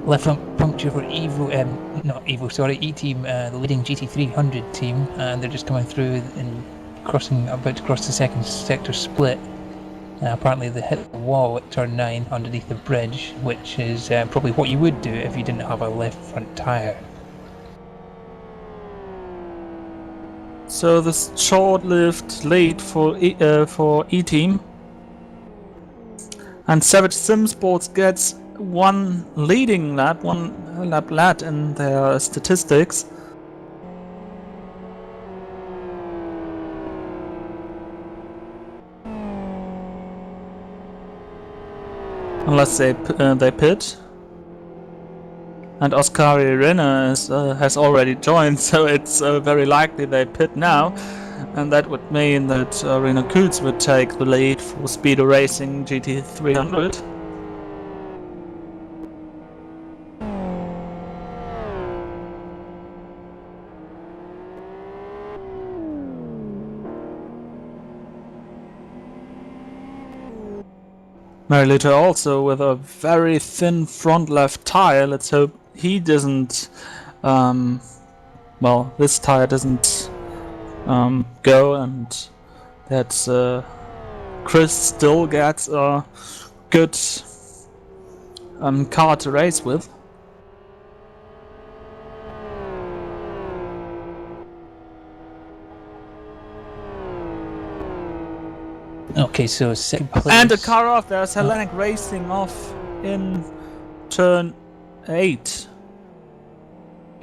Left front puncture for Evo, not Evo, sorry, E-Team, the leading GT300 team, and they're just coming through and about to cross the second sector split. Apparently they hit the wall at turn 9 underneath the bridge, which is probably what you would do if you didn't have a left front tyre. So this short-lived lead for E-Team. And Savage Sim Sports gets one lap lad in their statistics. Unless they pit. And Oskari Renner has already joined, so it's very likely they pit now. And that would mean that Reno Koots would take the lead for Speedo Racing GT300. Marilita also with a very thin front left tire. Let's hope he doesn't, well, this tire doesn't go, and that Chris still gets a good car to race with. Okay, so second place. And a car off. There's Hellenic Racing off in turn 8.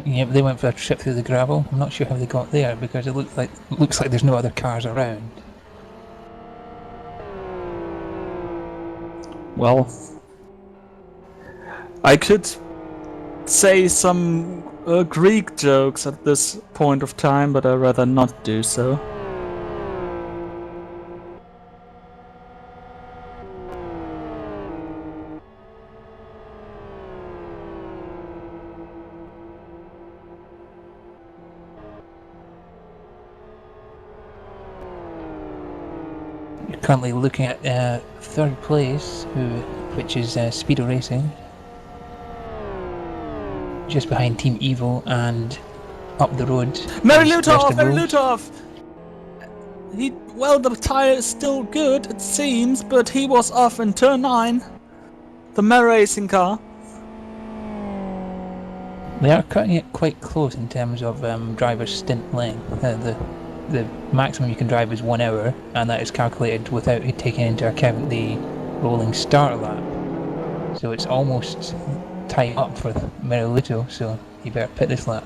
Yep, they went for a trip through the gravel. I'm not sure how they got there because it looks like there's no other cars around. well, I could say some Greek jokes at this point of time, but I'd rather not do so. You're currently looking at third place, which is Speedo Racing, just behind Team Evil, and up the road. Mary is Lutov! Western Mary Wolves. Lutov! Well, the tire is still good, it seems, but he was off in turn 9. The Mary Racing car. They are cutting it quite close in terms of driver's stint length. The maximum you can drive is 1 hour, and that is calculated without taking into account the rolling start lap. So it's almost time up for Merluto, so you better pit this lap.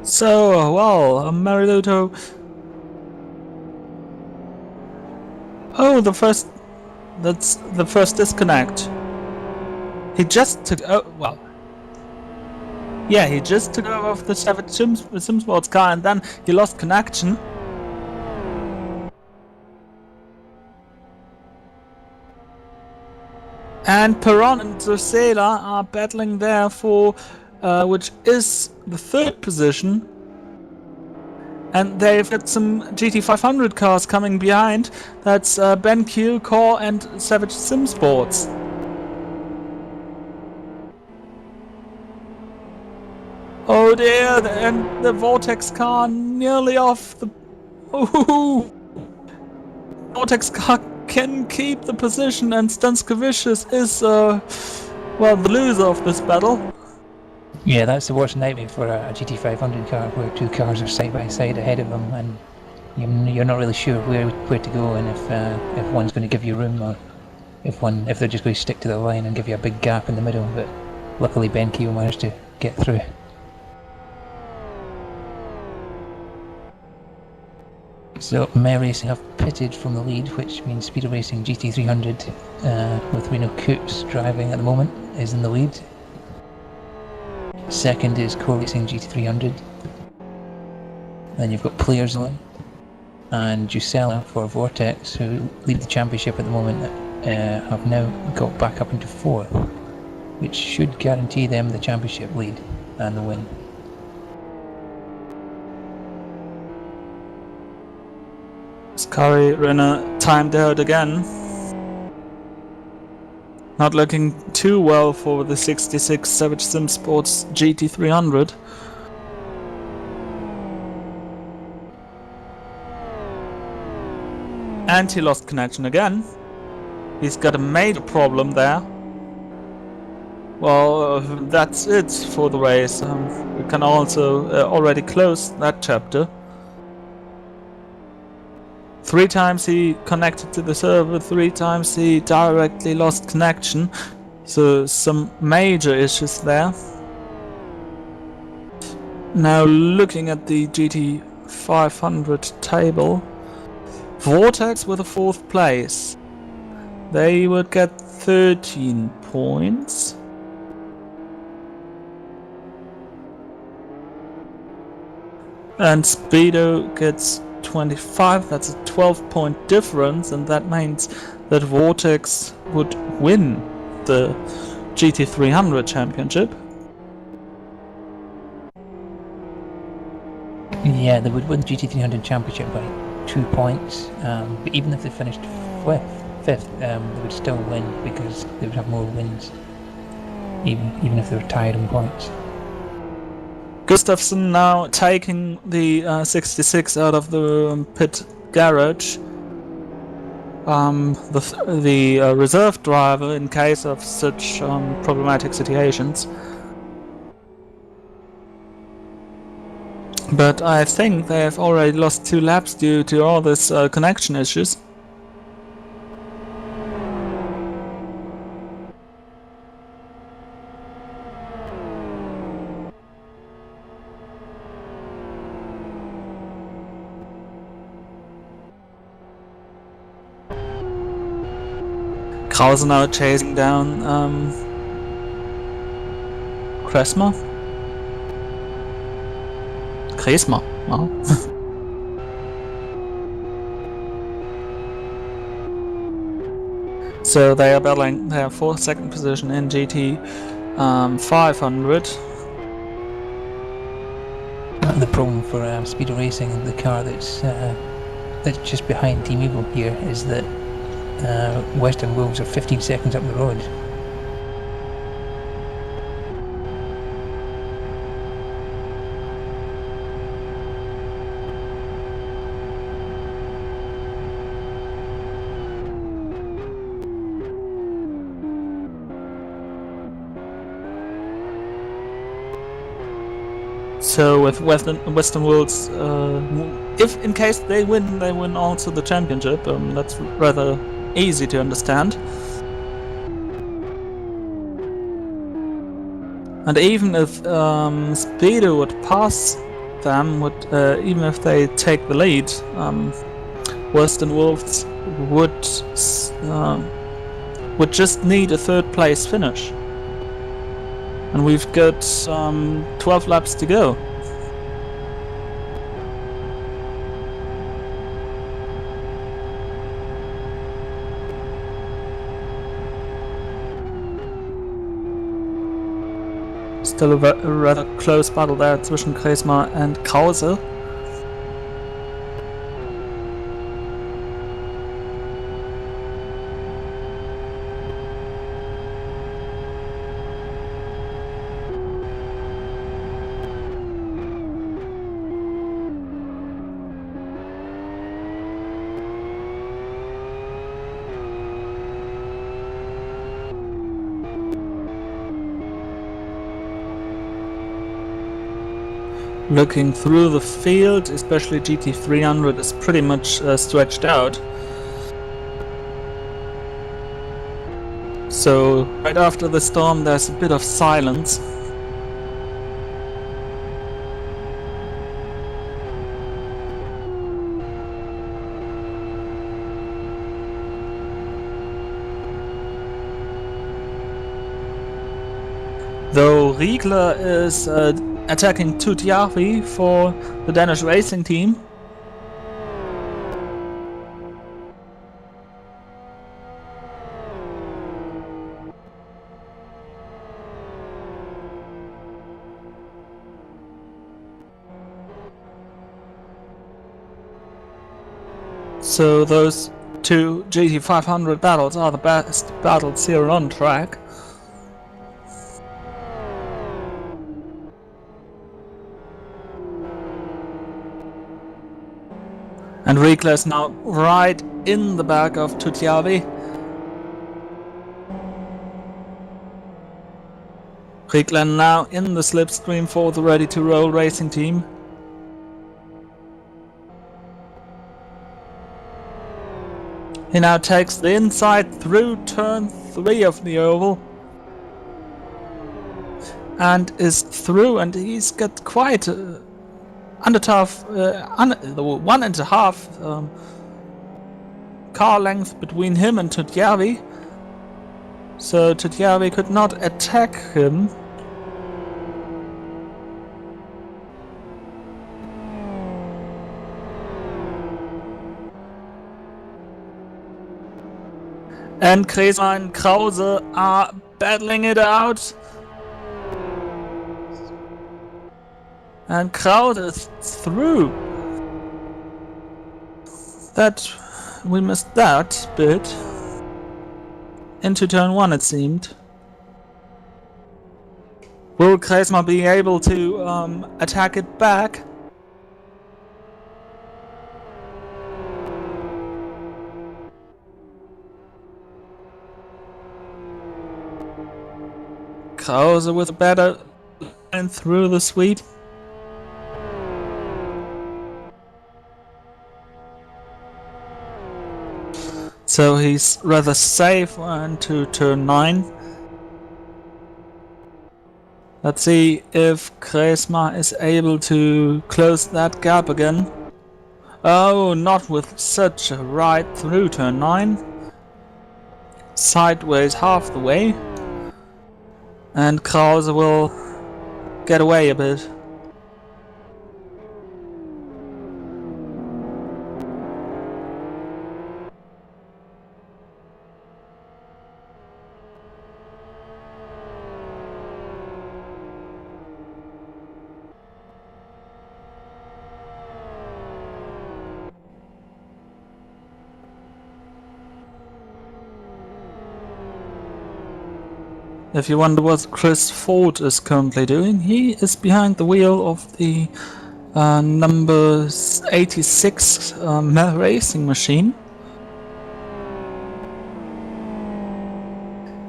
So, well, Mariluto. Oh, that's the first disconnect. He just took, he just took over of the Savage Simsports car, and then he lost connection. And Perron and Drusela are battling there for which is the third position. And they've got some GT500 cars coming behind. That's BenQ, Core and Savage Simsports. Oh dear, and the Vortex car nearly off the... Ooh. Vortex car can keep the position, and Stanskevicius is, well, the loser of this battle. Yeah, that's the worst nightmare for a GT500 car, where two cars are side by side ahead of them, and you're not really sure where to go, and if one's going to give you room, or if they're just going to stick to the line and give you a big gap in the middle. But luckily BenQ managed to get through. So Mary Racing have pitted from the lead, which means Speedo Racing GT300 with Reno Coots driving at the moment is in the lead. Second is Core Racing GT300. Then you've got Players on and Jusela for Vortex, who lead the championship at the moment, have now got back up into 4th, which should guarantee them the championship lead and the win. Scary Renner timed out again. Not looking too well for the 66 Savage Simsports GT300. And he lost connection again. He's got a major problem there. Well, that's it for the race. We can also already close that chapter. 3 times he connected to the server, 3 times he directly lost connection. So some major issues there. Now looking at the GT500 table. Vortex with a 4th place. They would get 13 points. And Speedo gets 25, that's a 12-point difference, and that means that Vortex would win the GT300 championship. Yeah, they would win the GT300 championship by 2 points, but even if they finished 5th, they would still win because they would have more wins, even if they were tied on points. Gustafsson now taking the 66 out of the pit garage. The reserve driver in case of such problematic situations. But I think they have already lost 2 laps due to all this connection issues. Krause now chasing down Kresma? Kresma, wow. So they are battling their 4th second position in GT 500. The problem for Speedo Racing, the car that's just behind Team Evil here, is that Western Wolves are 15 seconds up the road. So with Western Worlds, if in case they win also the championship. That's rather easy to understand. And even if Speedo would pass them, even if they take the lead, Western Wolves would just need a 3rd place finish. And we've got 12 laps to go. Still a rather close battle there zwischen Kresma and Krause. Looking through the field, especially GT300 is pretty much stretched out. So right after the storm there's a bit of silence. Though Riegler is attacking Tutjavi for the Danish racing team. So those 2 GT500 battles are the best battles here on track. And Riegler is now right in the back of Tutjavi. Riegler now in the slipstream for the Ready to Roll racing team. He now takes the inside through turn 3 of the oval. And is through, and he's got quite under tough, 1.5 car length between him and Tutjavi. So Tutjavi could not attack him. And Kresma and Krause are battling it out. And Krause is through. That we missed that bit. Into turn 1 it seemed. Will Kresma be able to attack it back? Krause with a better line through the sweep. So he's rather safe into turn 9. Let's see if Kresma is able to close that gap again. Oh, not with such a ride through turn 9. Sideways half the way. And Krause will get away a bit. If you wonder what Chris Ford is currently doing, he is behind the wheel of the number 86 racing machine.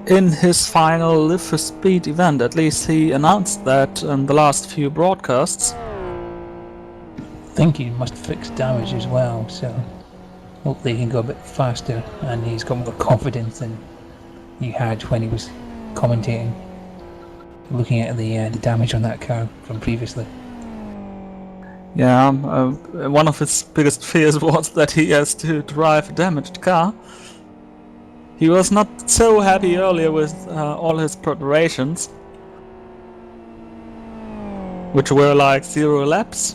In his final Live for Speed event, at least he announced that in the last few broadcasts. I think he must fix damage as well, so hopefully he can go a bit faster and he's got more confidence than he had when he was commentating, looking at the damage on that car from previously. Yeah, one of his biggest fears was that he has to drive a damaged car. He was not so happy earlier with all his preparations, which were like 0 laps.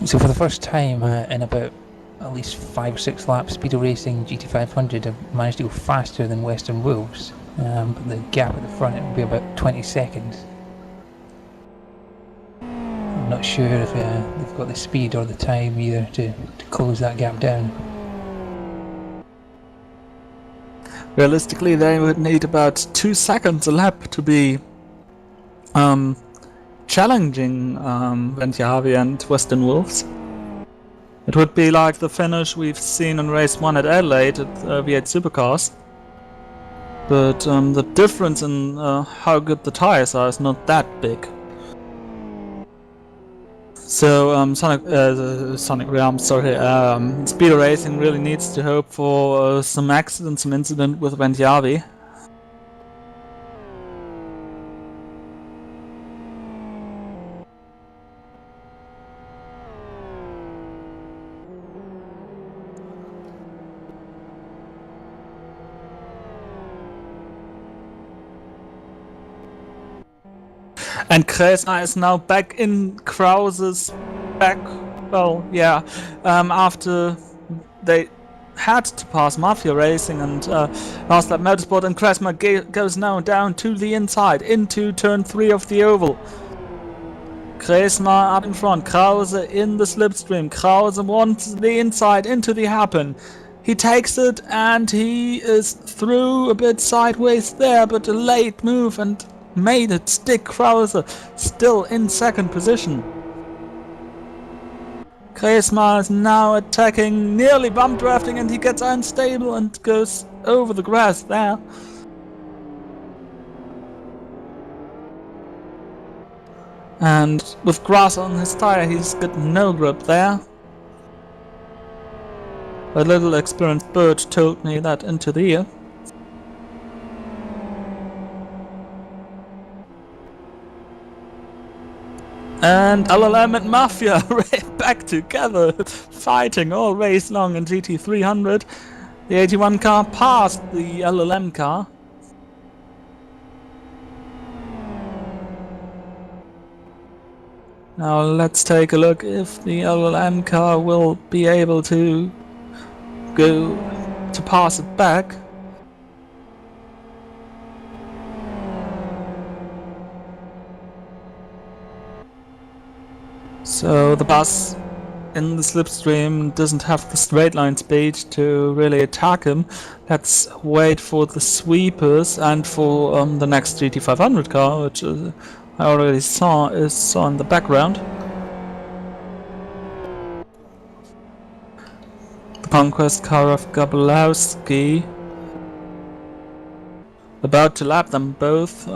So for the first time in about at least 5 or 6 laps, Speedo Racing GT500 have managed to go faster than Western Wolves, but the gap at the front will be about 20 seconds. I'm not sure if they've got the speed or the time either to close that gap down. Realistically, they would need about 2 seconds a lap to be challenging Ventjavi and Western Wolves. It would be like the finish we've seen in race 1 at Adelaide at V8 Supercars. But the difference in how good the tires are is not that big. So Speedo Racing really needs to hope for some accident, some incident with Ventjavi. And Kresna is now back in Krause's back. Well, yeah. After they had to pass Mafia Racing and Last Lap Motorsport, and Kresna goes now down to the inside into turn 3 of the oval. Kresna up in front. Krause in the slipstream. Krause wants the inside into the hairpin. He takes it and he is through a bit sideways there, but a late move and made it stick. Krause still in second position. Kresma is now attacking, nearly bump drafting, and he gets unstable and goes over the grass there. And with grass on his tire, he's got no grip there. A little experienced bird told me that into the ear. And LLM and Mafia back together, fighting all race long in GT300. The 81 car passed the LLM car. Now let's take a look if the LLM car will be able to go to pass it back. So the bus in the slipstream doesn't have the straight line speed to really attack him. Let's wait for the sweepers and for the next GT500 car, which I already saw is on the background. The conquest car of Gabalowski about to lap them both.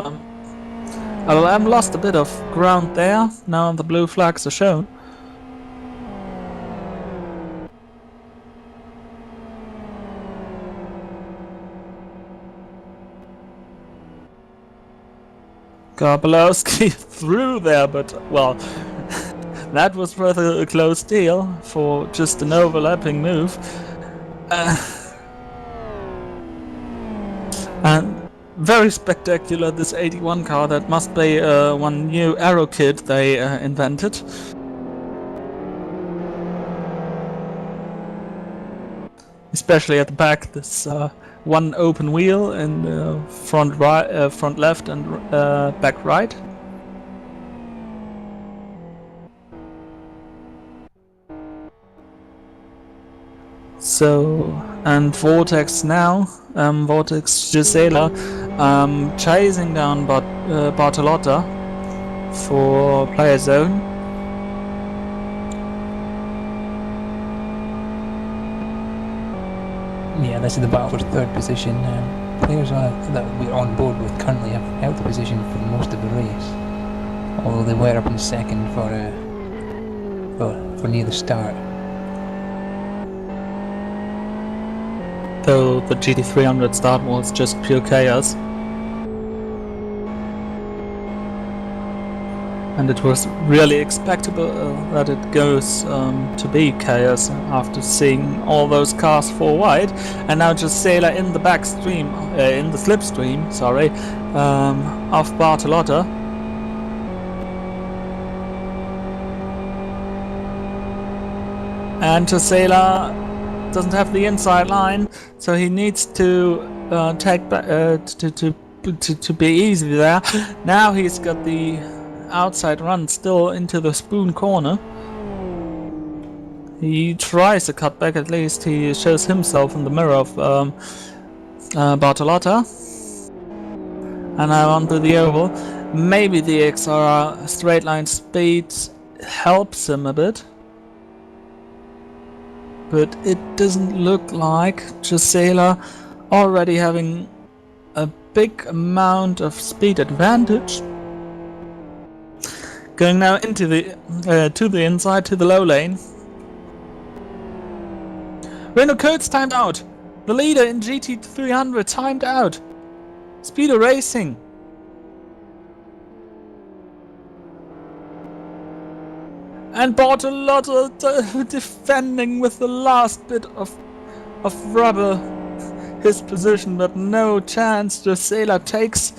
LLM lost a bit of ground there. Now the blue flags are shown. Garbolowski through there, but well, that was rather a close deal for just an overlapping move. And very spectacular, this 81 car. That must be one new aero kit they invented. Especially at the back, this one open wheel in front right, front left, and back right. So, and Vortex now, Vortex Gisela, chasing down Bartolotta for player zone. Yeah, this is the battle for third position. Players that we're on board with currently have held the position for most of the race, although they were up in second for near the start. Though the GT300 start was just pure chaos. And it was really expectable that it goes to be chaos after seeing all those cars 4 wide. And now just Sailor in the backstream, in the slipstream, sorry, of Bartolotta. And Sailor doesn't have the inside line, so he needs to take back to be easy there. Now he's got the outside run still into the spoon corner. He tries to cut back, at least he shows himself in the mirror of Bartolotta. And now onto the oval. Maybe the XR straight line speed helps him a bit. But it doesn't look like Gisela already having a big amount of speed advantage. Going now into the to the inside, to the low lane. Renault Coates timed out. The leader in GT300 timed out. Speedo Racing. And Bartolotta defending with the last bit of rubber his position, but no chance. Gisela takes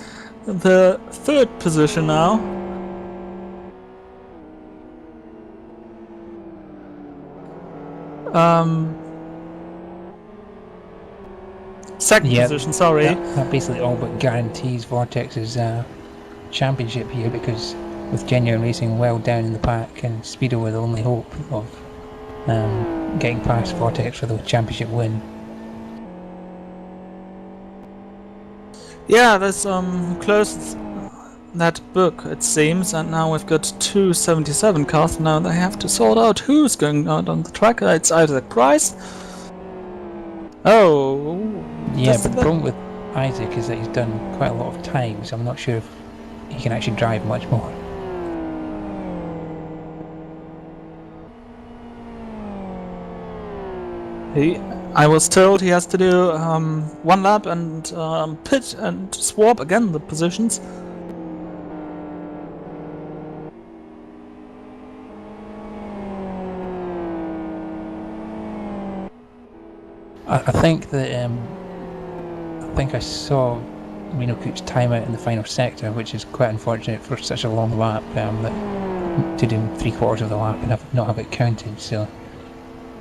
the third position now. Second position, sorry. That basically all but guarantees Vortex's championship here, because with Genuine Racing well down in the pack and Speedo with the only hope of getting past Vortex for the championship win. Yeah, that's closed that book, it seems, and now we've got 277 cars. Now they have to sort out who's going out on the track. It's Isaac Price. Oh, yeah, but the problem with Isaac is that he's done quite a lot of time, so I'm not sure if he can actually drive much more. I was told he has to do one lap and pit and swap again the positions. I think that I saw Reno Cooch time out in the final sector, which is quite unfortunate for such a long lap, that to do 3/4 of the lap and not have it counted. So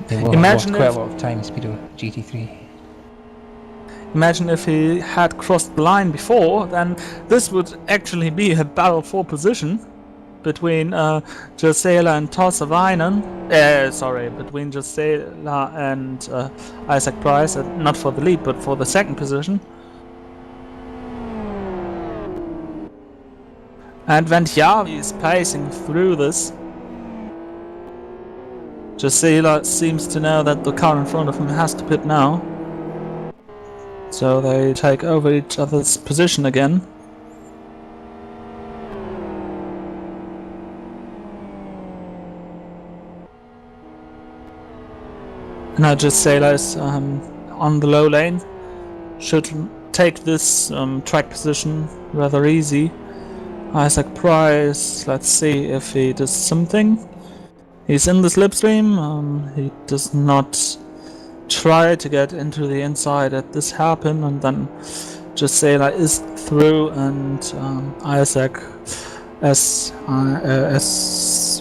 they will have lost quite a lot of time in Speedo GT3. Imagine if he had crossed the line before, then this would actually be a battle for position between Gisela and Tossavainen. Sorry, between Gisela and Isaac Price, not for the lead, but for the second position. And Ventjavi is pacing through this. Gisela seems to know that the car in front of him has to pit now. So they take over each other's position again. And I just say that on the low lane should take this track position rather easy. Isaac Price, let's see if he does something. He's in the slipstream, he does not try to get into the inside at this happen, and then just say that is through, and Isaac, as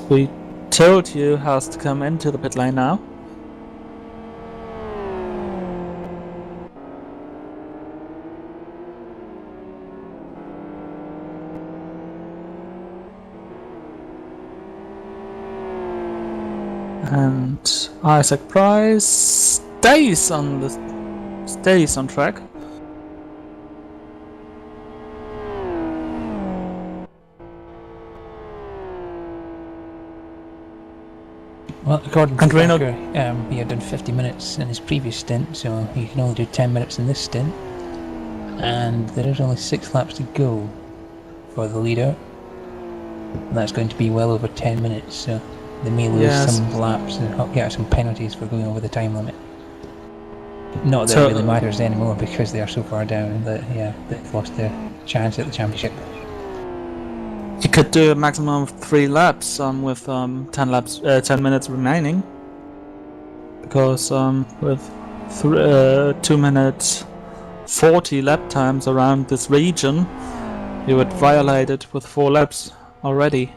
we told you, has to come into the pit lane now. And Isaac Price stays on track. Well, according to And Tracker, he had done 50 minutes in his previous stint, so he can only do 10 minutes in this stint. And there is only 6 laps to go for the leader. And that's going to be well over 10 minutes, so they may lose some laps and get some penalties for going over the time limit. Not that it really matters anymore because they are so far down that, yeah, they've lost their chance at the championship. You could do a maximum of 3 laps with 10 minutes remaining, because with 2 minutes 40 lap times around this region, you would violate it with 4 laps already.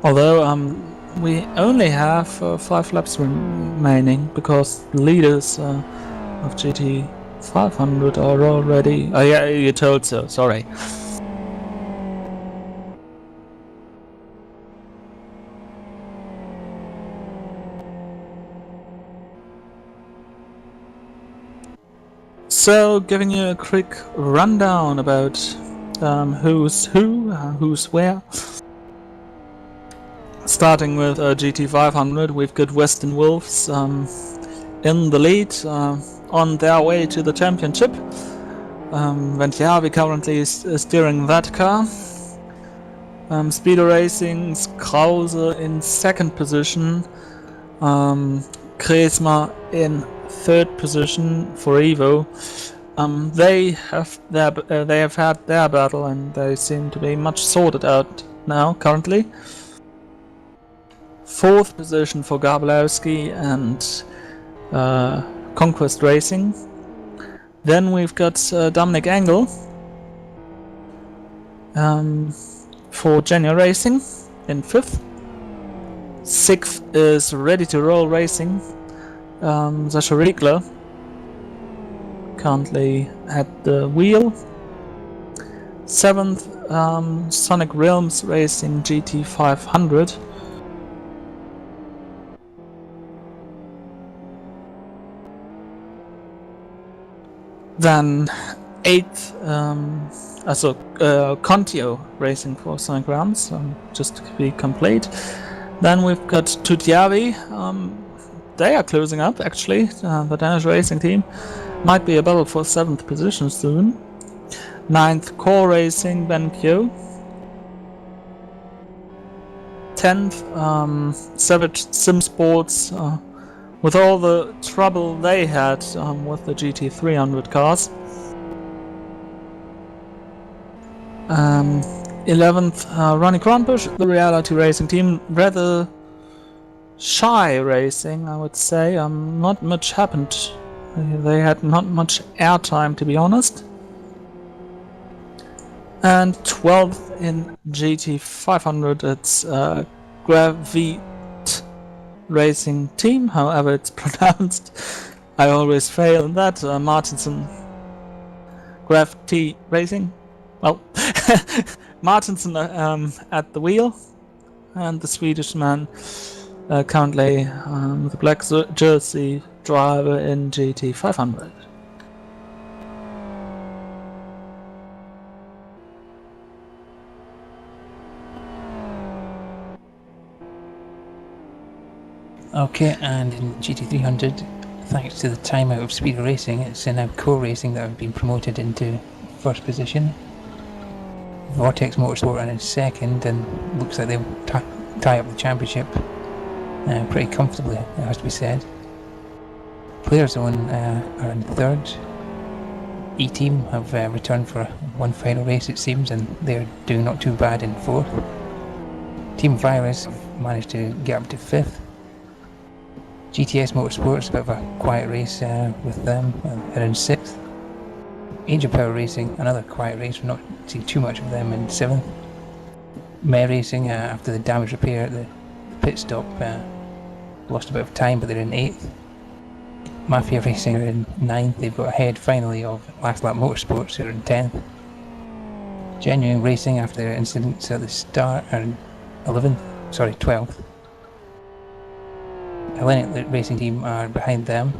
Although we only have 5 laps remaining, because the leaders of GT500 are already... Oh yeah, you told so, sorry. So, giving you a quick rundown about who's who, who's where. Starting with GT500, we've got Western Wolves in the lead, on their way to the championship. Ventiavi currently is steering that car. Speedo Racing's Krause in 2nd position. Kresma in 3rd position for Evo. They have had their battle, and they seem to be much sorted out now currently. 4th position for Gablowski and Conquest Racing. Then we've got Dominic Engel for Genia Racing in 5th. 6th is Ready to Roll Racing, Sascha Riegler, currently at the wheel. 7th, Sonic Realms Racing GT500. Then 8th, Contio Racing for Sonic Realms, just to be complete. Then we've got Tutiavi. They are closing up, actually. The Danish racing team might be a battle for 7th position soon. 9th, Core Racing, BenQ. 10th, Savage Sim Sports. With all the trouble they had with the GT300 cars. 11th, Ronnie Kronbusch, the Reality Racing team. Rather shy racing, I would say. Not much happened. They had not much airtime, to be honest. And 12th in GT500, it's Gravit Racing team, however it's pronounced. I always fail in that. Martinson Graf T Racing. Well, Martinson at the wheel, and the Swedish man currently the black jersey driver in GT500. Okay, and in GT300, thanks to the timeout of Speed Racing, it's now Core Racing that have been promoted into first position. Vortex Motorsport are in second, and looks like they'll tie up the championship pretty comfortably, it has to be said. Player Zone are in third. E-Team have returned for one final race, it seems, and they're doing not too bad in fourth. Team Virus have managed to get up to fifth. GTS Motorsports, a bit of a quiet race with them, they're in sixth. Angel Power Racing, another quiet race, we're not seeing too much of them, in seventh. Mare Racing, after the damage repair at the pit stop, lost a bit of time, but they're in eighth. Mafia Racing are in ninth, they've got ahead finally of Last Lap Motorsports, who are in 10th. Genuine Racing, after their incidents at the start, are in 12th. Hellenic Racing Team are behind them.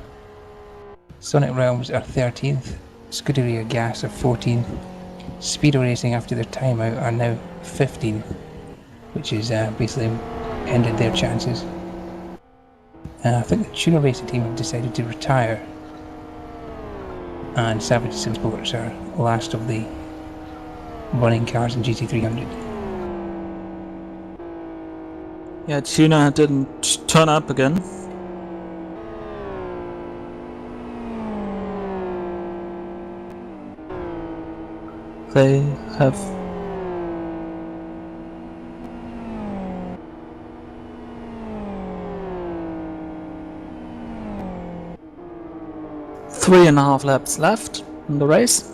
Sonic Realms are 13th. Scuderia Gas are 14th. Speedo Racing, after their timeout, are now 15th, which is basically ended their chances. I think the Tuner Racing Team have decided to retire, and Savage Sim Sports are last of the running cars in GT300. Yeah, Tuna didn't turn up again. They have three and a half laps left in the race.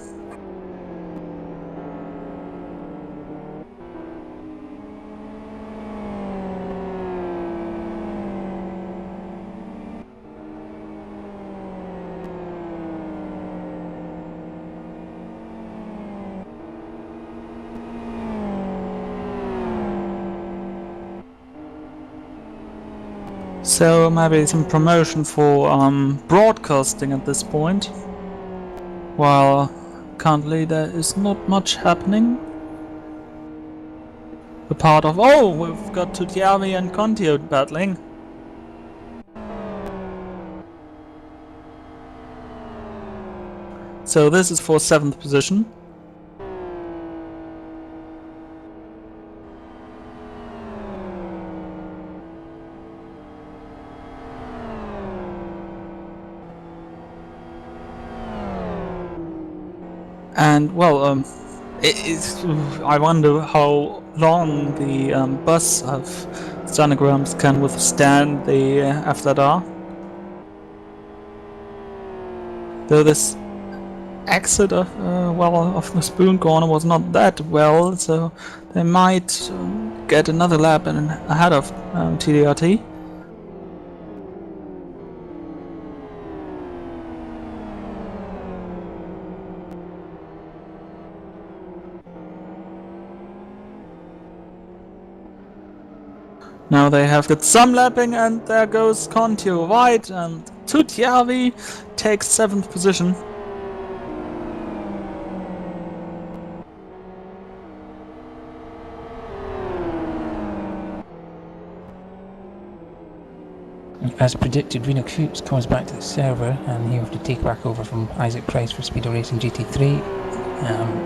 So maybe some promotion for broadcasting at this point, while currently there is not much happening. The part of, oh, we've got Tutiavi and Contio battling. So this is for 7th position. And well, I wonder how long the bus of sonograms can withstand the FZR. Though this exit of of the Spoon Corner was not that well, so they might get another lap ahead of TDRT. Now they have got some lapping, and there goes Contio wide, and Tutiavi takes 7th position. As predicted, Reno Coots comes back to the server, and he'll have to take back over from Isaac Price for Speedo Racing GT3.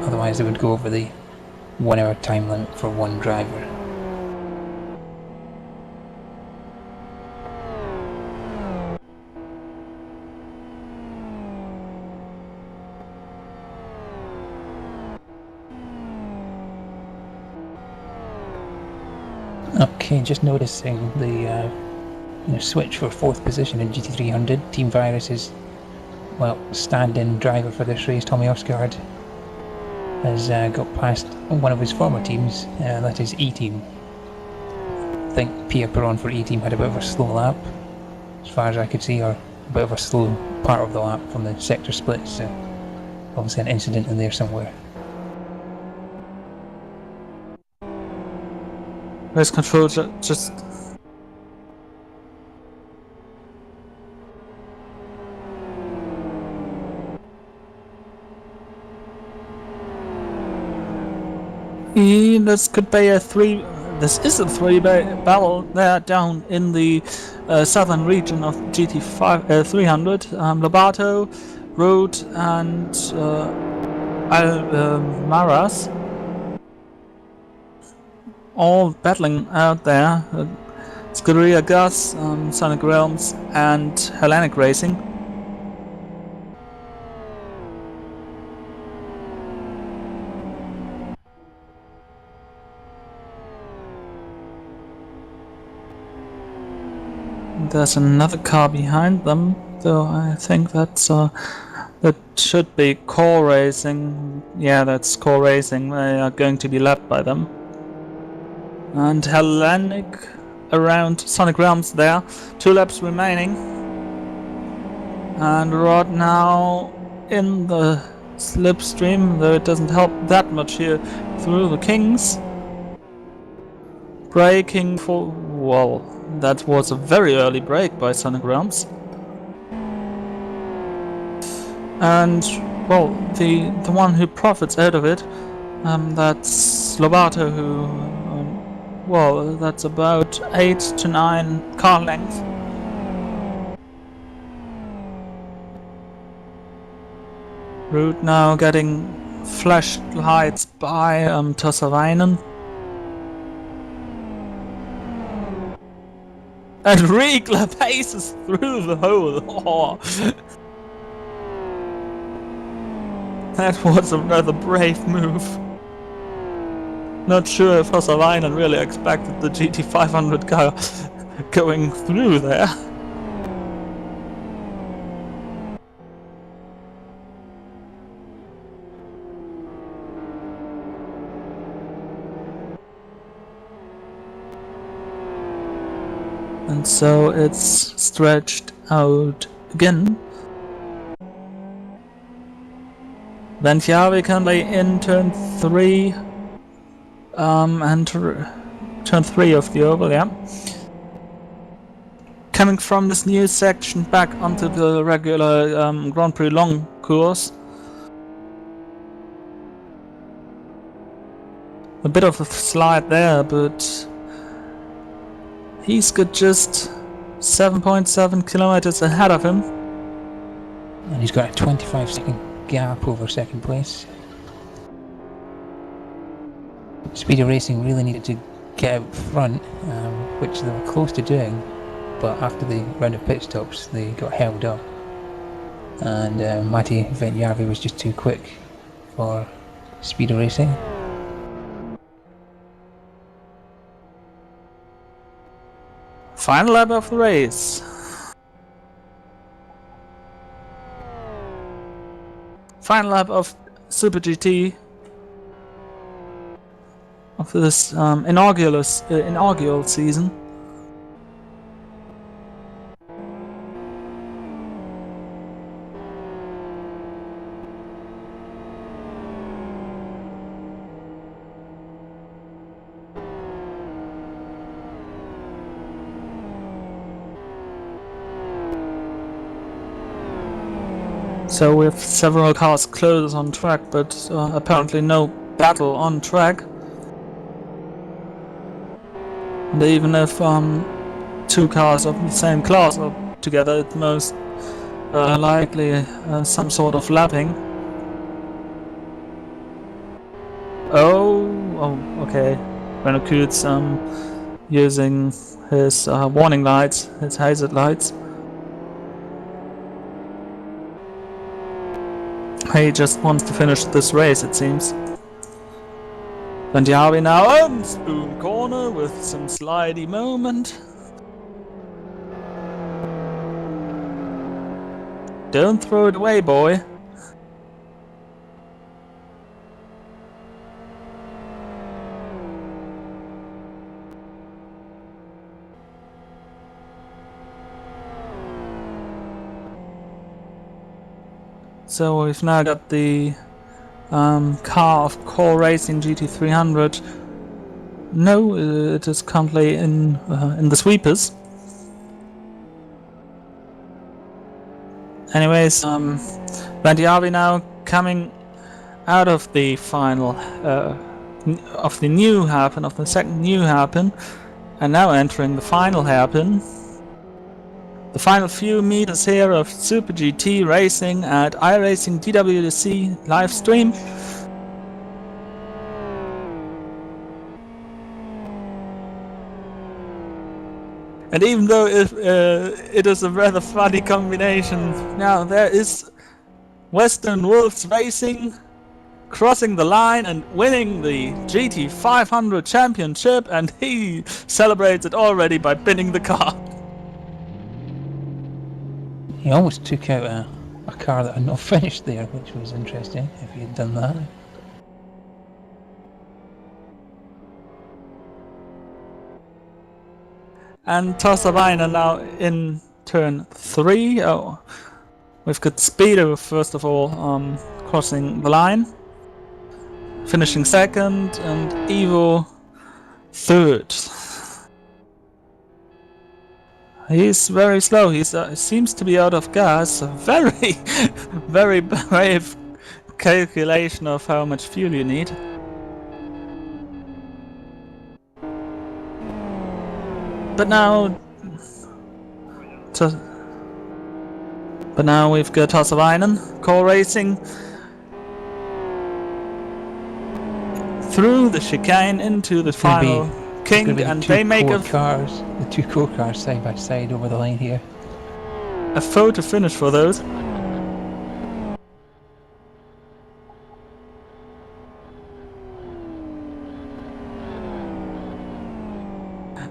Otherwise they would go over the 1 hour time limit for one driver. Okay, just noticing the switch for 4th position in GT300. Team Virus is, well, stand-in driver for this race. Tommy Osgaard has got past one of his former teams, that is E-Team. I think Pierre Perron for E-Team had a bit of a slow lap, as far as I could see, or a bit of a slow part of the lap from the sector split, so obviously an incident in there somewhere. Race control just... This could be a this is a battle there down in the southern region of GT300. Lobato, Road, and Maras all battling out there. Scuderia Gus, Sonic Realms, and Hellenic Racing. There's another car behind them, though I think that should be Core Racing. Yeah, that's Core Racing. They are going to be lapped by them. And Hellenic around Sonic Realms there. 2 laps remaining. And Rod now in the slipstream, though it doesn't help that much here through the Kings. Braking for... well, that was a very early break by Sonic Realms. And, well, the one who profits out of it, that's Lobato, who, well, that's about 8 to 9 car lengths. Root now getting flashlights by Tossavainen. And Riegler paces through the hole. Oh. That was a rather brave move. Not sure if Tossavainen really expected the GT500 car going through there. And so it's stretched out again. Then Chiavi currently in turn 3, and turn 3 of the oval, yeah. Coming from this new section back onto the regular Grand Prix long course. A bit of a slide there, but he's got just 7.7 kilometers ahead of him. And he's got a 25-second gap over second place. Speedy Racing really needed to get out front, which they were close to doing, but after the round of pit stops they got held up, and Matti Venjärvi was just too quick for Speedy Racing. Final lap of the race. Final lap of SuperGT of this inaugural season. So we have several cars close on track, but apparently no battle on track. And even if 2 cars of the same class are together, it's most likely some sort of lapping. Oh, okay. Renault Kute's using his warning lights, his hazard lights. He just wants to finish this race, it seems. Venjärvi now on spoon corner with some slidey moment. Don't throw it away, boy. So we've now got the car of Core Racing GT300. No, it is currently in the sweepers. Anyways, Venjärvi now coming out of the final of the new hairpin, of the second new hairpin, and now entering the final hairpin. The final few meters here of Super GT racing at iRacing DWDC live stream. And even though it is a rather funny combination, now there is Western Wolves Racing crossing the line and winning the GT300 championship, and he celebrates it already by pinning the car. He almost took out a car that had not finished there, which was interesting if he had done that. And Tossavainen now in turn 3. Oh, we've got Speedo first of all crossing the line, finishing second, and Evo third. He's very slow. He seems to be out of gas. A very, very brave calculation of how much fuel you need. But now we've got Tossavainen core racing through the chicane into the final king, and they make the two core cars side by side over the line here. A photo finish for those.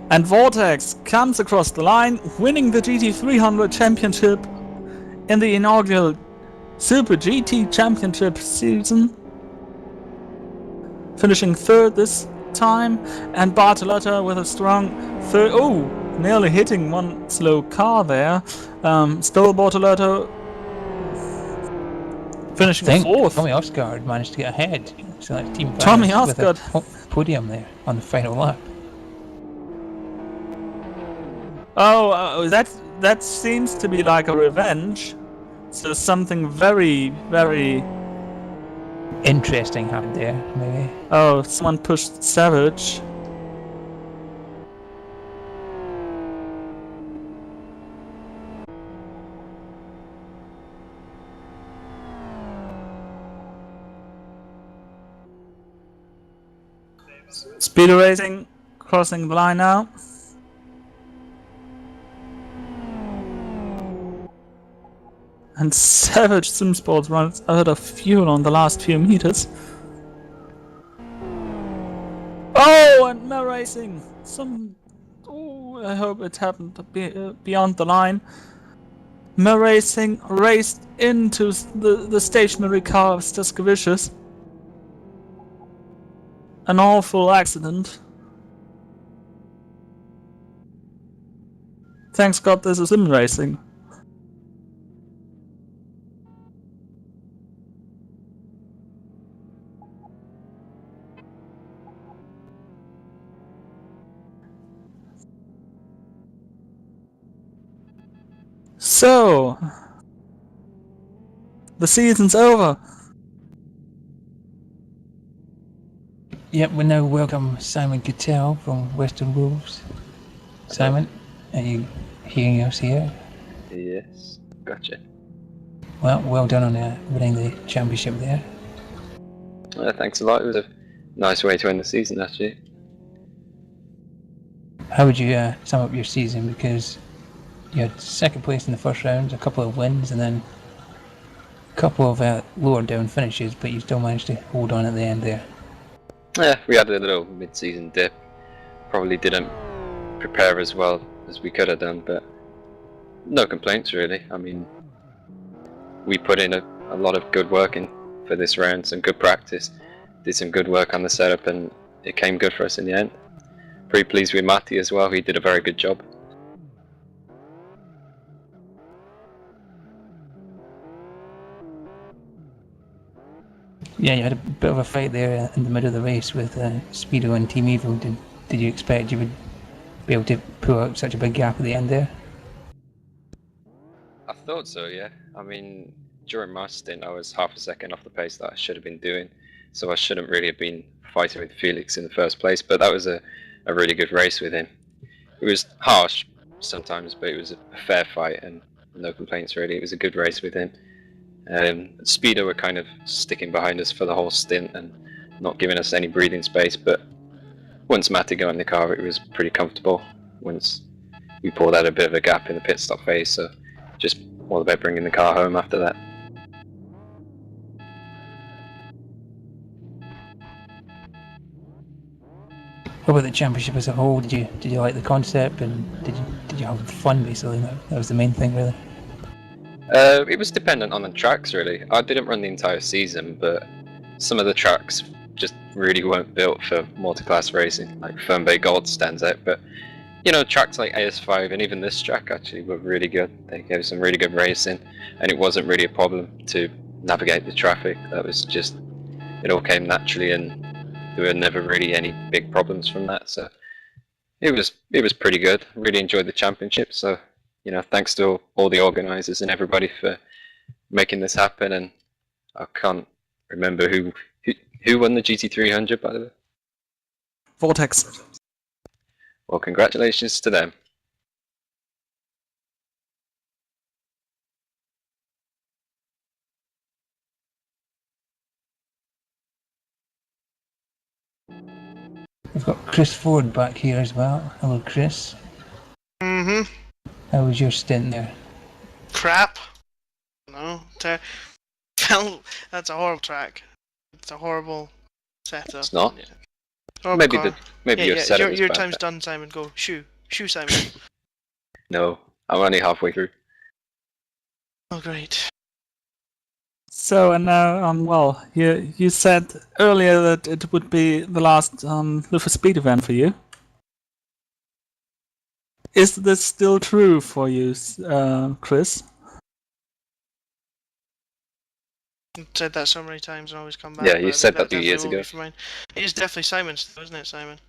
And Vortex comes across the line, winning the GT300 championship in the inaugural Super GT championship season, finishing third this time, and Bartolotta with a strong third. Oh, nearly hitting one slow car there. Still Bartolotta finishing fourth. Tommy Osgard managed to get ahead, so that's Team Tommy Vance with Osgard a podium there on the final lap. Oh, that seems to be like a revenge. So something very, very interesting happened there, maybe. Oh, someone pushed Savage. Speed racing crossing the line now. And Savage Sim Sports runs out of fuel on the last few meters. Oh, and Mel Racing! Oh, I hope it happened beyond the line. Mel Racing raced into the stationary car of Staskovicius. An awful accident. Thanks God this is sim racing. So, the season's over. Yep, we now welcome Simon Cattell from Western Wolves. Simon, are you hearing us here? Yes, gotcha. Well done on winning the championship there. Thanks a lot. It was a nice way to end the season, actually. How would you sum up your season? Because you had second place in the first round, a couple of wins, and then a couple of lower down finishes, but you still managed to hold on at the end there. Yeah, we had a little mid-season dip. Probably didn't prepare as well as we could have done, but no complaints really. I mean, we put in a lot of good work in for this round, some good practice, did some good work on the setup, and it came good for us in the end. Pretty pleased with Matti as well, he did a very good job. Yeah, you had a bit of a fight there in the middle of the race with Speedo and Team Evo. Did you expect you would be able to pull out such a big gap at the end there? I thought so, yeah. I mean, during my stint I was half a second off the pace that I should have been doing, so I shouldn't really have been fighting with Felix in the first place, but that was a really good race with him. It was harsh sometimes, but it was a fair fight and no complaints really. It was a good race with him. Speedo were kind of sticking behind us for the whole stint and not giving us any breathing space, but once Matty got in the car it was pretty comfortable. Once we pulled out a bit of a gap in the pit stop phase, so just all about bringing the car home after that. What about the championship as a whole? Did you like the concept, and did you have fun basically? That was the main thing, really. It was dependent on the tracks really. I didn't run the entire season, but some of the tracks just really weren't built for multi-class racing. Like Fern Bay Gold stands out, but you know, tracks like AS5 and even this track actually were really good. They gave some really good racing, and it wasn't really a problem to navigate the traffic. That was just, it all came naturally, and there were never really any big problems from that. So it was pretty good. Really enjoyed the championship. So you know, thanks to all the organisers and everybody for making this happen. And I can't remember who won the GT300 by the way. Vortex. Well, congratulations to them. We've got Chris Ford back here as well. Hello, Chris. Mm-hmm. How was your stint there? Crap. No. Well, that's a horrible track. It's a horrible setup. It's not. Yeah. Horrible Maybe car. your setup was your bad time's there. done, Simon. Go. Shoo, Simon. No, I'm only halfway through. Oh, great. So, and now, well, you said earlier that it would be the last Live for Speed event for you. Is this still true for you, Chris? I've said that so many times and always come back. Yeah, you but I said think that 2 years definitely will ago. be for mine. It is definitely Simon's, though, isn't it, Simon?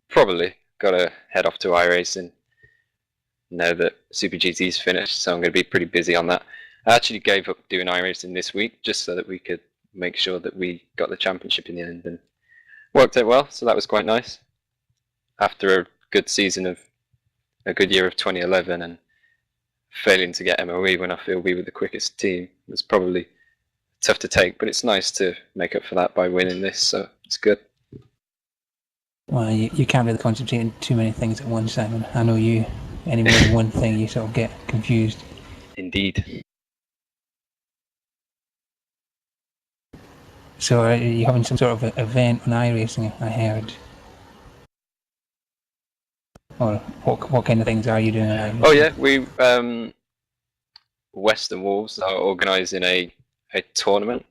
Probably. Gotta head off to iRacing now that SuperGT's finished, so I'm going to be pretty busy on that. I actually gave up doing iRacing this week just so that we could make sure that we got the championship in the end, and worked out well, so that was quite nice. After a good year of 2011 and failing to get MOE when I feel we were the quickest team was probably tough to take, but it's nice to make up for that by winning this, so it's good. Well, you can't really concentrate on too many things at once, Simon. I know you. Any more than one thing, you sort of get confused. Indeed. So are you having some sort of event on iRacing, I heard? Or what kind of things are you doing on iRacing? Oh yeah, we Western Wolves are organising a tournament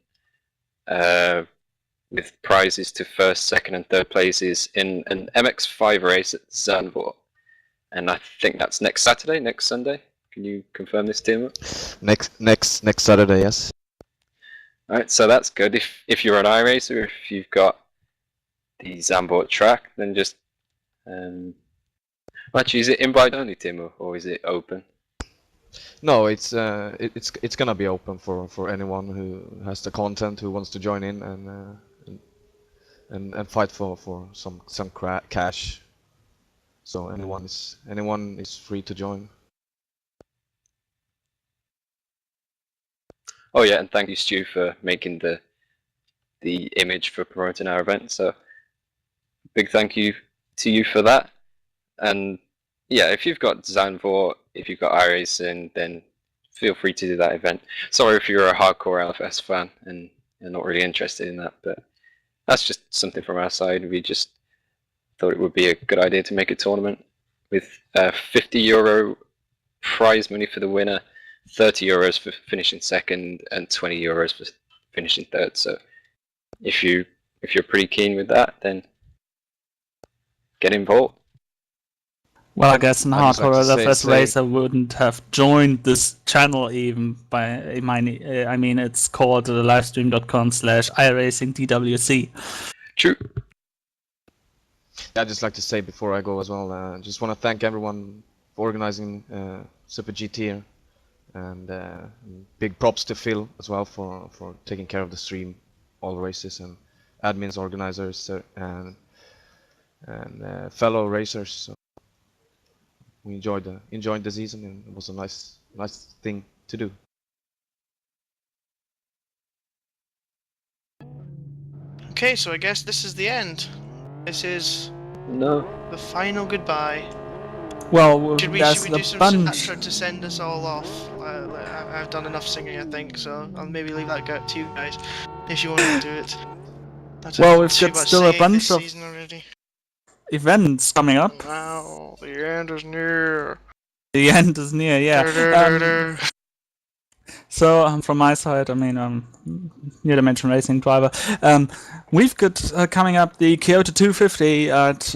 with prizes to first, second and third places in an MX5 race at Zandvoort. And I think that's next Saturday, next Sunday. Can you confirm this, Tim? Next Saturday, yes. Alright, so that's good. If you're an iRacer, if you've got the Zandvoort track, then just actually, is it invite only, Tim, or is it open? No, it's gonna be open for anyone who has the content, who wants to join in and fight for some cash. So anyone is free to join. Oh yeah, and thank you, Stu, for making the image for promoting our event. So big thank you to you for that. And yeah, if you've got Zandvoort, if you've got iRacing, then feel free to do that event. Sorry if you're a hardcore LFS fan and you're not really interested in that, but that's just something from our side. We just thought it would be a good idea to make a tournament with €50 prize money for the winner, €30 for finishing second, and €20 for finishing third. So if you're pretty keen with that, then get involved. Well, I guess an I just like hardcore to LFS say- racer wouldn't have joined this channel even I mean, it's called livestream.com/iRacingDWC. True. I'd just like to say before I go as well, just want to thank everyone for organizing Super GT, and big props to Phil as well for taking care of the stream, all the races, and admins, organizers, and fellow racers. So we enjoyed the season, and it was a nice thing to do. Okay, so I guess this is the end. This is No. the final goodbye. Well, Should we there's do a some bunch. Sinatra to send us all off? I've done enough singing, I think, so I'll maybe leave that go to you guys if you want to do it. That's Well, we've too got much still a singing bunch this of season already. events coming up. Wow, the end is near. The end is near, yeah. So from my side, I mean, New Dimension Racing driver, we've got coming up the Kyoto 250 at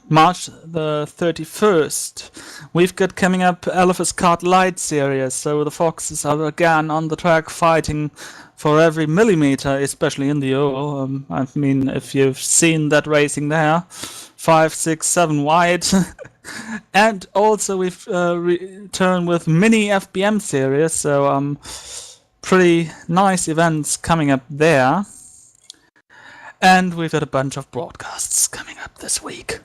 March the 31st. We've got coming up LFS Kart Light Series, so the Foxes are again on the track fighting for every millimeter, especially in the oval. I mean, if you've seen that racing there, 5, 6, 7 wide. And also we've returned with mini FBM series, so pretty nice events coming up there. And we've got a bunch of broadcasts coming up this week.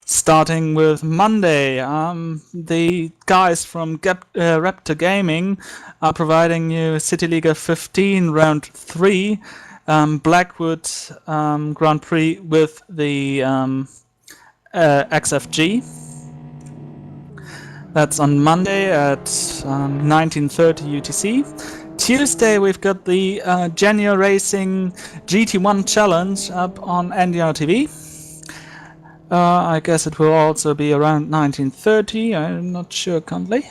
Starting with Monday, the guys from Raptor Gaming are providing you City Liga 15 Round 3 Blackwood Grand Prix with the XFG. That's on Monday at 19:30 UTC. Tuesday we've got the Genio Racing GT1 Challenge up on NDR TV. I guess it will also be around 19:30. I'm not sure currently.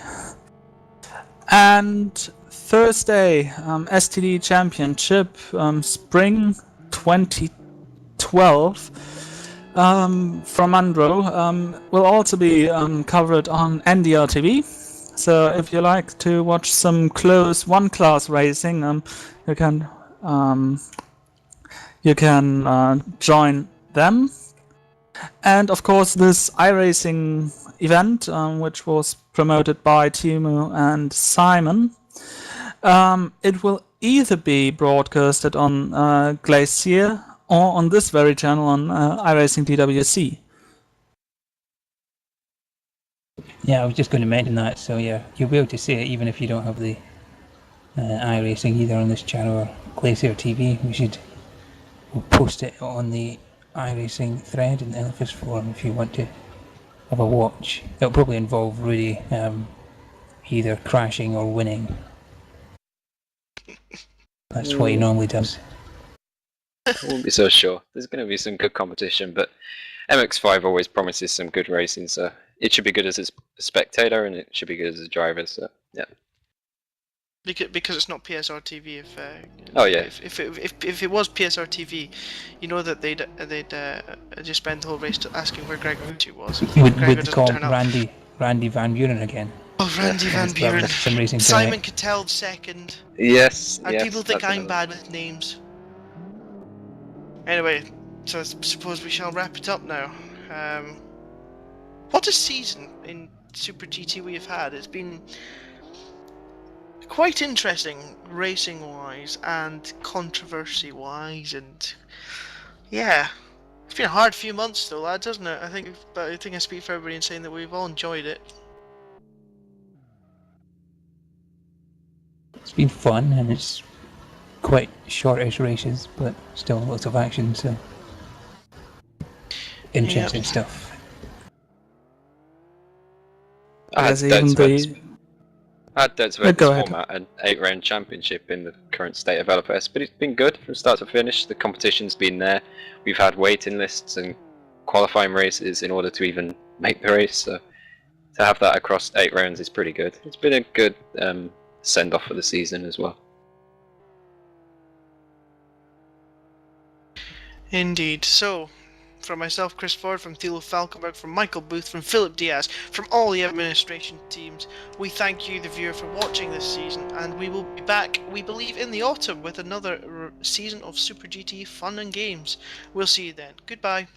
And Thursday, STD Championship Spring 2012. From Andro will also be covered on NDR TV. So if you like to watch some close one-class racing, you can join them. And of course, this iRacing event, which was promoted by Timo and Simon, it will either be broadcasted on Glacier or on this very channel on iRacing DWC. Yeah, I was just going to mention that. So yeah, you'll be able to see it even if you don't have the iRacing either on this channel or Glacier TV. We'll post it on the iRacing thread in the LFS forum if you want to have a watch. It'll probably involve Rudy either crashing or winning. That's what he normally does. I won't be so sure. There's going to be some good competition, but MX5 always promises some good racing, so it should be good as a spectator and it should be good as a driver, so yeah. Because it's not PSR TV. Oh yeah. If it was PSR TV, you know that they'd just spend the whole race asking where Greg Ritchie was. Would call Randy Van Buren again. Oh, Randy Van Buren. Simon Cattell second. Yes. And yes, people think I'm bad with names. Anyway, so I suppose we shall wrap it up now. What a season in Super GT we have had. It's been quite interesting racing-wise and controversy-wise, and yeah, it's been a hard few months though, lads, hasn't it? I think I speak for everybody in saying that we've all enjoyed it. It's been fun and it's quite shortish races, but still lots of action, so interesting stuff. I had Dead's format an 8-round championship in the current state of LFS, but it's been good from start to finish. The competition's been there. We've had waiting lists and qualifying races in order to even make the race, so to have that across 8 rounds is pretty good. It's been a good send-off for the season as well. Indeed. So, from myself, Chris Ford, from Thilo Falkenberg, from Michael Booth, from Philip Diaz, from all the administration teams, we thank you, the viewer, for watching this season, and we will be back, we believe, in the autumn with another season of Super GT fun and games. We'll see you then. Goodbye.